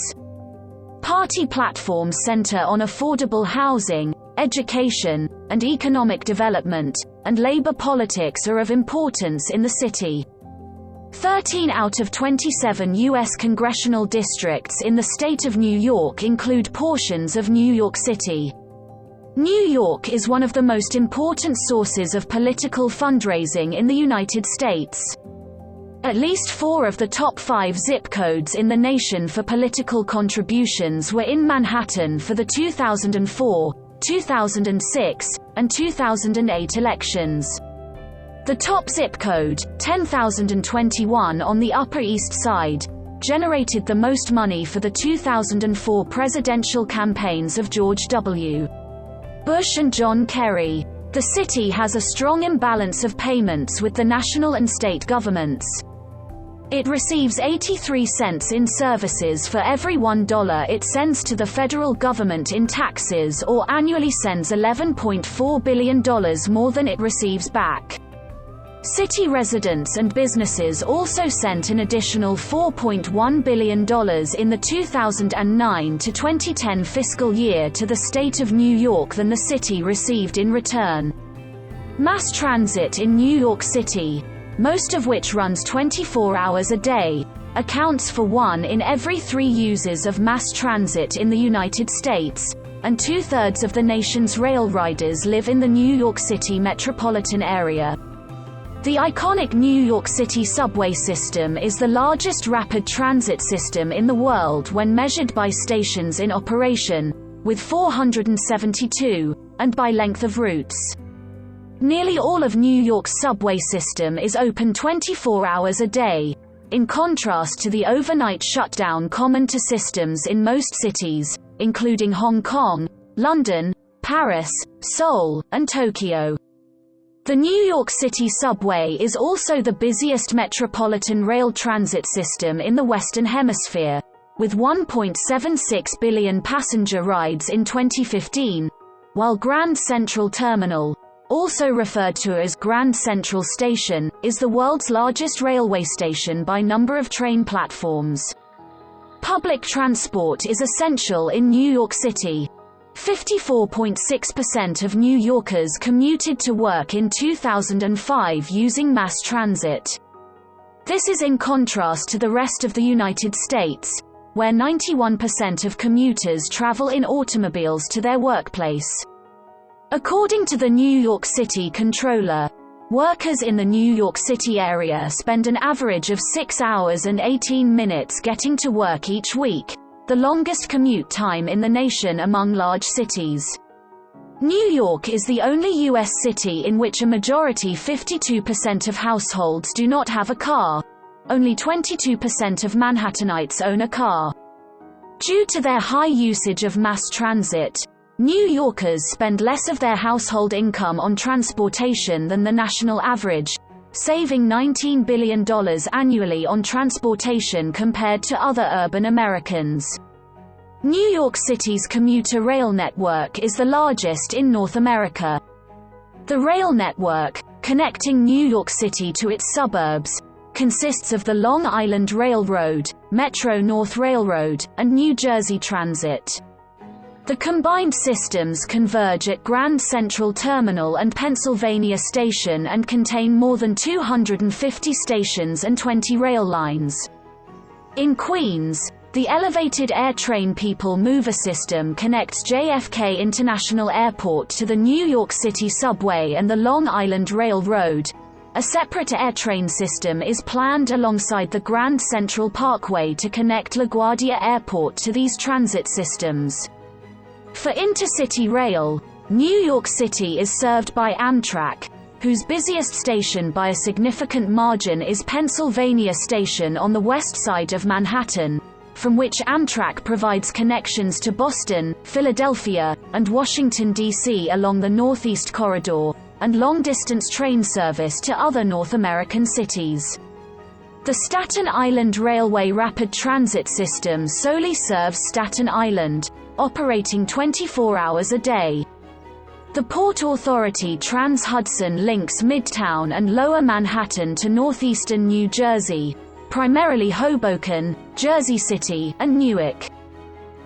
Party platforms center on affordable housing, education, and economic development, and labor politics are of importance in the city. 13 out of 27 U.S. congressional districts in the state of New York include portions of New York City. New York is one of the most important sources of political fundraising in the United States. At least 4 of the top 5 zip codes in the nation for political contributions were in Manhattan for the 2004, 2006, and 2008 elections. The top zip code, 10,021 on the Upper East Side, generated the most money for the 2004 presidential campaigns of George W. Bush and John Kerry. The city has a strong imbalance of payments with the national and state governments. It receives 83 cents in services for every $1 it sends to the federal government in taxes, or annually sends $11.4 billion more than it receives back. City residents and businesses also sent an additional $4.1 billion in the 2009 to 2010 fiscal year to the state of New York than the city received in return. Mass transit in New York City, most of which runs 24 hours a day, accounts for 1 in every 3 users of mass transit in the United States, and 2/3 of the nation's rail riders live in the New York City metropolitan area. The iconic New York City subway system is the largest rapid transit system in the world when measured by stations in operation, with 472, and by length of routes. Nearly all of New York's subway system is open 24 hours a day, in contrast to the overnight shutdown common to systems in most cities, including Hong Kong, London, Paris, Seoul, and Tokyo. The New York City subway is also the busiest metropolitan rail transit system in the Western Hemisphere, with 1.76 billion passenger rides in 2015, while Grand Central Terminal, also referred to as Grand Central Station, is the world's largest railway station by number of train platforms. Public transport is essential in New York City. 54.6% of New Yorkers commuted to work in 2005 using mass transit. This is in contrast to the rest of the United States, where 91% of commuters travel in automobiles to their workplace. According to the New York City Comptroller, workers in the New York City area spend an average of 6 hours and 18 minutes getting to work each week, the longest commute time in the nation among large cities. New York is the only U.S. city in which a majority 52% of households do not have a car. Only 22% of Manhattanites own a car. Due to their high usage of mass transit, New Yorkers spend less of their household income on transportation than the national average, saving $19 billion annually on transportation compared to other urban Americans. New York City's commuter rail network is the largest in North America. The rail network, connecting New York City to its suburbs, consists of the Long Island Railroad, Metro-North Railroad, and New Jersey Transit. The combined systems converge at Grand Central Terminal and Pennsylvania Station and contain more than 250 stations and 20 rail lines. In Queens, the elevated air train People Mover system connects JFK International Airport to the New York City subway and the Long Island Railroad. A separate air train system is planned alongside the Grand Central Parkway to connect LaGuardia Airport to these transit systems. For intercity rail, New York City is served by Amtrak, whose busiest station by a significant margin is Pennsylvania Station on the west side of Manhattan, from which Amtrak provides connections to Boston, Philadelphia, and Washington, D.C. along the Northeast Corridor, and long-distance train service to other North American cities. The Staten Island Railway Rapid Transit System solely serves Staten Island, operating 24 hours a day. The Port Authority Trans-Hudson links Midtown and Lower Manhattan to northeastern New Jersey, primarily Hoboken, Jersey City, and Newark.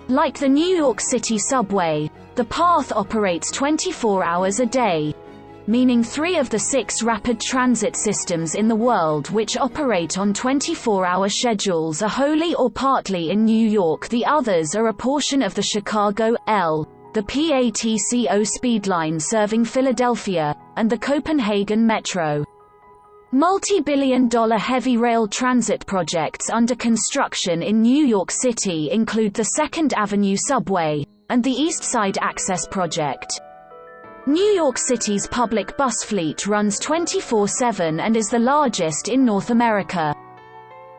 Like the New York City subway, the path operates 24 hours a day, meaning 3 of the 6 rapid transit systems in the world which operate on 24-hour schedules are wholly or partly in New York. The others are a portion of the Chicago, the PATCO speed line serving Philadelphia, and the Copenhagen Metro. Multi-billion-dollar heavy rail transit projects under construction in New York City include the 2nd Avenue subway, and the East Side Access Project. New York City's public bus fleet runs 24/7 and is the largest in North America.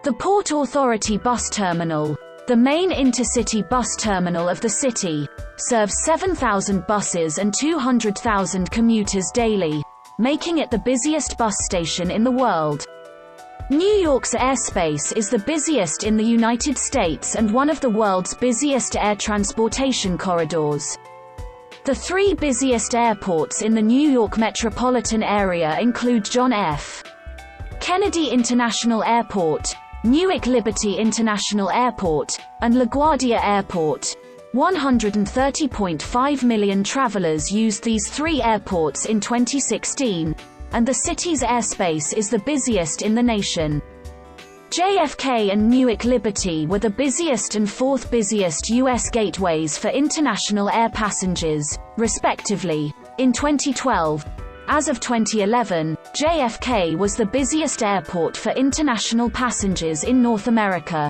The Port Authority Bus Terminal, the main intercity bus terminal of the city, serves 7,000 buses and 200,000 commuters daily, making it the busiest bus station in the world. New York's airspace is the busiest in the United States and one of the world's busiest air transportation corridors. The three busiest airports in the New York metropolitan area include John F. Kennedy International Airport, Newark Liberty International Airport, and LaGuardia Airport. 130.5 million travelers used these three airports in 2016, and the city's airspace is the busiest in the nation. JFK and Newark Liberty were the busiest and fourth busiest U.S. gateways for international air passengers, respectively, in 2012. As of 2011, JFK was the busiest airport for international passengers in North America.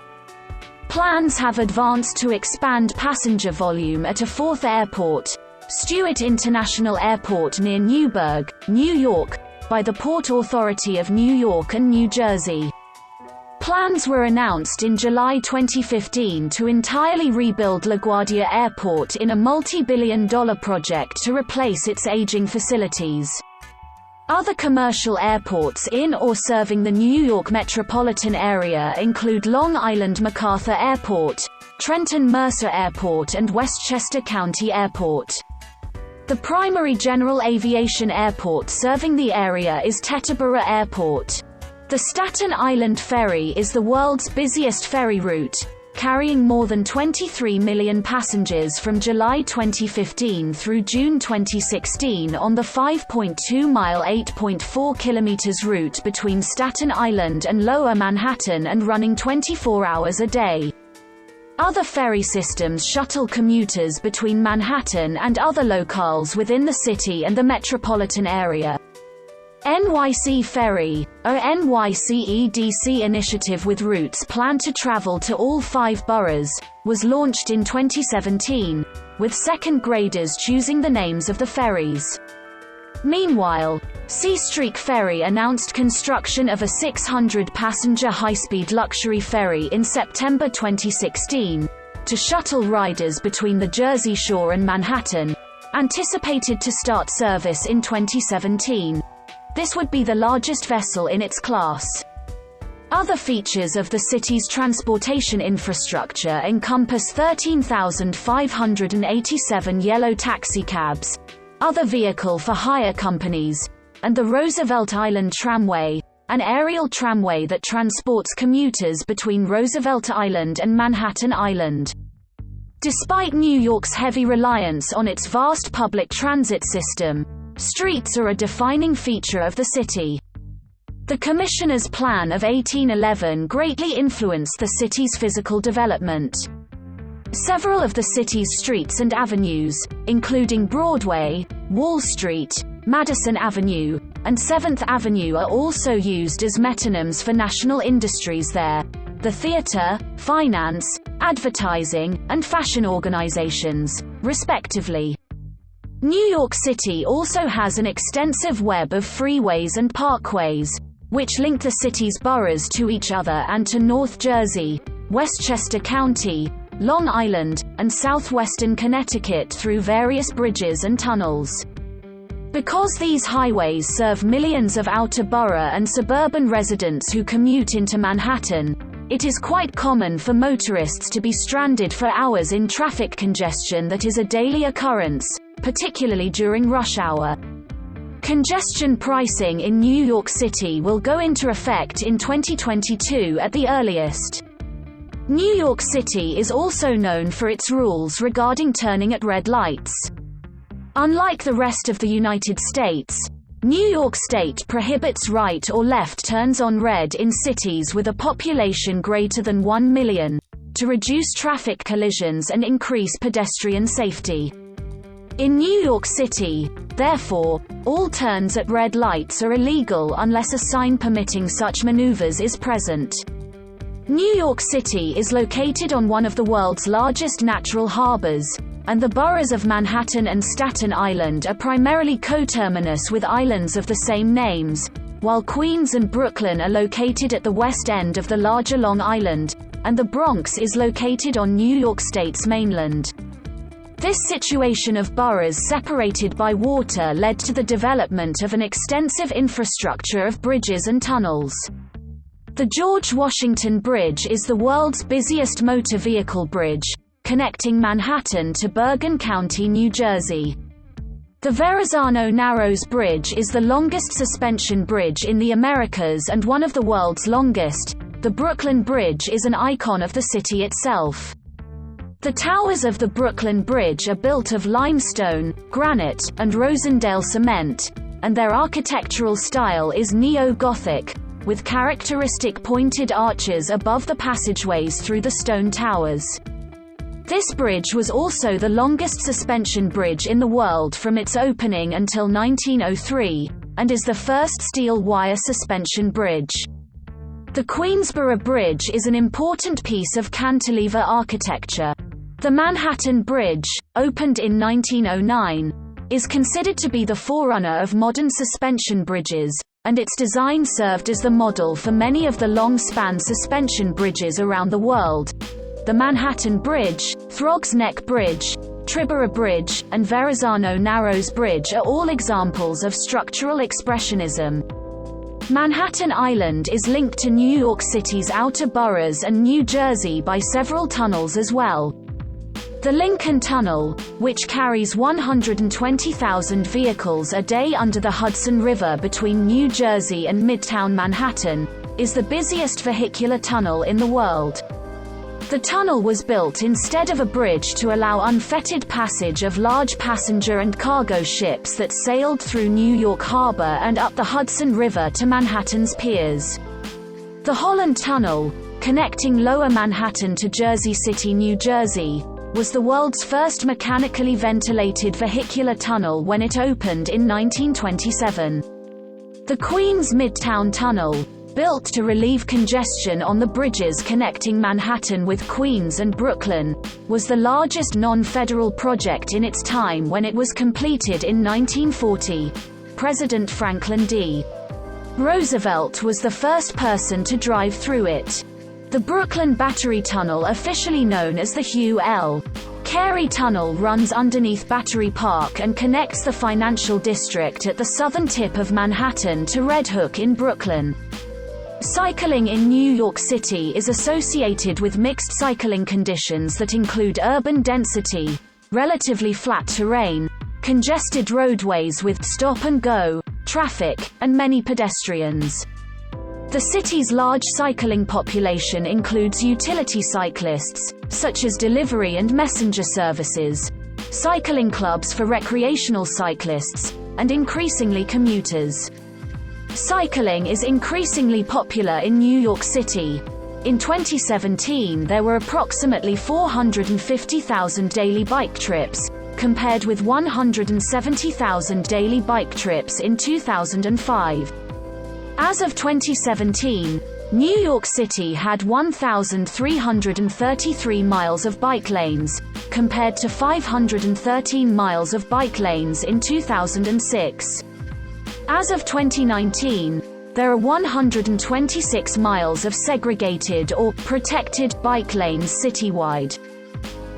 Plans have advanced to expand passenger volume at a fourth airport, Stewart International Airport near Newburgh, New York, by the Port Authority of New York and New Jersey. Plans were announced in July 2015 to entirely rebuild LaGuardia Airport in a multi-billion-dollar project to replace its aging facilities. Other commercial airports in or serving the New York metropolitan area include Long Island MacArthur Airport, Trenton Mercer Airport and Westchester County Airport. The primary general aviation airport serving the area is Teterboro Airport. The Staten Island Ferry is the world's busiest ferry route, carrying more than 23 million passengers from July 2015 through June 2016 on the 5.2-mile (8.4 kilometers) route between Staten Island and Lower Manhattan and running 24 hours a day. Other ferry systems shuttle commuters between Manhattan and other locales within the city and the metropolitan area. NYC Ferry, a NYCEDC initiative with routes planned to travel to all 5 boroughs, was launched in 2017, with second graders choosing the names of the ferries. Meanwhile, C Streak Ferry announced construction of a 600-passenger high-speed luxury ferry in September 2016, to shuttle riders between the Jersey Shore and Manhattan, anticipated to start service in 2017. This would be the largest vessel in its class. Other features of the city's transportation infrastructure encompass 13,587 yellow taxicabs, other vehicle-for-hire companies, and the Roosevelt Island Tramway, an aerial tramway that transports commuters between Roosevelt Island and Manhattan Island. Despite New York's heavy reliance on its vast public transit system, streets are a defining feature of the city. The Commissioner's Plan of 1811 greatly influenced the city's physical development. Several of the city's streets and avenues, including Broadway, Wall Street, Madison Avenue, and 7th Avenue, are also used as metonyms for national industries there: the theater, finance, advertising, and fashion organizations, respectively. New York City also has an extensive web of freeways and parkways, which link the city's boroughs to each other and to North Jersey, Westchester County, Long Island, and southwestern Connecticut through various bridges and tunnels. Because these highways serve millions of outer borough and suburban residents who commute into Manhattan, it is quite common for motorists to be stranded for hours in traffic congestion that is a daily occurrence, particularly during rush hour. Congestion pricing in New York City will go into effect in 2022 at the earliest. New York City is also known for its rules regarding turning at red lights. Unlike the rest of the United States, New York State prohibits right or left turns on red in cities with a population greater than 1 million, to reduce traffic collisions and increase pedestrian safety. In New York City, therefore, all turns at red lights are illegal unless a sign permitting such maneuvers is present. New York City is located on one of the world's largest natural harbors, and the boroughs of Manhattan and Staten Island are primarily coterminous with islands of the same names, while Queens and Brooklyn are located at the west end of the larger Long Island, and the Bronx is located on New York State's mainland. This situation of boroughs separated by water led to the development of an extensive infrastructure of bridges and tunnels. The George Washington Bridge is the world's busiest motor vehicle bridge, connecting Manhattan to Bergen County, New Jersey. The Verrazano Narrows Bridge is the longest suspension bridge in the Americas and one of the world's longest. The Brooklyn Bridge is an icon of the city itself. The towers of the Brooklyn Bridge are built of limestone, granite, and Rosendale cement, and their architectural style is neo-Gothic, with characteristic pointed arches above the passageways through the stone towers. This bridge was also the longest suspension bridge in the world from its opening until 1903, and is the first steel wire suspension bridge. The Queensboro Bridge is an important piece of cantilever architecture. The Manhattan Bridge, opened in 1909, is considered to be the forerunner of modern suspension bridges, and its design served as the model for many of the long-span suspension bridges around the world. The Manhattan Bridge, Throgs Neck Bridge, Triborough Bridge, and Verrazano Narrows Bridge are all examples of structural expressionism. Manhattan Island is linked to New York City's outer boroughs and New Jersey by several tunnels as well. The Lincoln Tunnel, which carries 120,000 vehicles a day under the Hudson River between New Jersey and Midtown Manhattan, is the busiest vehicular tunnel in the world. The tunnel was built instead of a bridge to allow unfettered passage of large passenger and cargo ships that sailed through New York Harbor and up the Hudson River to Manhattan's piers. The Holland Tunnel, connecting Lower Manhattan to Jersey City, New Jersey, was the world's first mechanically ventilated vehicular tunnel when it opened in 1927. The Queens Midtown Tunnel, built to relieve congestion on the bridges connecting Manhattan with Queens and Brooklyn, was the largest non-federal project in its time when it was completed in 1940. President Franklin D. Roosevelt was the first person to drive through it. The Brooklyn Battery Tunnel, officially known as the Hugh L. Carey Tunnel, runs underneath Battery Park and connects the financial district at the southern tip of Manhattan to Red Hook in Brooklyn. Cycling in New York City is associated with mixed cycling conditions that include urban density, relatively flat terrain, congested roadways with stop-and-go traffic, and many pedestrians. The city's large cycling population includes utility cyclists, such as delivery and messenger services, cycling clubs for recreational cyclists, and increasingly commuters. Cycling is increasingly popular in New York City. In 2017, there were approximately 450,000 daily bike trips, compared with 170,000 daily bike trips in 2005. As of 2017, New York City had 1,333 miles of bike lanes, compared to 513 miles of bike lanes in 2006. As of 2019, there are 126 miles of segregated or protected bike lanes citywide.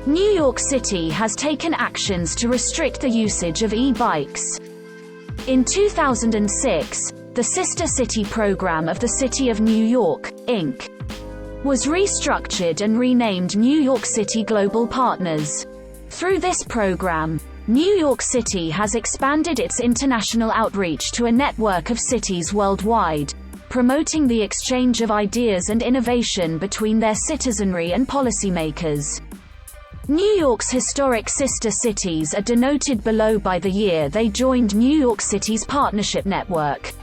New York City has taken actions to restrict the usage of e-bikes. In 2006, the Sister City program of the City of New York, Inc., was restructured and renamed New York City Global Partners. Through this program, New York City has expanded its international outreach to a network of cities worldwide, promoting the exchange of ideas and innovation between their citizenry and policymakers. New York's historic sister cities are denoted below by the year they joined New York City's partnership network.